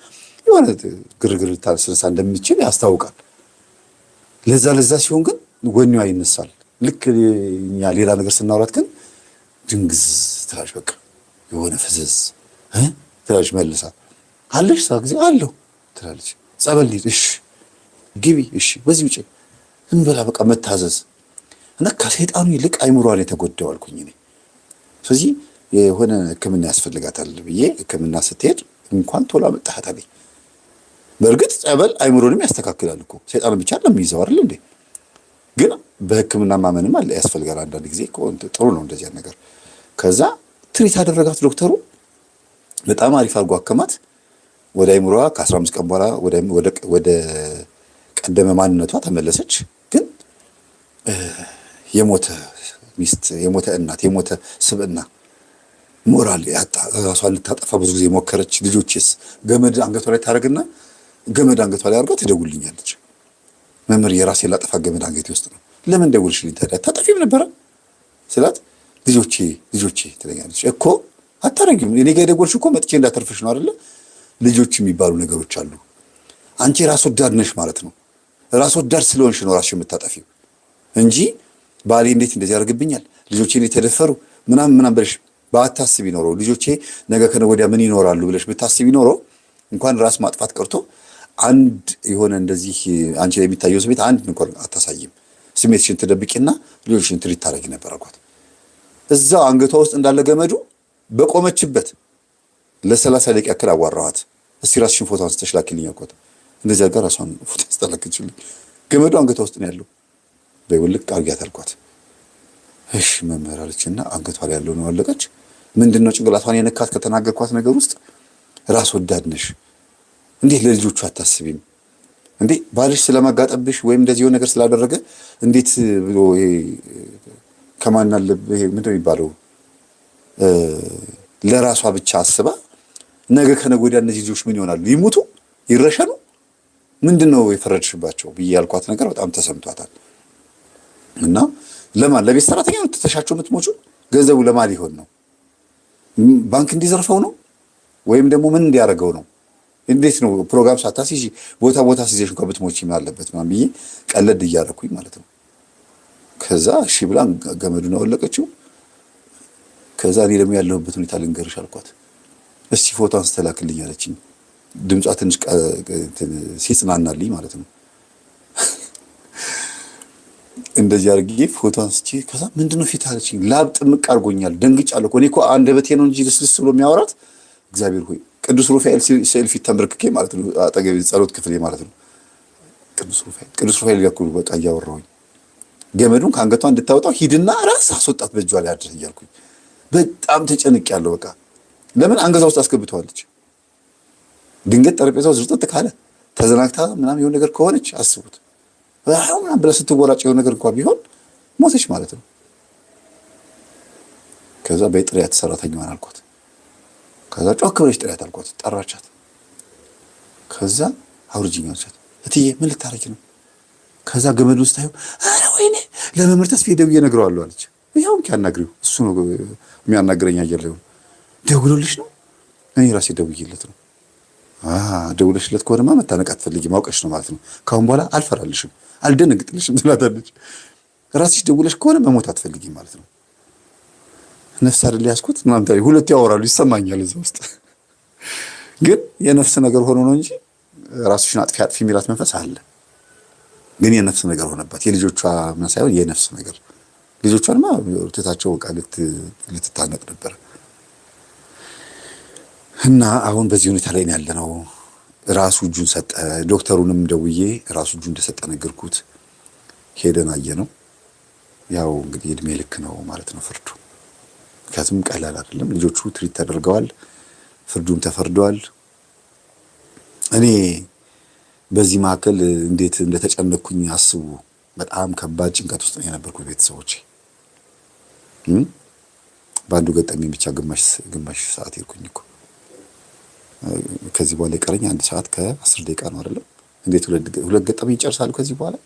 የሆነ ግርግር ልታስነሳ እንደምትችል ያስታውቃል። ለዛ ሲሆን ግን ወኔዋ ይነሳል። ልክ እኛ ሌላ ነገር ስናወራት ግን ድንግዝ ትላለች። በቃ የሆነ ፍዝዝ ትላለች። መልሳ አለሽ ሳ ጊዜ አለው ትላለች። ጸበል ሊድ እሺ፣ ግቢ እሺ፣ በዚህ ውጪ እንበላ በቃ መታዘዝ እና ከሰይጣኑ ይልቅ አይምሯን የተጎዳው አልኩኝ እኔ። ስለዚህ የሆነ ሕክምና ያስፈልጋታል ብዬ ሕክምና ስትሄድ እንኳን ቶሎ አመጣሃት አለኝ። በእርግጥ ጸበል አይምሮንም ያስተካክላል እኮ ሰይጣን ብቻ ለሚይዘው አይደል እንዴ? ግን በሕክምና ማመንም አለ ያስፈልጋል። አንዳንድ ጊዜ እኮ ጥሩ ነው እንደዚያ ነገር። ከዛ ትሪት አደረጋት ዶክተሩ። በጣም አሪፍ አድርጎ አከማት። ወደ አይምሮዋ ከ15 ቀን በኋላ ወደ ቀደመ ማንነቷ ተመለሰች። ግን የሞተ ሚስት፣ የሞተ እናት፣ የሞተ ስብዕና፣ ሞራል ያጣ ራሷን ልታጠፋ ብዙ ጊዜ ሞከረች። ልጆችስ ገመድ አንገቷ ላይ ታደርግና ገመድ አንገቷ ላይ አድርጋ ትደውልልኛለች። መምህር የራሴን ላጠፋ ገመድ አንገቴ ውስጥ ነው። ለምን ደውልሽልኝ ታዲያ? ታጠፊም ነበረ ስላት ልጆቼ ትለኛለች። እኮ አታረጊም። እኔ ጋር የደወልሽ እኮ መጥቼ እንዳተርፍሽ ነው አይደለ? ልጆች የሚባሉ ነገሮች አሉ። አንቺ ራስ ወዳድ ነሽ ማለት ነው። ራስ ወዳድ ስለሆንሽ ነው ራስሽ የምታጠፊው እንጂ ባሌ እንዴት እንደዚህ ያደርግብኛል፣ ልጆቼ እንዴት ተደፈሩ ምናምን ብለሽ ባታስቢ ኖሮ፣ ልጆቼ ነገ ከነገ ወዲያ ምን ይኖራሉ ብለሽ ብታስቢ ኖሮ እንኳን ራስ ማጥፋት ቀርቶ አንድ የሆነ እንደዚህ አንቺ ላይ የሚታየው ስሜት አንድ እንኳን አታሳይም። ስሜትሽን ትደብቂና ልጆችሽን ትሪት ታደርጊ ነበር አልኳት። እዛው አንገቷ ውስጥ እንዳለ ገመዱ በቆመችበት ለ30 ደቂቃ ያክል አዋራኋት። እስቲ ራስሽን ፎቶ አንስተሽ ላኪልኝ አልኳት። እንደዚያ ጋር ራሷን ፎቶ አስተላከችልኝ። ገመዱ አንገቷ ውስጥ ነው ያለው። በይውልቅ አርጊያት አልኳት። እሺ መምህር አለችና አንገቷ ላይ ያለው ነው አለቀች። ምንድነው ጭንቅላቷን የነካት ከተናገርኳት ነገር ውስጥ ራስ ወዳድ ነሽ፣ እንዴት ለልጆቹ አታስቢም እንዴ? ባልሽ ስለማጋጠብሽ ወይም እንደዚህ የሆነ ነገር ስላደረገ እንዴት ብሎ ይሄ ከማን አለብ ይሄ ምንድነው የሚባለው ለራሷ ብቻ አስባ ነገ ከነገ ወዲያ እነዚህ ልጆች ምን ይሆናሉ? ይሙቱ፣ ይረሸኑ፣ ምንድነው የፈረድሽባቸው ብዬ ያልኳት ነገር በጣም ተሰምቷታል። እና ለማን ለቤት ሰራተኛ ነው ተሻቸው የምትሞቹ? ገንዘቡ ለማን ሊሆን ነው? ባንክ እንዲዘርፈው ነው ወይም ደግሞ ምን እንዲያደርገው ነው? እንዴት ነው ፕሮግራም ሳታስይዥ ቦታ ሲይዘሽ እንኳን ብትሞቺ ምን አለበት ምናምን ብዬ ቀለድ እያደረኩኝ ማለት ነው። ከዛ እሺ ብላ ገመዱን አወለቀችው። ከዛ እኔ ደግሞ ያለሁበት ሁኔታ ልንገርሽ አልኳት። እስቲ ፎቶ አንስተህ ላክልኝ አለችኝ። ድምጿ ትንሽ ሲጽናናልኝ ማለት ነው። እንደዚህ አድርጌ ፎቶ አንስቼ ከዛ ምንድነው ፊት አለችኝ። ላብ ጥምቅ አድርጎኛል፣ ደንግጫለሁ። እኔ እኮ አንደበቴ ነው እንጂ ልስልስ ብሎ የሚያወራት እግዚአብሔር ሆይ ቅዱስ ሩፋኤል ስዕል ፊት ተንበርክኬ ማለት ነው። አጠገቤ ጸሎት ክፍሌ ማለት ነው። ቅዱስ ሩፋኤል ጋር እኮ በቃ እያወራሁኝ ገመዱን ከአንገቷ እንድታወጣው ሂድና ራስ አስወጣት በእጇ ላይ አድርህ እያልኩኝ በጣም ተጨንቄያለሁ። በቃ ለምን አንገቷ ውስጥ አስገብተዋለች። ድንገት ጠረጴዛው ዝርጥጥ ካለ ተዘናግታ ምናምን የሆነ ነገር ከሆነች አስቡት። ምናምን ብለህ ስትወራጭ የሆነ ነገር እንኳን ቢሆን ሞተች ማለት ነው። ከዛ በጥሪያት ሰራተኛዋን አልኳት። ከዛ ጮክ ብለሽ ጥሪያት አልኳት። ጠራቻት። ከዛ አውርጅኝ አልቻት። እትዬ ምን ልታረጊ ነው? ከዛ ገመድ ውስጥ ታየው። ኧረ ወይኔ ለመምህር ተስፋዬ ደውዬ እነግረዋለሁ አለች። ይኸው ያናግሪው እሱ ነው የሚያናግረኝ። አየለው ደውሎልሽ ነው? እኔ ራሴ ደውዬለት ነው። ደውለሽለት ከሆነማ መታነቅ አትፈልጊም አውቀሽ ነው ማለት ነው። ካሁን በኋላ አልፈራልሽም አልደነግጥልሽም ትላታለች። ራስሽ ደውለሽ ከሆነ መሞት አትፈልጊም ማለት ነው። ነፍስ አይደል ያስኩት ምናምን ታዲያ ሁለት ያወራሉ ይሰማኛል እዛ ውስጥ። ግን የነፍስ ነገር ሆኖ ነው እንጂ ራስሽን አጥፊ አጥፊ የሚላት መንፈስ አለ። ግን የነፍስ ነገር ሆነባት። የልጆቿ ምን ሳይሆን የነፍስ ነገር። ልጆቿንማ ትታቸው በቃ ልትታነቅ ነበር። እና አሁን በዚህ ሁኔታ ላይ ያለ ነው። ራሱ እጁን ሰጠ። ዶክተሩንም ደውዬ ራሱ እጁን እንደሰጠ ነገርኩት። ሄደን አየነው። ያው እንግዲህ እድሜ ልክ ነው ማለት ነው ፍርዱ። ምክንያቱም ቀላል አይደለም። ልጆቹ ትሪት ተደርገዋል፣ ፍርዱም ተፈርደዋል። እኔ በዚህ መካከል እንዴት እንደተጨነኩኝ አስቡ። በጣም ከባድ ጭንቀት ውስጥ ነው የነበርኩት ቤተሰቦቼ። በአንዱ ገጠመኝ ብቻ ግማሽ ሰዓት ሄድኩኝ እኮ። ከዚህ በኋላ የቀረኝ 1 ሰዓት ከ10 ደቂቃ ነው አይደለም? እንዴት ሁለት ገጠመኝ ይጨርሳሉ ከዚህ በኋላ?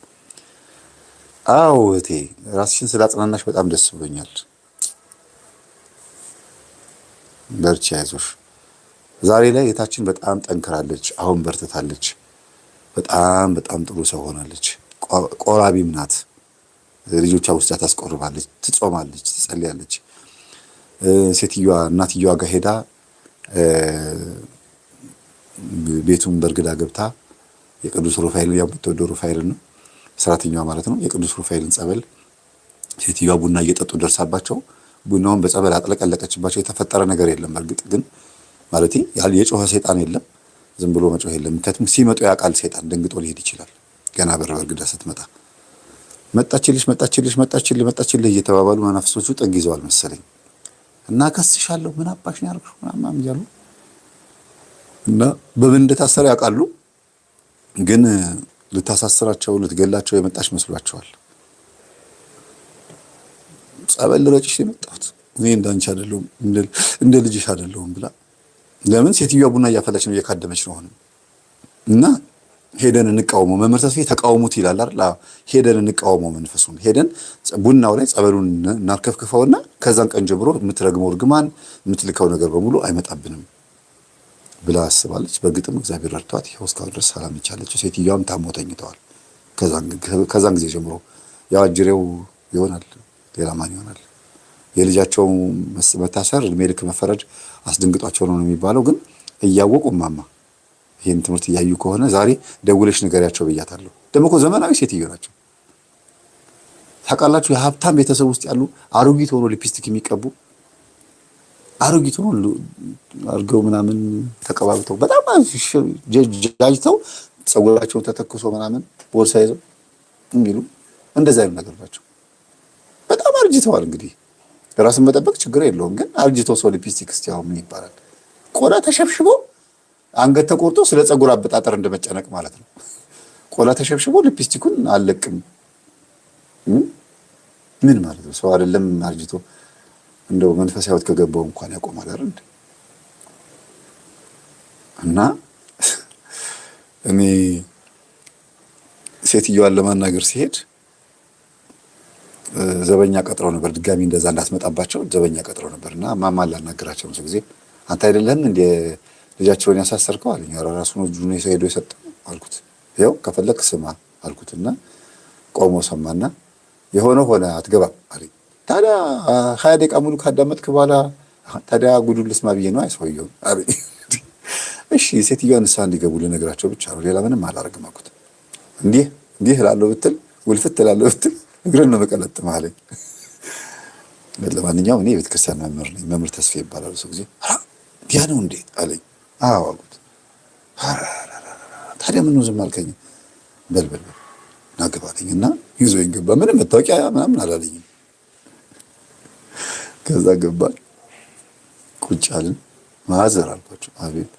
አዎ እቴ ራስሽን ስላጽናናሽ በጣም ደስ ብሎኛል። በርቺ፣ አይዞሽ። ዛሬ ላይ የታችን በጣም ጠንክራለች። አሁን በርትታለች። በጣም በጣም ጥሩ ሰው ሆናለች። ቆራቢም ናት። ልጆቿ ውስጥ ታስቆርባለች፣ ትጾማለች፣ ትጸልያለች። ሴትዮዋ እናትየዋ ጋር ሄዳ ቤቱን በርግዳ ገብታ የቅዱስ ሩፋኤልን ያው የምትወደው ሩፋኤልን ነው ሰራተኛዋ ማለት ነው። የቅዱስ ሩፋኤልን ጸበል ሴትዮዋ ቡና እየጠጡ ደርሳባቸው ቡናውን በጸበል አጥለቀለቀችባቸው። የተፈጠረ ነገር የለም። በእርግጥ ግን ማለት የጮኸ ሰይጣን የለም። ዝም ብሎ መጮህ የለም። ምክንያቱም ሲመጡ ያውቃል ሰይጣን ደንግጦ ሊሄድ ይችላል። ገና በርግዳ ስትመጣ መጣችልሽ እየተባባሉ መናፍሶቹ ጥግ ይዘዋል መሰለኝ እና ከስሻለሁ ምን አባሽ ነው ያልኩሽ ምናምን እያሉ እና በምን እንደታሰረ ያውቃሉ። ግን ልታሳስራቸው ልትገላቸው የመጣች መስሏቸዋል። ጸበል ልረጭሽ የመጣሁት እኔ እንዳንቺ አይደለሁም እንደ ልጅሽ አይደለሁም ብላ ለምን ሴትዮዋ ቡና እያፈላች ነው እየካደመች ነው ሆነ እና ሄደን እንቃወመው። መምህር ተስፋዬ ተቃውሙት ይላል አይደል? ሄደን እንቃወመው መንፈሱን። ሄደን ቡናው ላይ ጸበሉን እናርከፍክፈውና ከዛን ቀን ጀምሮ የምትረግመው እርግማን የምትልከው ነገር በሙሉ አይመጣብንም ብላ አስባለች። በግጥም እግዚአብሔር ረድቷት ይኸው እስካሁን ድረስ ሰላም ይቻለች። ሴትዮዋም ታሞ ተኝተዋል። ከዛን ጊዜ ጀምሮ ያው አጅሬው ይሆናል፣ ሌላ ማን ይሆናል? የልጃቸው መታሰር እድሜ ልክ መፈረድ አስደንግጧቸው ነው የሚባለው። ግን እያወቁ ማማ ይሄን ትምህርት እያዩ ከሆነ ዛሬ ደውለሽ ንገሪያቸው ብያታለሁ። ደግሞ እኮ ዘመናዊ ሴትዮ ናቸው ታውቃላችሁ። የሀብታም ቤተሰብ ውስጥ ያሉ አሮጊት ሆኖ ሊፕስቲክ የሚቀቡ አሮጊት ሆኖ አርገው ምናምን ተቀባብተው በጣም ጃጅተው ፀጉራቸውን ተተክሶ ምናምን ቦርሳ ይዘው የሚሉ እንደዛ አይነት ነገር ናቸው። በጣም አርጅተዋል። እንግዲህ ራስን መጠበቅ ችግር የለውም። ግን አርጅተው ሰው ሊፕስቲክ እስቲ አሁን ምን ይባላል? ቆዳ ተሸብሽቦ አንገት ተቆርጦ ስለ ፀጉር አበጣጠር እንደመጨነቅ ማለት ነው። ቆዳ ተሸብሽቦ ሊፕስቲኩን አለቅም ምን ማለት ነው? ሰው አይደለም አርጅቶ እንደው መንፈሳዊ ሕይወት ከገባው እንኳን ያቆማል አይደል? እና እኔ ሴትዮዋን ለማናገር ሲሄድ ዘበኛ ቀጥረው ነበር። ድጋሚ እንደዛ እንዳትመጣባቸው ዘበኛ ቀጥረው ነበርና ማማን ላናገራቸው ነው ጊዜ አንተ አይደለም እንደ ልጃቸውን ያሳሰርከው አለኝ። ኧረ ራሱ ነው እጁን ሄዶ የሰጠው አልኩት። ይኸው ከፈለክ ስማ አልኩትና ቆሞ ሰማና የሆነ ሆነ አትገባም አለኝ። ታዲያ 20 ደቂቃ ሙሉ ካዳመጥክ በኋላ ታዲያ ጉዱን ልስማ ብዬ ነው አይሰውየው አለኝ። እሺ ሴትዮዋን ንስሐ እንዲገቡ ልነግራቸው ብቻ ነው ሌላ ምንም አላደርግም አልኩት። እንዲህ እላለሁ ብትል ውልፍት እላለሁ ብትል እግርን ነው መቀለጥም አለኝ። ለማንኛውም እኔ የቤተክርስቲያን መምህር ነኝ። መምህር ተስፋዬ ይባላል። ሰው ጊዜ ያ ነው እንዴ አለኝ። አዎ አልኩት። ታዲያ ምን ነው ዝም አልከኝ? በልበል ናገባለኝና ይዞኝ ገባ። ምንም መታወቂያ ምናምን አላለኝም። ከዛ ገባል። ቁጭ አልን። ማዘር አልኳቸው። አቤት።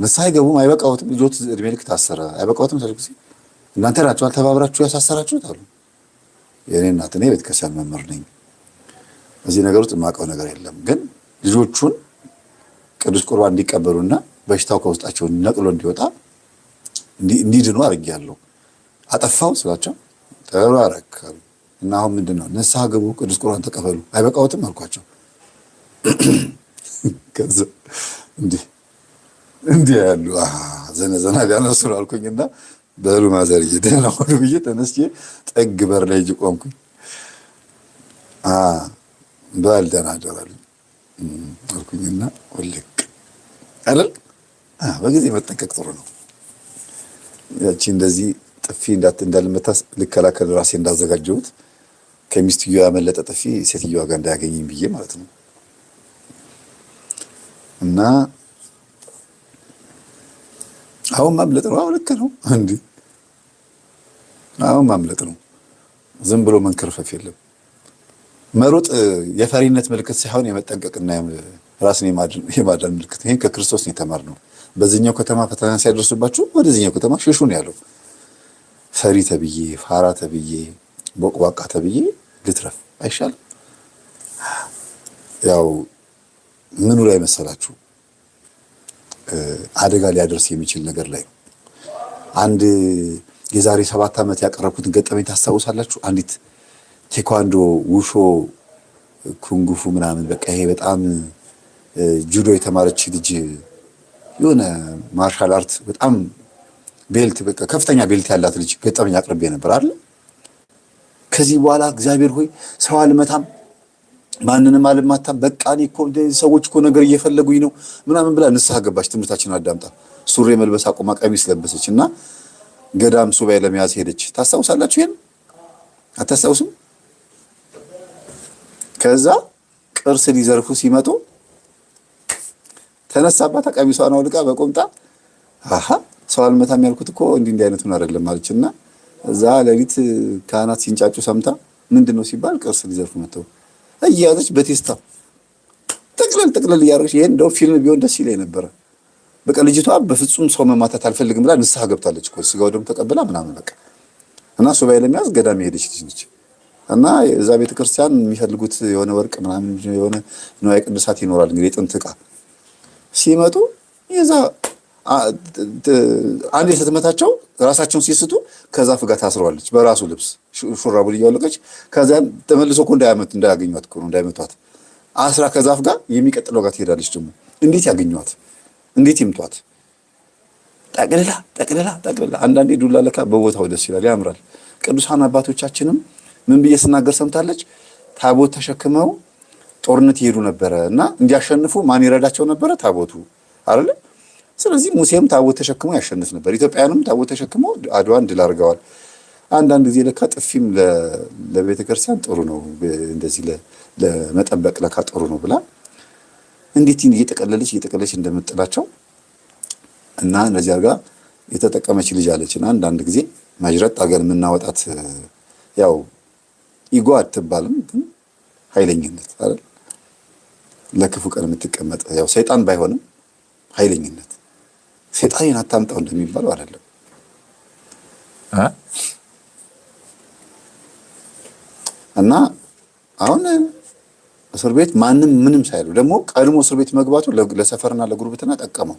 ንስሐ አይገቡም፣ አይበቃዎትም፣ ልጆት እድሜ ልክ ታሰረ፣ አይበቃዎትም። ጊዜ እናንተ ናችሁ አልተባብራችሁ ያሳሰራችሁት አሉ። የእኔ እናት፣ እኔ ቤተክርስቲያን መምህር ነኝ፣ እዚህ ነገር ውስጥ የማውቀው ነገር የለም፣ ግን ልጆቹን ቅዱስ ቁርባን እንዲቀበሉና በሽታው ከውስጣቸው ነቅሎ እንዲወጣ እንዲድኑ አድርጌያለሁ። አጠፋው ስላቸው ተባረካሉ። እና አሁን ምንድነው ንስሐ ግቡ፣ ቅዱስ ቁርባን ተቀበሉ፣ አይበቃዎትም አልኳቸው። ከዛ እንዲህ ያሉ ዘነዘና ቢያነሱ ነው አልኩኝና በሉ ማዘርዬ ደህና ሆኑ ብዬ ተነስቼ ጠግ በር ላይ እጅ ቆምኩኝ። በል ደህና አደራሉ አልኩኝና ውልቅ አይደል። በጊዜ መጠንቀቅ ጥሩ ነው። ያቺ እንደዚህ ጥፊ እንዳልመታ ልከላከል ራሴ እንዳዘጋጀሁት ከሚስትየዋ ያመለጠ ጥፊ ሴትዮዋ ጋር እንዳያገኘኝ ብዬ ማለት ነው። እና አሁን ማምለጥ ነው። አሁን ልክ ነው እንዴ? አሁን ማምለጥ ነው። ዝም ብሎ መንከርፈፍ የለም። መሮጥ የፈሪነት ምልክት ሳይሆን የመጠንቀቅና ራስን የማዳን ምልክት። ይሄን ከክርስቶስ ነው የተማርነው። በዚህኛው ከተማ ፈተና ሲያደርሱባችሁ ወደዚህኛው ከተማ ሽሹ ነው ያለው። ፈሪ ተብዬ፣ ፋራ ተብዬ፣ ቦቅባቃ ተብዬ ልትረፍ አይሻልም? ያው ምኑ ላይ መሰላችሁ? አደጋ ሊያደርስ የሚችል ነገር ላይ ነው። አንድ የዛሬ 7 ዓመት ያቀረብኩትን ገጠመኝ ታስታውሳላችሁ? አንዲት ቴኳንዶ፣ ውሾ፣ ኩንጉፉ ምናምን በቃ ይሄ በጣም ጁዶ የተማረች ልጅ የሆነ ማርሻል አርት በጣም ቤልት በቃ ከፍተኛ ቤልት ያላት ልጅ ገጠመኝ አቅርቤ ነበር አይደል? ከዚህ በኋላ እግዚአብሔር ሆይ ሰው አልመታም፣ ማንንም አልማታም፣ በቃ እኔ እኮ ሰዎች እኮ ነገር እየፈለጉኝ ነው ምናምን ብላ ንስሐ ገባች። ትምህርታችን አዳምጣ ሱሪ መልበስ አቁማ ቀሚስ ለበሰች እና ገዳም ሱባኤ ለመያዝ ሄደች። ታስታውሳላችሁ? ይሄን አታስታውሱም? ከዛ ቅርስ ሊዘርፉ ሲመጡ ተነሳባት፣ ቀሚሷን አውልቃ በቆምጣ ሰው አልመታም ያልኩት እኮ እንዲህ አይነቱን አይደለም አለችና እዛ ሌሊት ካህናት ሲንጫጩ ሰምታ ምንድነው ሲባል ቅርስ ሊዘርፉ መተው እያዘች በቴስታ ጠቅለል እያደረገች ይሄን እንደው ፊልም ቢሆን ደስ ይለኝ ነበረ። በቃ ልጅቷ በፍጹም ሰው መማታት አልፈልግም ብላ ንስሐ ገብታለች እኮ ስጋው ደም ተቀብላ ምናምን በቃ እና ሱባኤ ለመያዝ ገዳም ሄደች ልጅ ነች። እና እዛ ቤተክርስቲያን የሚፈልጉት የሆነ ወርቅ ምናምን የሆነ ንዋየ ቅድሳት ይኖራል እንግዲህ የጥንት ዕቃ ሲመጡ የዛ አንድ ስትመታቸው ራሳቸውን ሲስቱ ከዛፍ ጋር ታስረዋለች በራሱ ልብስ ሹራቡን እያወለቀች ከዛን ተመልሶ እኮ እንዳያገኟት እኮ ነው እንዳይመቷት አስራ ከዛፍ ጋር የሚቀጥለው ጋር ትሄዳለች። ደግሞ እንዴት ያገኟት? እንዴት ይምቷት? ጠቅልላ አንዳንዴ ዱላ ለካ በቦታው ደስ ይላል፣ ያምራል። ቅዱሳን አባቶቻችንም ምን ብዬ ስናገር ሰምታለች? ታቦት ተሸክመው ጦርነት ይሄዱ ነበረ እና እንዲያሸንፉ ማን ይረዳቸው ነበረ? ታቦቱ አይደለ? ስለዚህ ሙሴም ታቦት ተሸክሞ ያሸንፍ ነበር። ኢትዮጵያውያንም ታቦት ተሸክመው አድዋን ድል አድርገዋል። አንዳንድ ጊዜ ለካ ጥፊም ለቤተ ክርስቲያን ጥሩ ነው፣ እንደዚህ ለመጠበቅ ለካ ጥሩ ነው ብላ እንዴት እየጠቀለለች እንደምጥላቸው እና እንደዚህ አድርጋ የተጠቀመች ልጅ አለችና አንዳንድ ጊዜ ማጅራት አገር የምናወጣት ያው ኢጎ አትባልም፣ ግን ኃይለኝነት አይደል? ለክፉ ቀን የምትቀመጥ ያው ሰይጣን ባይሆንም ኃይለኝነት ሰይጣንን አታምጣው እንደሚባለው አይደለም። እና አሁን እስር ቤት ማንም ምንም ሳይሉ ደግሞ ቀድሞ እስር ቤት መግባቱ ለሰፈርና ለጉርብትና ጠቀመው።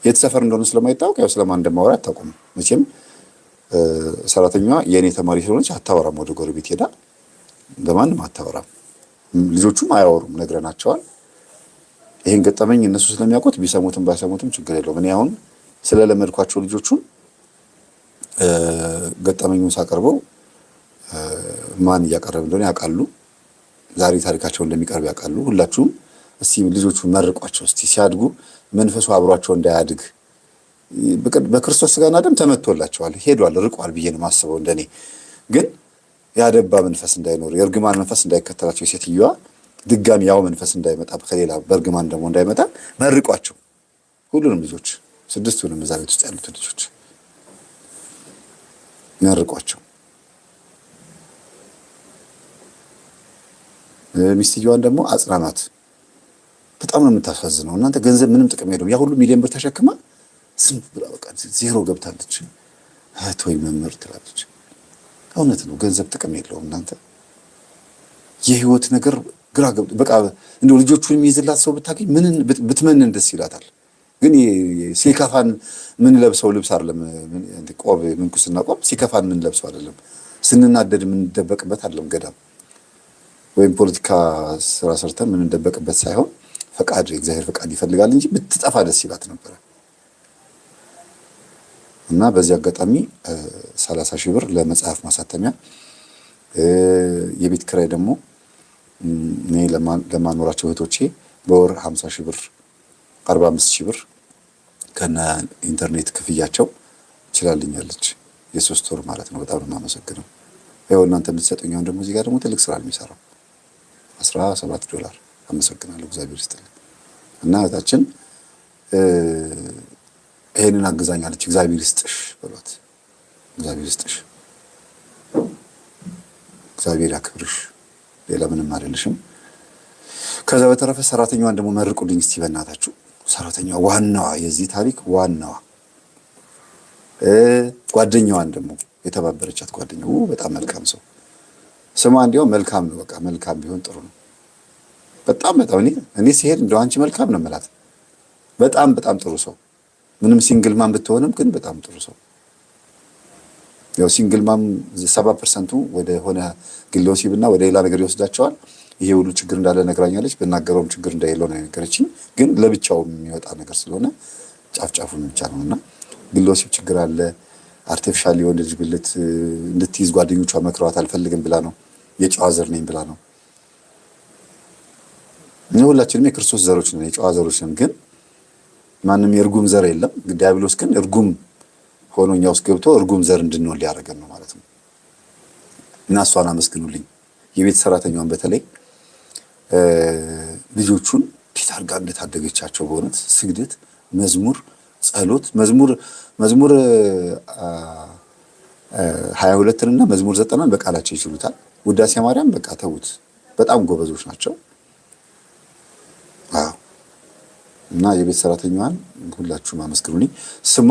የት ሰፈር እንደሆነ ስለማይታወቅ ያው ስለማን እንደማወራ አታውቁም መቼም። ሰራተኛዋ የኔ ተማሪ ስለሆነች አታወራም፣ ወደ ጎረቤት ሄዳ በማንም አታወራም። ልጆቹም አያወሩም፣ ነግረናቸዋል። ይሄን ገጠመኝ እነሱ ስለሚያውቁት ቢሰሙትም ባይሰሙትም ችግር የለውም። እኔ አሁን ስለለመድኳቸው ልጆቹን ገጠመኙን ሳቀርበው ማን እያቀረበ እንደሆነ ያውቃሉ። ዛሬ ታሪካቸው እንደሚቀርብ ያውቃሉ። ሁላችሁም እስቲ ልጆቹን መርቋቸው፣ እስቲ ሲያድጉ መንፈሱ አብሯቸው እንዳያድግ በክርስቶስ ስጋና ደም ተመቶላቸዋል፣ ሄዷል፣ ርቋል ብዬ ነው የማስበው። እንደኔ ግን ያደባ መንፈስ እንዳይኖር፣ የእርግማን መንፈስ እንዳይከተላቸው፣ የሴትዮዋ ድጋሚ ያው መንፈስ እንዳይመጣ ከሌላ በእርግማን ደግሞ እንዳይመጣ መርቋቸው። ሁሉንም ልጆች 6ቱንም እዛ ቤት ውስጥ ያሉት ልጆች መርቋቸው። ሚስትየዋን ደግሞ አጽናናት። በጣም ነው የምታሳዝነው። እናንተ ገንዘብ ምንም ጥቅም የለውም። ያ ሁሉ ሚሊዮን ብር ተሸክማ ዝም ብላ በቃ ዜሮ ገብታለች። እህት ወይ መምህር ትላለች። እውነት ነው፣ ገንዘብ ጥቅም የለውም። እናንተ የህይወት ነገር ግራ ገብቶ በቃ እንደው ልጆቹን የሚይዝላት ሰው ብታገኝ ምን ብትመንን ደስ ይላታል። ግን ሲከፋን ምን ለብሰው ልብስ አይደለም፣ ቆብ ምንኩስና ቆብ ሲከፋን ምን ለብሰው አይደለም፣ ስንናደድ ምን እንደበቅበት አይደለም። ገዳም ወይም ፖለቲካ ስራ ሰርተን ምን እንደበቅበት ሳይሆን ፈቃድ የእግዚአብሔር ፈቃድ ይፈልጋል እንጂ ብትጠፋ ደስ ይላት ነበረ። እና በዚህ አጋጣሚ 30 ሺህ ብር ለመጽሐፍ ማሳተሚያ፣ የቤት ኪራይ ደግሞ እኔ ለማኖራቸው እህቶቼ በወር 50 ሺህ ብር 45 ሺህ ብር ከነ ኢንተርኔት ክፍያቸው ችላልኛለች። የ3 ወር ማለት ነው። በጣም ነው የማመሰግነው። ያው እናንተ የምትሰጡኝ አሁን ደግሞ እዚህ ጋር ደግሞ ትልቅ ስራ ነው የሚሰራው። $17 አመሰግናለሁ። እግዚአብሔር ይስጥልኝ። እና እህታችን ይሄንን አግዛኛለች። እግዚአብሔር ይስጥሽ በሏት። እግዚአብሔር ይስጥሽ፣ እግዚአብሔር ያክብርሽ። ሌላ ምንም አይደለሽም። ከዛ በተረፈ ሰራተኛዋን ደግሞ መርቁልኝ እስቲ በእናታችሁ። ሰራተኛዋ ዋናዋ፣ የዚህ ታሪክ ዋናዋ ጓደኛዋን ደግሞ የተባበረቻት ጓደኛው በጣም መልካም ሰው፣ ስሟ እንዲያው መልካም ነው። በቃ መልካም ቢሆን ጥሩ ነው። በጣም እኔ ሲሄድ እንደው አንቺ መልካም ነው የምላት። በጣም ጥሩ ሰው፣ ምንም ሲንግል ማም ብትሆንም ግን በጣም ጥሩ ሰው። ያው ሲንግል ማም 70% ወደ ሆነ ግለ ወሲብና ወደ ሌላ ነገር ይወስዳቸዋል። ይሄ ሁሉ ችግር እንዳለ ነግራኛለች። በናገረውም ችግር እንደሌለው ነው የነገረችኝ። ግን ለብቻው የሚወጣ ነገር ስለሆነ ጫፍጫፉን ብቻ ነውና ግለ ወሲብ ችግር አለ። አርቲፊሻል የወንድ ልጅ ብልት እንድትይዝ ጓደኞቿ መክረዋት አልፈልግም ብላ ነው። የጨዋ ዘር ነኝ ብላ ነው። ሁላችንም የክርስቶስ ዘሮች ነን፣ የጨዋ ዘሮች ነን። ግን ማንም የእርጉም ዘር የለም። ዲያብሎስ ግን እርጉም ሆኖ እኛ ውስጥ ገብቶ እርጉም ዘር እንድንወልድ ሊያደርገን ነው ማለት ነው። እና እሷን አመስግኑልኝ። የቤት ሰራተኛዋን በተለይ ልጆቹን እንዴት አድርጋ እንደታደገቻቸው በእውነት ስግደት፣ መዝሙር፣ ጸሎት መዝሙር 22 እና መዝሙር 90 በቃላቸው ይችሉታል። ውዳሴ ማርያም በቃ ተውት፣ በጣም ጎበዞች ናቸው። አዎ። እና የቤት ሰራተኛዋን ሁላችሁም አመስግኑልኝ። ስሟ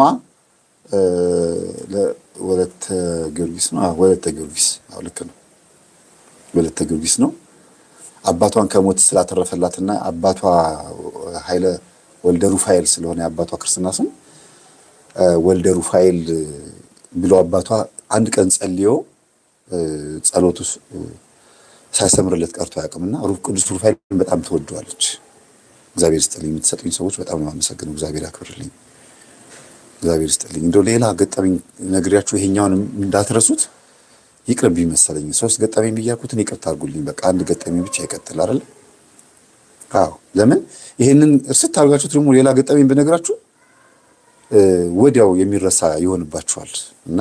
ወለተ ጊዮርጊስ ነው። ወለተ ጊዮርጊስ፣ አዎ ልክ ነው፣ ወለተ ጊዮርጊስ ነው። አባቷን ከሞት ስላተረፈላትና አባቷ ኃይለ ወልደ ሩፋኤል ስለሆነ የአባቷ ክርስትና ስም ወልደ ሩፋኤል ብሎ አባቷ አንድ ቀን ጸልዮ ጸሎቱ ሳይሰምርለት ቀርቶ አያውቅምና ቅዱስ ሩፋኤል በጣም ትወደዋለች። እግዚአብሔር ይስጥልኝ። የምትሰጡኝ ሰዎች በጣም ነው የማመሰግነው። እግዚአብሔር ያክብርልኝ። እግዚአብሔር ይስጥልኝ። እንደው ሌላ ገጠመኝ ነግሬያችሁ ይሄኛውን እንዳትረሱት። ይቅርብኝ መሰለኝ 3 ገጠመኝ ብያልኩትን ይቅርታ አድርጉልኝ። በቃ አንድ ገጠመኝ ብቻ ይቀጥል አይደል? አዎ። ለምን ይሄንን እርስት አድርጋችሁት ደግሞ ሌላ ገጠመኝ ብነግራችሁ ወዲያው የሚረሳ ይሆንባችኋል እና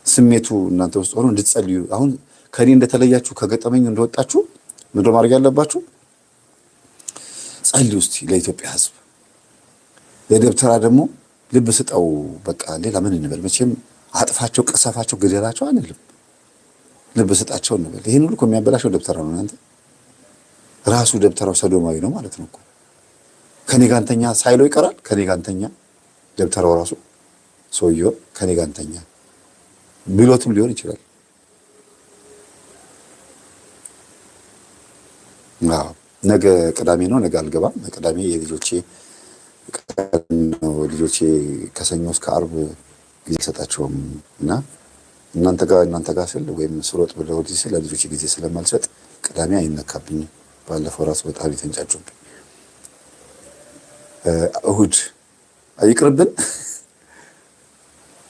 ስሜቱ እናንተ ውስጥ ሆኖ እንድትጸልዩ አሁን ከኔ እንደተለያችሁ ከገጠመኝ እንደወጣችሁ ምንድነው ማድረግ ያለባችሁ? ጸልዩ እስቲ ለኢትዮጵያ ሕዝብ። ለደብተራ ደግሞ ልብ ስጠው። በቃ ሌላ ምን እንበል? መቼም አጥፋቸው፣ ቀሰፋቸው፣ ግደላቸው አንልም። ልብ ስጣቸው እንበል። ይሄን ሁሉ እኮ የሚያበላሸው ደብተራ ነው። እናንተ ራሱ ደብተራው ሰዶማዊ ነው ማለት ነው እኮ። ከኔ ጋር እንተኛ ሳይለው ይቀራል። ከኔ ጋር እንተኛ ደብተራው ራሱ ሰውየው ከኔ ጋር እንተኛ ብሎትም ሊሆን ይችላል። አዎ። ነገ ቅዳሜ ነው። ነገ አልገባም። ቅዳሜ የልጆቼ ነው። ልጆቼ ከሰኞ እስከ ዓርብ ጊዜ ሰጣቸውም እና እናንተ ጋር ስል ወይም ስሮጥ ብለው ሲል ለልጆቼ ጊዜ ስለማልሰጥ ቅዳሜ አይነካብኝም። ባለፈው ራሱ በጣም የተንጫጩብኝ። እሁድ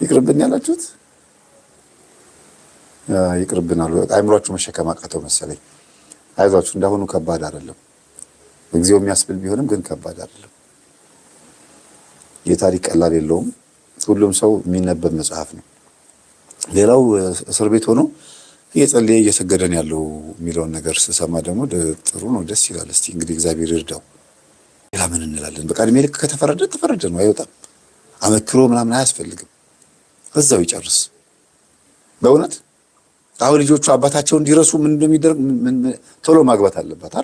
ይቅርብን ያላችሁት ይቅርብን አሉ። አይምሯችሁ መሸከም አቃተው መሰለኝ። አይዟችሁ፣ እንዳሁኑ ከባድ አይደለም። እግዚኦ የሚያስብል ቢሆንም ግን ከባድ አይደለም። የታሪክ ቀላል የለውም። ሁሉም ሰው የሚነበብ መጽሐፍ ነው። ሌላው እስር ቤት ሆኖ እየጸለየ እየሰገደን ያለው የሚለውን ነገር ስሰማ ደግሞ ጥሩ ነው፣ ደስ ይላል። እስቲ እንግዲህ እግዚአብሔር ይርዳው። ሌላ ምን እንላለን? በቃ እድሜ ልክ ከተፈረደ ተፈረደ ነው፣ አይወጣም። አመክሮ ምናምን አያስፈልግም፣ እዛው ይጨርስ። በእውነት አሁን ልጆቹ አባታቸውን እንዲረሱ ምን እንደሚደረግ ቶሎ ማግባት አለባት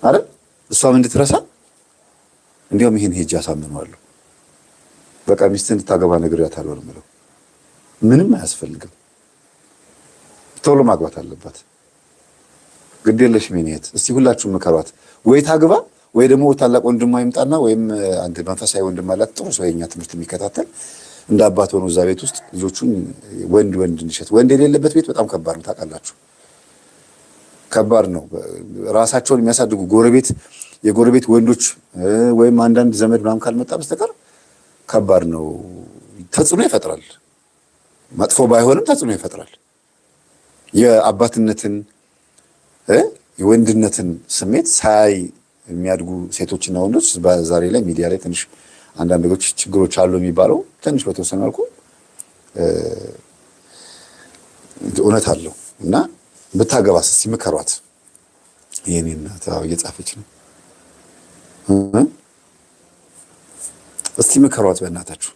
አይደል? እሷም እንድትረሳ እንዲያውም ይሄን ሄጄ አሳምነዋለሁ። በቃ ሚስትን እንድታገባ ነግሬያታለሁ ነው የምለው። ምንም አያስፈልግም። ቶሎ ማግባት አለባት። ግድ የለሽም የኔ እህት። እስቲ ሁላችሁም ምከሯት። ወይ ታግባ ወይ ደግሞ ታላቅ ወንድሟ ይምጣና ወይም አንድ መንፈሳዊ ወንድም አላት ጥሩ ሰው የኛ ትምህርት የሚከታተል እንደ አባት ሆኖ እዛ ቤት ውስጥ ልጆቹን ወንድ እንዲሸት። ወንድ የሌለበት ቤት በጣም ከባድ ነው ታውቃላችሁ። ከባድ ነው። ራሳቸውን የሚያሳድጉ የጎረቤት ወንዶች ወይም አንዳንድ ዘመድ ምናምን ካልመጣ በስተቀር ከባድ ነው። ተጽዕኖ ይፈጥራል። መጥፎ ባይሆንም ተጽዕኖ ይፈጥራል። የአባትነትን የወንድነትን ስሜት ሳያይ የሚያድጉ ሴቶችና ወንዶች በዛሬ ላይ ሚዲያ ላይ ትንሽ አንዳንድ ነገሮች ችግሮች አሉ የሚባለው ትንሽ በተወሰነ መልኩ እውነት አለው እና ብታገባስ እስቲ ምከሯት። የኔ እናት እየጻፈች ነው። እስቲ ምከሯት በእናታችሁ።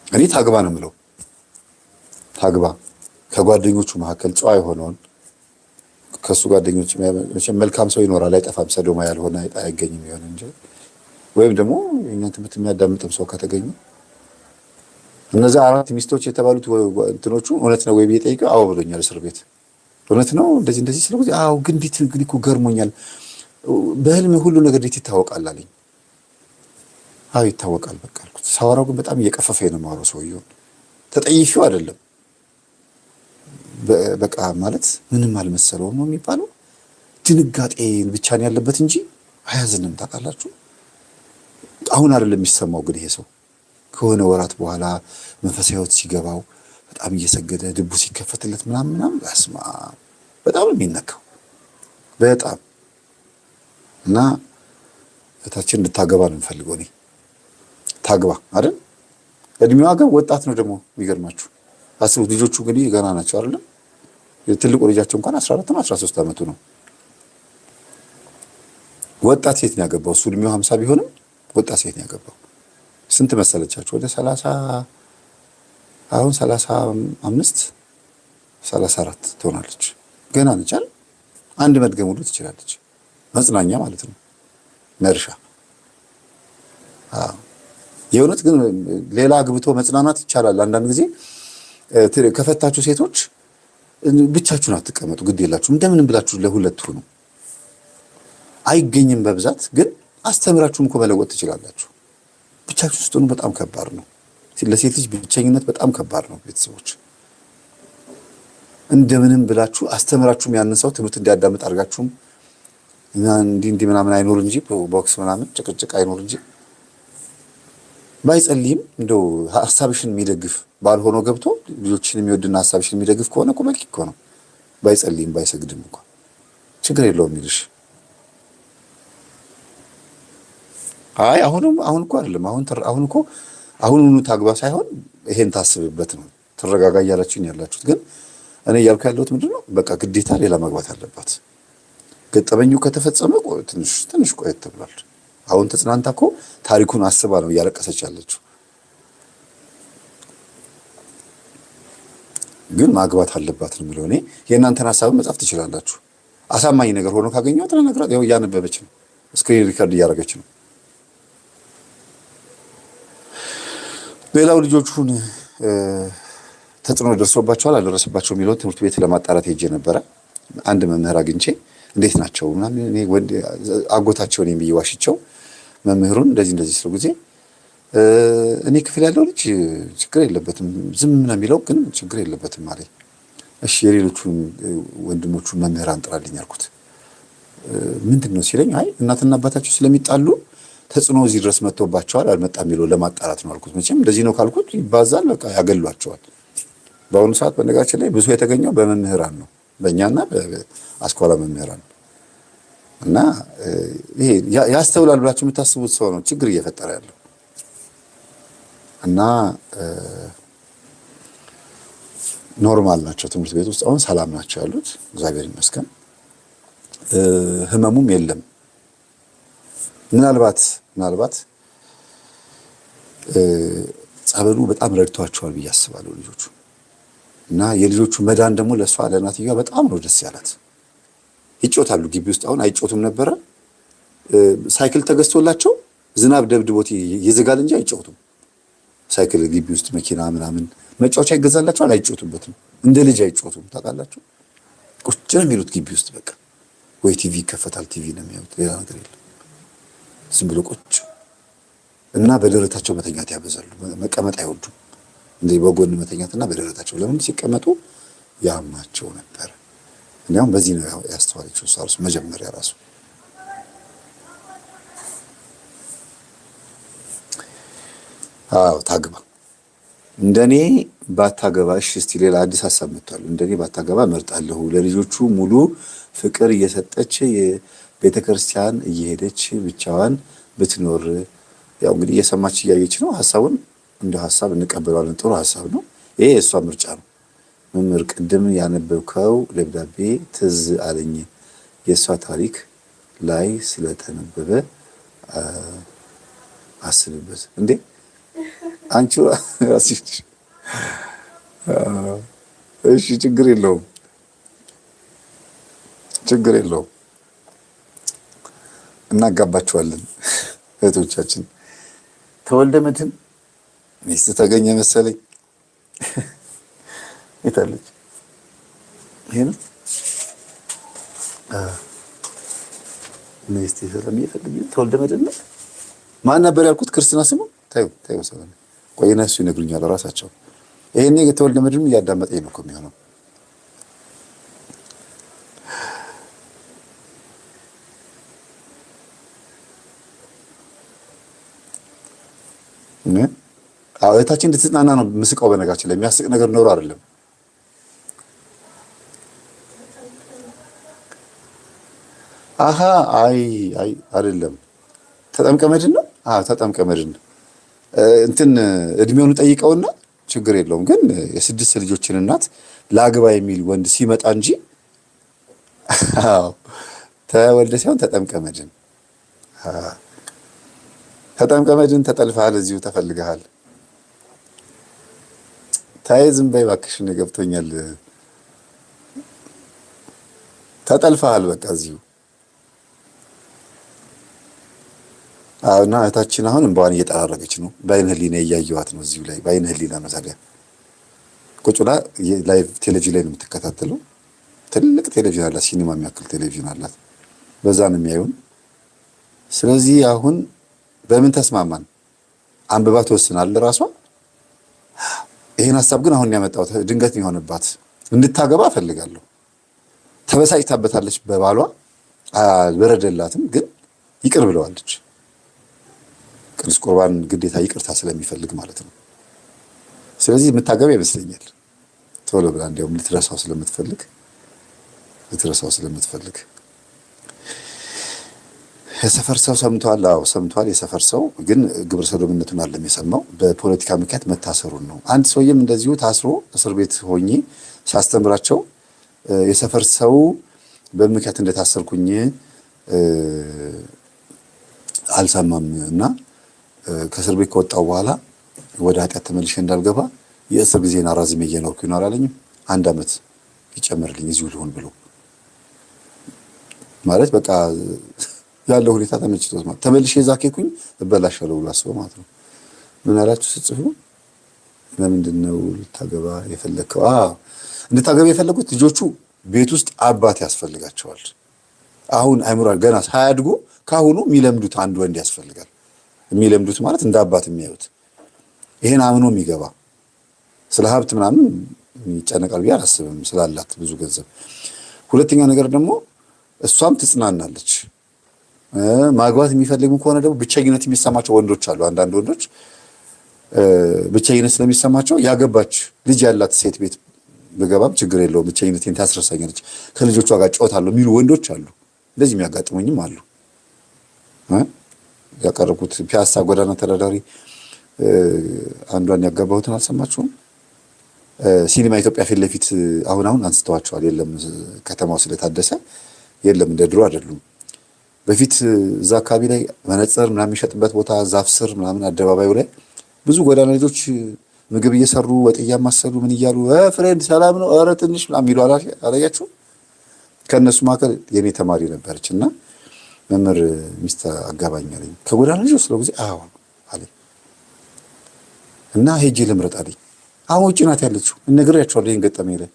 እኔ ታግባ ነው የምለው። ታግባ። ከጓደኞቹ መካከል ጨዋ የሆነውን ከሱ ጓደኞች መልካም ሰው ይኖራል፣ አይጠፋም። ሰዶማ ያልሆነ አይገኝም ይሆን እንጂ ወይም ደግሞ የእኛን ትምህርት የሚያዳምጥም ሰው ከተገኘ እነዛ 4 ሚስቶች የተባሉት እንትኖቹ እውነት ነው ወይ ብዬ ጠይቀው አዎ ብሎኛል። እስር ቤት እውነት ነው እንደዚህ ስለዚህ አዎ ግን እንዴት እኮ ገርሞኛል። በህልም ሁሉ ነገር እንዴት ይታወቃል አለኝ። አዎ ይታወቃል በቃ አልኩት። ሳወራው ግን በጣም እየቀፈፈኝ ነው የማወራው። ሰውየውን ተጠይፊው አይደለም በቃ ማለት ምንም አልመሰለውም ነው የሚባለው። ድንጋጤ ብቻ ነው ያለበት እንጂ አያዝንም። ታውቃላችሁ አሁን አይደለም የሚሰማው። ግን ይሄ ሰው ከሆነ ወራት በኋላ መንፈሳዊ ሕይወት ሲገባው በጣም እየሰገደ ልቡ ሲከፈትለት ምናምን አስማ በጣም የሚነካው በጣም እና እታችን እንድታገባ ነው የምፈልገው እኔ። ታግባ አይደል? እድሜዋ ግን ወጣት ነው ደግሞ የሚገርማችሁ። አስቡት ልጆቹ እንግዲህ ገና ናቸው አይደል? ትልቁ ልጃቸው እንኳን 14 ነው 13 ዓመቱ ነው። ወጣት ሴት ነው ያገባው። እሱ እድሜው 50 ቢሆንም ወጣት ሴት ነው ያገባው። ስንት መሰለቻችሁ? ወደ 30 አሁን 35 34 ትሆናለች። ገና ነች አይደል? አንድ መድገም ሁሉ ትችላለች። መጽናኛ ማለት ነው መርሻ። የእውነት ግን ሌላ አግብቶ መጽናናት ይቻላል። አንዳንድ ጊዜ ከፈታችሁ ሴቶች ብቻችሁን አትቀመጡ፣ ግድ የላችሁ እንደምንም ብላችሁ ለሁለት ሁኑ። አይገኝም በብዛት ግን አስተምራችሁም እኮ መለወጥ ትችላላችሁ። ብቻችሁ ስትሆኑ በጣም ከባድ ነው። ለሴት ልጅ ብቸኝነት በጣም ከባድ ነው። ቤተሰቦች እንደምንም ብላችሁ አስተምራችሁም ያንን ሰው ትምህርት እንዲያዳምጥ አድርጋችሁም እንዲህ ምናምን አይኖር እንጂ ቦክስ ምናምን ጭቅጭቅ አይኖር እንጂ ባይጸልይም እንደው ሐሳብሽን የሚደግፍ ባልሆኖ ገብቶ ልጆችን የሚወድና ሐሳብሽን የሚደግፍ ከሆነ እኮ በቂ እኮ ነው። ባይጸልይም ባይሰግድም እንኳን ችግር የለውም የሚልሽ። አይ አሁን እኮ አይደለም አሁን እኮ አሁኑኑ ታግባ ሳይሆን ይሄን ታስብበት ነው። ተረጋጋ እያላችሁኝ ያላችሁት ግን እኔ እያልኩ ያለሁት ምንድነው በቃ ግዴታ ሌላ መግባት አለባት። ገጠመኙ ከተፈጸመ ትንሽ ቆየት ብሏል። አሁን ተጽናንታ እኮ ታሪኩን አስባ ነው እያለቀሰች ያለችው። ግን ማግባት አለባት ነው የሚለው። እኔ የእናንተን ሀሳብ መጻፍ ትችላላችሁ። አሳማኝ ነገር ሆኖ ካገኘኋት ለነገራት ያው እያነበበች ነው፣ ስክሪን ሪከርድ እያደረገች ነው። ሌላው ልጆቹን ተጽዕኖ ደርሶባቸዋል አልደረሰባቸው የሚለውን ትምህርት ቤት ለማጣራት ሄጄ ነበረ። አንድ መምህር አግኝቼ እንዴት ናቸው ምናምን እኔ አጎታቸው ነኝ ብዬ ዋሽቸው መምህሩን እንደዚህ ስለ ጊዜ እኔ ክፍል ያለው ልጅ ችግር የለበትም ዝም ነው የሚለው ግን ችግር የለበትም አለኝ። እሺ የሌሎቹን ወንድሞቹን መምህር አንጥራልኝ አልኩት። ምንድነው ሲለኝ አይ እናትና አባታቸው ስለሚጣሉ ተጽዕኖ እዚህ ድረስ መጥቶባቸዋል አልመጣም የሚለው ለማጣራት ነው አልኩት። መቼም እንደዚህ ነው ካልኩት ይባዛል፣ በቃ ያገሏቸዋል። በአሁኑ ሰዓት በነገራችን ላይ ብዙ የተገኘው በመምህራን ነው፣ በእኛና በአስኳላ መምህራን እና ይሄ ያስተውላል ብላችሁ የምታስቡት ሰው ነው ችግር እየፈጠረ ያለው እና ኖርማል ናቸው። ትምህርት ቤት ውስጥ አሁን ሰላም ናቸው ያሉት፣ እግዚአብሔር ይመስገን። ህመሙም የለም። ምናልባት ጸበሉ በጣም ረድቷቸዋል ብዬ አስባለሁ ልጆቹ እና የልጆቹ መዳን ደግሞ ለእሷ ለእናትየዋ በጣም ነው ደስ ያላት። ይጮታሉ ግቢ ውስጥ አሁን አይጮቱም ነበረ። ሳይክል ተገዝቶላቸው ዝናብ ደብድቦት ይዘጋል እንጂ አይጫወቱም። ሳይክል ግቢ ውስጥ መኪና ምናምን መጫወቻ ይገዛላቸዋል፣ አይጫወቱበትም። እንደ ልጅ አይጫወቱም። ታውቃላችሁ፣ ቁጭ ነው የሚሉት ግቢ ውስጥ በቃ። ወይ ቲቪ ይከፈታል፣ ቲቪ ነው የሚያዩት፣ ሌላ ነገር የለም። ዝም ብሎ ቁጭ እና በደረታቸው መተኛት ያበዛሉ። መቀመጥ አይወዱም። እንደዚህ በጎን መተኛትና በደረታቸው ለምን ሲቀመጡ ያማቸው ነበር። እንዲያውም በዚህ ነው ያስተዋለችው እሷ ራሱ መጀመሪያ ራሱ ታግባ እንደኔ ባታገባ። እሺ እስቲ ሌላ አዲስ ሀሳብ መጥቷል። እንደኔ ባታገባ እመርጣለሁ። ለልጆቹ ሙሉ ፍቅር እየሰጠች ቤተክርስቲያን እየሄደች ብቻዋን ብትኖር። ያው እንግዲህ እየሰማች እያየች ነው። ሀሳቡን እንደ ሀሳብ እንቀበለዋለን። ጥሩ ሀሳብ ነው። ይሄ የእሷ ምርጫ ነው። መምህር ቅድም ያነበብከው ደብዳቤ ትዝ አለኝ። የእሷ ታሪክ ላይ ስለተነበበ አስብበት። እንዴ አንቺ ራስሽ እሺ፣ ችግር የለውም ችግር የለውም፣ እናጋባቸዋለን። እህቶቻችን ተወልደ መድህን ሚስት ተገኘ መሰለኝ። የታለች? ይሄ ነው ሚስት ሰላም ይፈልግ ተወልደ መድህን ነው። ማን ነበር ያልኩት? ክርስትና ስሙ ታዩ ሰላም። ቆይ እነሱ ይነግሩኛል ራሳቸው። ይሄኔ ተወልደ መድህን እያዳመጠኝ ነው እኮ የሚሆነው። እህታችን እንድትጽናና ነው ምስቃው። በነጋችን ላይ የሚያስቅ ነገር ኖሮ አይደለም። አሃ አይ አይደለም። ተጠምቀ መድህን ነው። ተጠምቀ መድህን እንትን እድሜውን ጠይቀውና ችግር የለውም። ግን የስድስት ልጆችን እናት ለአግባ የሚል ወንድ ሲመጣ እንጂ ተወልደ ሳይሆን ተጠምቀ መድህን። ተጠምቀ መድህን ተጠልፈሃል፣ እዚሁ ተፈልገሃል። ታይ ዝም በይ እባክሽን፣ ገብቶኛል። ተጠልፈሃል በቃ እዚሁ። እና እህታችን አሁን እንባዋን እየጠራረገች ነው። በአይነ ህሊና እያየኋት ነው። እዚሁ ላይ በአይነ ህሊና ነው። ታዲያ ቁጭ ብላ ላይቭ ቴሌቪዥን ላይ ነው የምትከታተለው። ትልቅ ቴሌቪዥን አላት፣ ሲኒማ የሚያክል ቴሌቪዥን አላት። በዛ ነው የሚያዩን። ስለዚህ አሁን በምን ተስማማን? አንብባ ትወስናለህ ራሷ። ይሄን ሀሳብ ግን አሁን ያመጣው ድንገት ነው የሆነባት። እንድታገባ እፈልጋለሁ። ተበሳጭታበታለች በባሏ፣ አልበረደላትም፣ ግን ይቅር ብለዋለች። ቅዱስ ቁርባን ግዴታ ይቅርታ ስለሚፈልግ ማለት ነው። ስለዚህ የምታገባ ይመስለኛል ቶሎ ብላ፣ እንዲያውም ልትረሳው ስለምትፈልግ የሰፈር ሰው ሰምቷል። ሰምቷል። የሰፈር ሰው ግን ግብረ ሰዶምነቱን አለም የሰማው፣ በፖለቲካ ምክንያት መታሰሩን ነው። አንድ ሰውዬም እንደዚሁ ታስሮ እስር ቤት ሆኜ ሳስተምራቸው የሰፈር ሰው በምክንያት እንደታሰርኩኝ አልሰማም እና ከእስር ቤት ከወጣው በኋላ ወደ ኃጢአት ተመልሼ እንዳልገባ የእስር ጊዜን አራዝሜ እየኖርኩ ይኖር አለኝም። 1 ዓመት ይጨመርልኝ እዚሁ ልሆን ብሎ ማለት በቃ ያለው ሁኔታ ተመችቶት ማለት ተመልሼ እዛ ከሄድኩኝ እበላሻለሁ ብሎ አስበው ማለት ነው። ምን አላችሁ ስትጽፉ? ለምንድን ነው ልታገባ የፈለከው? እንድታገባ የፈለጉት ልጆቹ ቤት ውስጥ አባት ያስፈልጋቸዋል። አሁን አይምሯ ገና ሳያድጉ ካሁኑ የሚለምዱት አንድ ወንድ ያስፈልጋል። የሚለምዱት ማለት እንደ አባት የሚያዩት፣ ይሄን አምኖ የሚገባ ስለ ሀብት ምናምን ይጨነቃል ብዬ አላስብም፣ ስላላት ብዙ ገንዘብ። ሁለተኛ ነገር ደግሞ እሷም ትጽናናለች። ማግባት የሚፈልጉ ከሆነ ደግሞ ብቸኝነት የሚሰማቸው ወንዶች አሉ። አንዳንድ ወንዶች ብቸኝነት ስለሚሰማቸው ያገባች ልጅ ያላት ሴት ቤት ብገባም ችግር የለውም ብቸኝነቴን ታስረሳኛለች፣ ከልጆቿ ጋር ጫወታለሁ የሚሉ ወንዶች አሉ። እንደዚህ የሚያጋጥሙኝም አሉ። ያቀረብኩት ፒያሳ ጎዳና ተዳዳሪ አንዷን ያጋባሁትን አልሰማችሁም? ሲኒማ ኢትዮጵያ ፊት ለፊት አሁን አንስተዋቸዋል። የለም ከተማው ስለታደሰ የለም፣ እንደ ድሮ አይደሉም። በፊት እዛ አካባቢ ላይ መነጽር ምናምን የሚሸጥበት ቦታ ዛፍ ስር ምናምን አደባባዩ ላይ ብዙ ጎዳና ልጆች ምግብ እየሰሩ ወጥ እያማሰሉ ምን እያሉ ፍሬንድ ሰላም ነው ኧረ ትንሽ ምናምን የሚሉ አላያችሁ? ከእነሱ መካከል የኔ ተማሪ ነበረች እና መምህር ሚስት አጋባኝ አለኝ። ከጎዳና ልጅ ወስደው ጊዜ አዎ አለኝ እና ሄጄ ልምረጥ አለኝ። አሁን ውጭ ናት ያለችው እነግሬያቸዋለሁ። ይሄን ገጠመኝ ላይ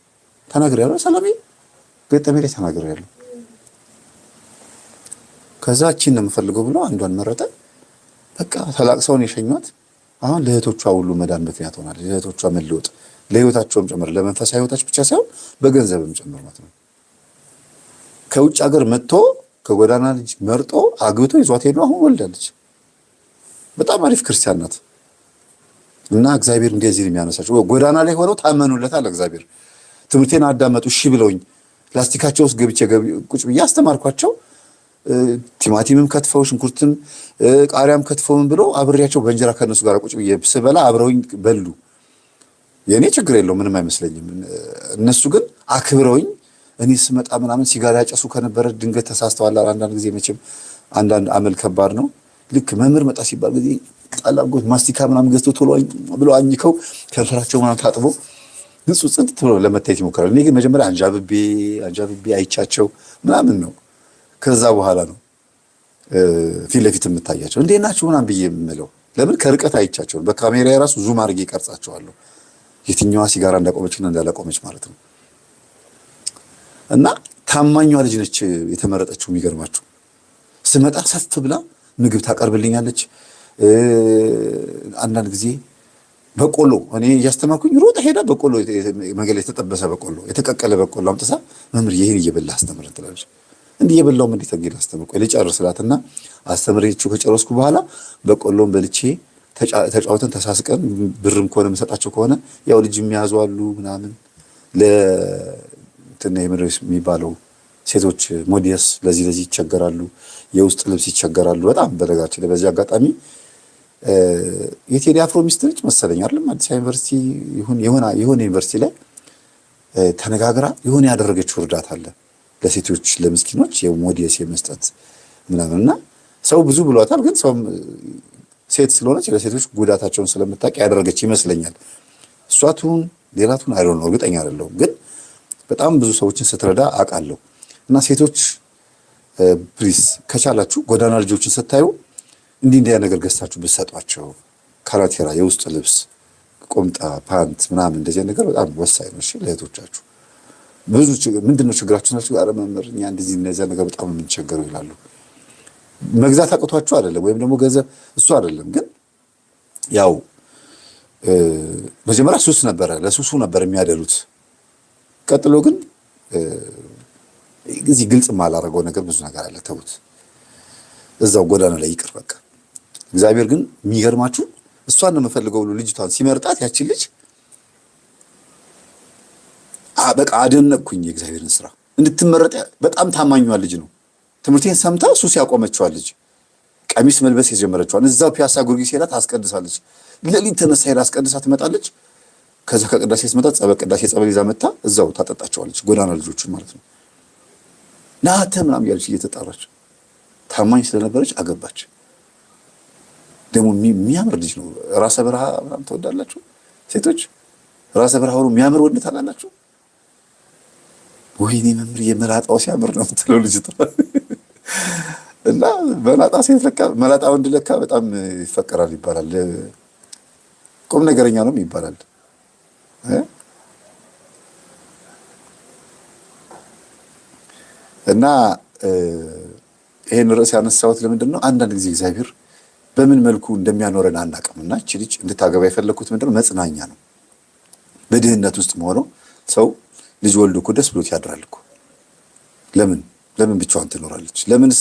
ተናግሬያለሁ። ሰላሜ ገጠመኝ ላይ ተናግሬያለሁ። ከዛ እቺን ነው የምፈልገው ብሎ አንዷን መረጠ። በቃ ተላቅሰውን የሸኟት። አሁን ለእህቶቿ ሁሉ መዳን ምክንያት ሆናለች። ለእህቶቿ መለወጥ፣ ለህይወታቸውም ጭምር፣ ለመንፈሳዊ ህይወታቸው ብቻ ሳይሆን በገንዘብም ጭምር ማለት ነው። ከውጭ ሀገር መጥቶ ከጎዳና ልጅ መርጦ አግብቶ ይዟት ሄዶ አሁን ወልዳለች። በጣም አሪፍ ክርስቲያን ናት። እና እግዚአብሔር እንደዚህ ነው የሚያነሳቸው። ጎዳና ላይ ሆነው ታመኑለታል። እግዚአብሔር ትምህርቴን አዳመጡ፣ እሺ ብለውኝ ላስቲካቸው ውስጥ ገብቼ ቁጭ ብዬ አስተማርኳቸው። ቲማቲምም ከትፈው ሽንኩርትም ቃሪያም ከትፈውም ብሎ አብሬያቸው በእንጀራ ከነሱ ጋር ቁጭ ብዬ ስበላ አብረውኝ በሉ። የእኔ ችግር የለው ምንም አይመስለኝም። እነሱ ግን አክብረውኝ እኔ ስመጣ ምናምን ሲጋራ ያጨሱ ከነበረ ድንገት ተሳስተዋል። አንዳንድ ጊዜ መቼም አንዳንድ አመል ከባድ ነው። ልክ መምህር መጣ ሲባል ጊዜ ጣላጎት ማስቲካ ምናምን ገዝቶ ቶሎ ብሎ አኝከው ከንፈራቸው ምናምን ታጥቦ ንጹህ ጽድት ብሎ ለመታየት ይሞክራል። እኔ ግን መጀመሪያ አንጃብቤ አይቻቸው ምናምን ነው። ከዛ በኋላ ነው ፊት ለፊት የምታያቸው። እንዴት ናችሁ ምናምን ብዬ የምለው። ለምን ከርቀት አይቻቸው በካሜራ የራሱ ዙም አድርጌ ቀርጻቸዋለሁ። የትኛዋ ሲጋራ እንዳቆመችና እንዳላቆመች ማለት ነው። እና ታማኟ ልጅ ነች የተመረጠችው። የሚገርማችሁ ስመጣ ሰፍ ብላ ምግብ ታቀርብልኛለች። አንዳንድ ጊዜ በቆሎ እኔ እያስተማርኩኝ ሮጣ ሄዳ በቆሎ መንገድ ላይ የተጠበሰ በቆሎ የተቀቀለ በቆሎ አምጥታ መምህር ይሄን እየበላህ አስተምረን ትላለች። እንዲህ እየበላሁም እንዴት እንግዲህ አስተምር ቆይ ልጨርስ ስላትና አስተምሬችሁ ከጨረስኩ በኋላ በቆሎን በልቼ ተጫውተን ተሳስቀን ብርም ከሆነ የምሰጣቸው ከሆነ ያው ልጅ የሚያዙ አሉ ምናምን ለእንትን የምድረስ የሚባለው ሴቶች ሞዲየስ ለዚህ ይቸገራሉ። የውስጥ ልብስ ይቸገራሉ በጣም በደጋችን። በዚህ አጋጣሚ የቴዲ አፍሮ ሚስት ልጅ መሰለኝ አይደለም አዲስ ዩኒቨርሲቲ የሆነ ዩኒቨርሲቲ ላይ ተነጋግራ የሆነ ያደረገችው እርዳታ አለ ለሴቶች ለምስኪኖች የሞዲየስ የመስጠት ምናምንና ሰው ብዙ ብሏታል። ግን ሰው ሴት ስለሆነች ለሴቶች ጉዳታቸውን ስለምታውቅ ያደረገች ይመስለኛል። እሷቱን ሌላቱን አይዶን ነው እርግጠኛ አይደለሁም። ግን በጣም ብዙ ሰዎችን ስትረዳ አውቃለሁ። እና ሴቶች ፕሊስ ከቻላችሁ ጎዳና ልጆችን ስታዩ እንዲህ ነገር ገዝታችሁ ብትሰጧቸው፣ ካራቴራ፣ የውስጥ ልብስ፣ ቁምጣ፣ ፓንት ምናምን እንደዚህ ነገር በጣም ወሳኝ ነው። እሺ ለእህቶቻችሁ ብዙ ምንድነው ችግራችሁ ናችሁ? አረ መምህር እኛ እንደዚህ እነዚያ ነገር በጣም የምንቸገረው ይላሉ። መግዛት አቅቷችሁ አይደለም ወይም ደግሞ ገንዘብ እሱ አይደለም። ግን ያው መጀመሪያ ሱስ ነበረ፣ ለሱሱ ነበር የሚያደሉት። ቀጥሎ ግን እዚህ ግልጽ ማላረገው ነገር ብዙ ነገር አለ። ተውት፣ እዛው ጎዳና ላይ ይቅር በቃ። እግዚአብሔር ግን የሚገርማችሁ እሷን ነው የምፈልገው ብሎ ልጅቷን ሲመርጣት ያችን ልጅ በቃ አደነቅኩኝ የእግዚአብሔርን ስራ። እንድትመረጥ በጣም ታማኟ ልጅ ነው። ትምህርቴን ሰምታ ሱስ ያቆመችዋ ልጅ፣ ቀሚስ መልበስ የጀመረችዋን እዛው ፒያሳ ጊዮርጊስ ሄዳ ታስቀድሳለች። ሌሊት ተነሳ ሄዳ አስቀድሳ ትመጣለች። ከዛ ከቅዳሴ ስትመጣ ቅዳሴ ጸበል ይዛ መታ እዛው ታጠጣቸዋለች። ጎዳና ልጆችን ማለት ነው። ናተ ምናምን እያለች እየተጣራች ታማኝ ስለነበረች አገባች። ደግሞ የሚያምር ልጅ ነው። ራሰ በረሃ ምናምን ተወዳላችሁ ሴቶች? ራሰ በረሃ ሆኖ የሚያምር ወንድ ታላላችሁ? ወይኔ መምህር የመላጣው ሲያምር ነው የምትለው ልጅቷ። እና መላጣ ሴት ለካ መላጣ ወንድ ለካ በጣም ይፈቀራል ይባላል። ቁም ነገረኛ ነው ይባላል። እና ይሄን ርዕስ ያነሳሁት ለምንድን ነው? አንዳንድ ጊዜ እግዚአብሔር በምን መልኩ እንደሚያኖረን አናውቅምና እቺ ልጅ እንድታገባ የፈለኩት ምንድነው? መጽናኛ ነው። በድህነት ውስጥ ሆኖ ሰው ልጅ ወልዶ እኮ ደስ ብሎት ያድራል እኮ። ለምን ብቻዋን ትኖራለች? ለምንስ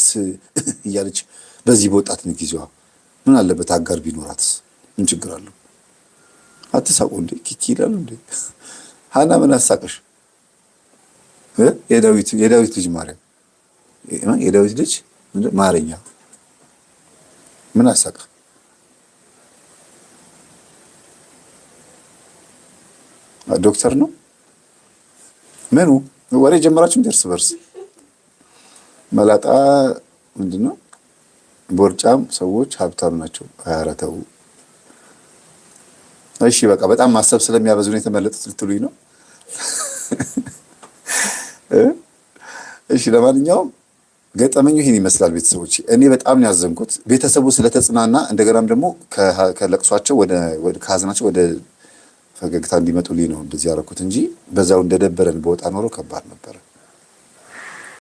እያለች በዚህ በወጣትነት ጊዜዋ ምን አለበት አጋር ቢኖራትስ? ምን ችግር አለው? አትሳቁ እንዴ! ኪኪ ይላሉ እንዴ! ሀና ምን አሳቀሽ? የዳዊት ልጅ ማርያም፣ የዳዊት ልጅ ማረኛ ምን አሳቀ? ዶክተር ነው ምኑ? ወሬ ጀመራችሁ እርስ በርስ። መላጣ ምንድነው? ቦርጫም ሰዎች ሀብታም ናቸው። ኧረ ተው እሺ በቃ በጣም ማሰብ ስለሚያበዙ ነው የተመለጡት ልትሉኝ ነው? እሺ ለማንኛውም ገጠመኙ ይህን ይመስላል ቤተሰቦች። እኔ በጣም ነው ያዘንኩት። ቤተሰቡ ስለተጽናና እንደገናም ደግሞ ከለቅሷቸው ከሀዘናቸው ወደ ፈገግታ እንዲመጡልኝ ነው እንደዚህ ያደረኩት እንጂ በዛው እንደደበረን በወጣ ኖሮ ከባድ ነበረ።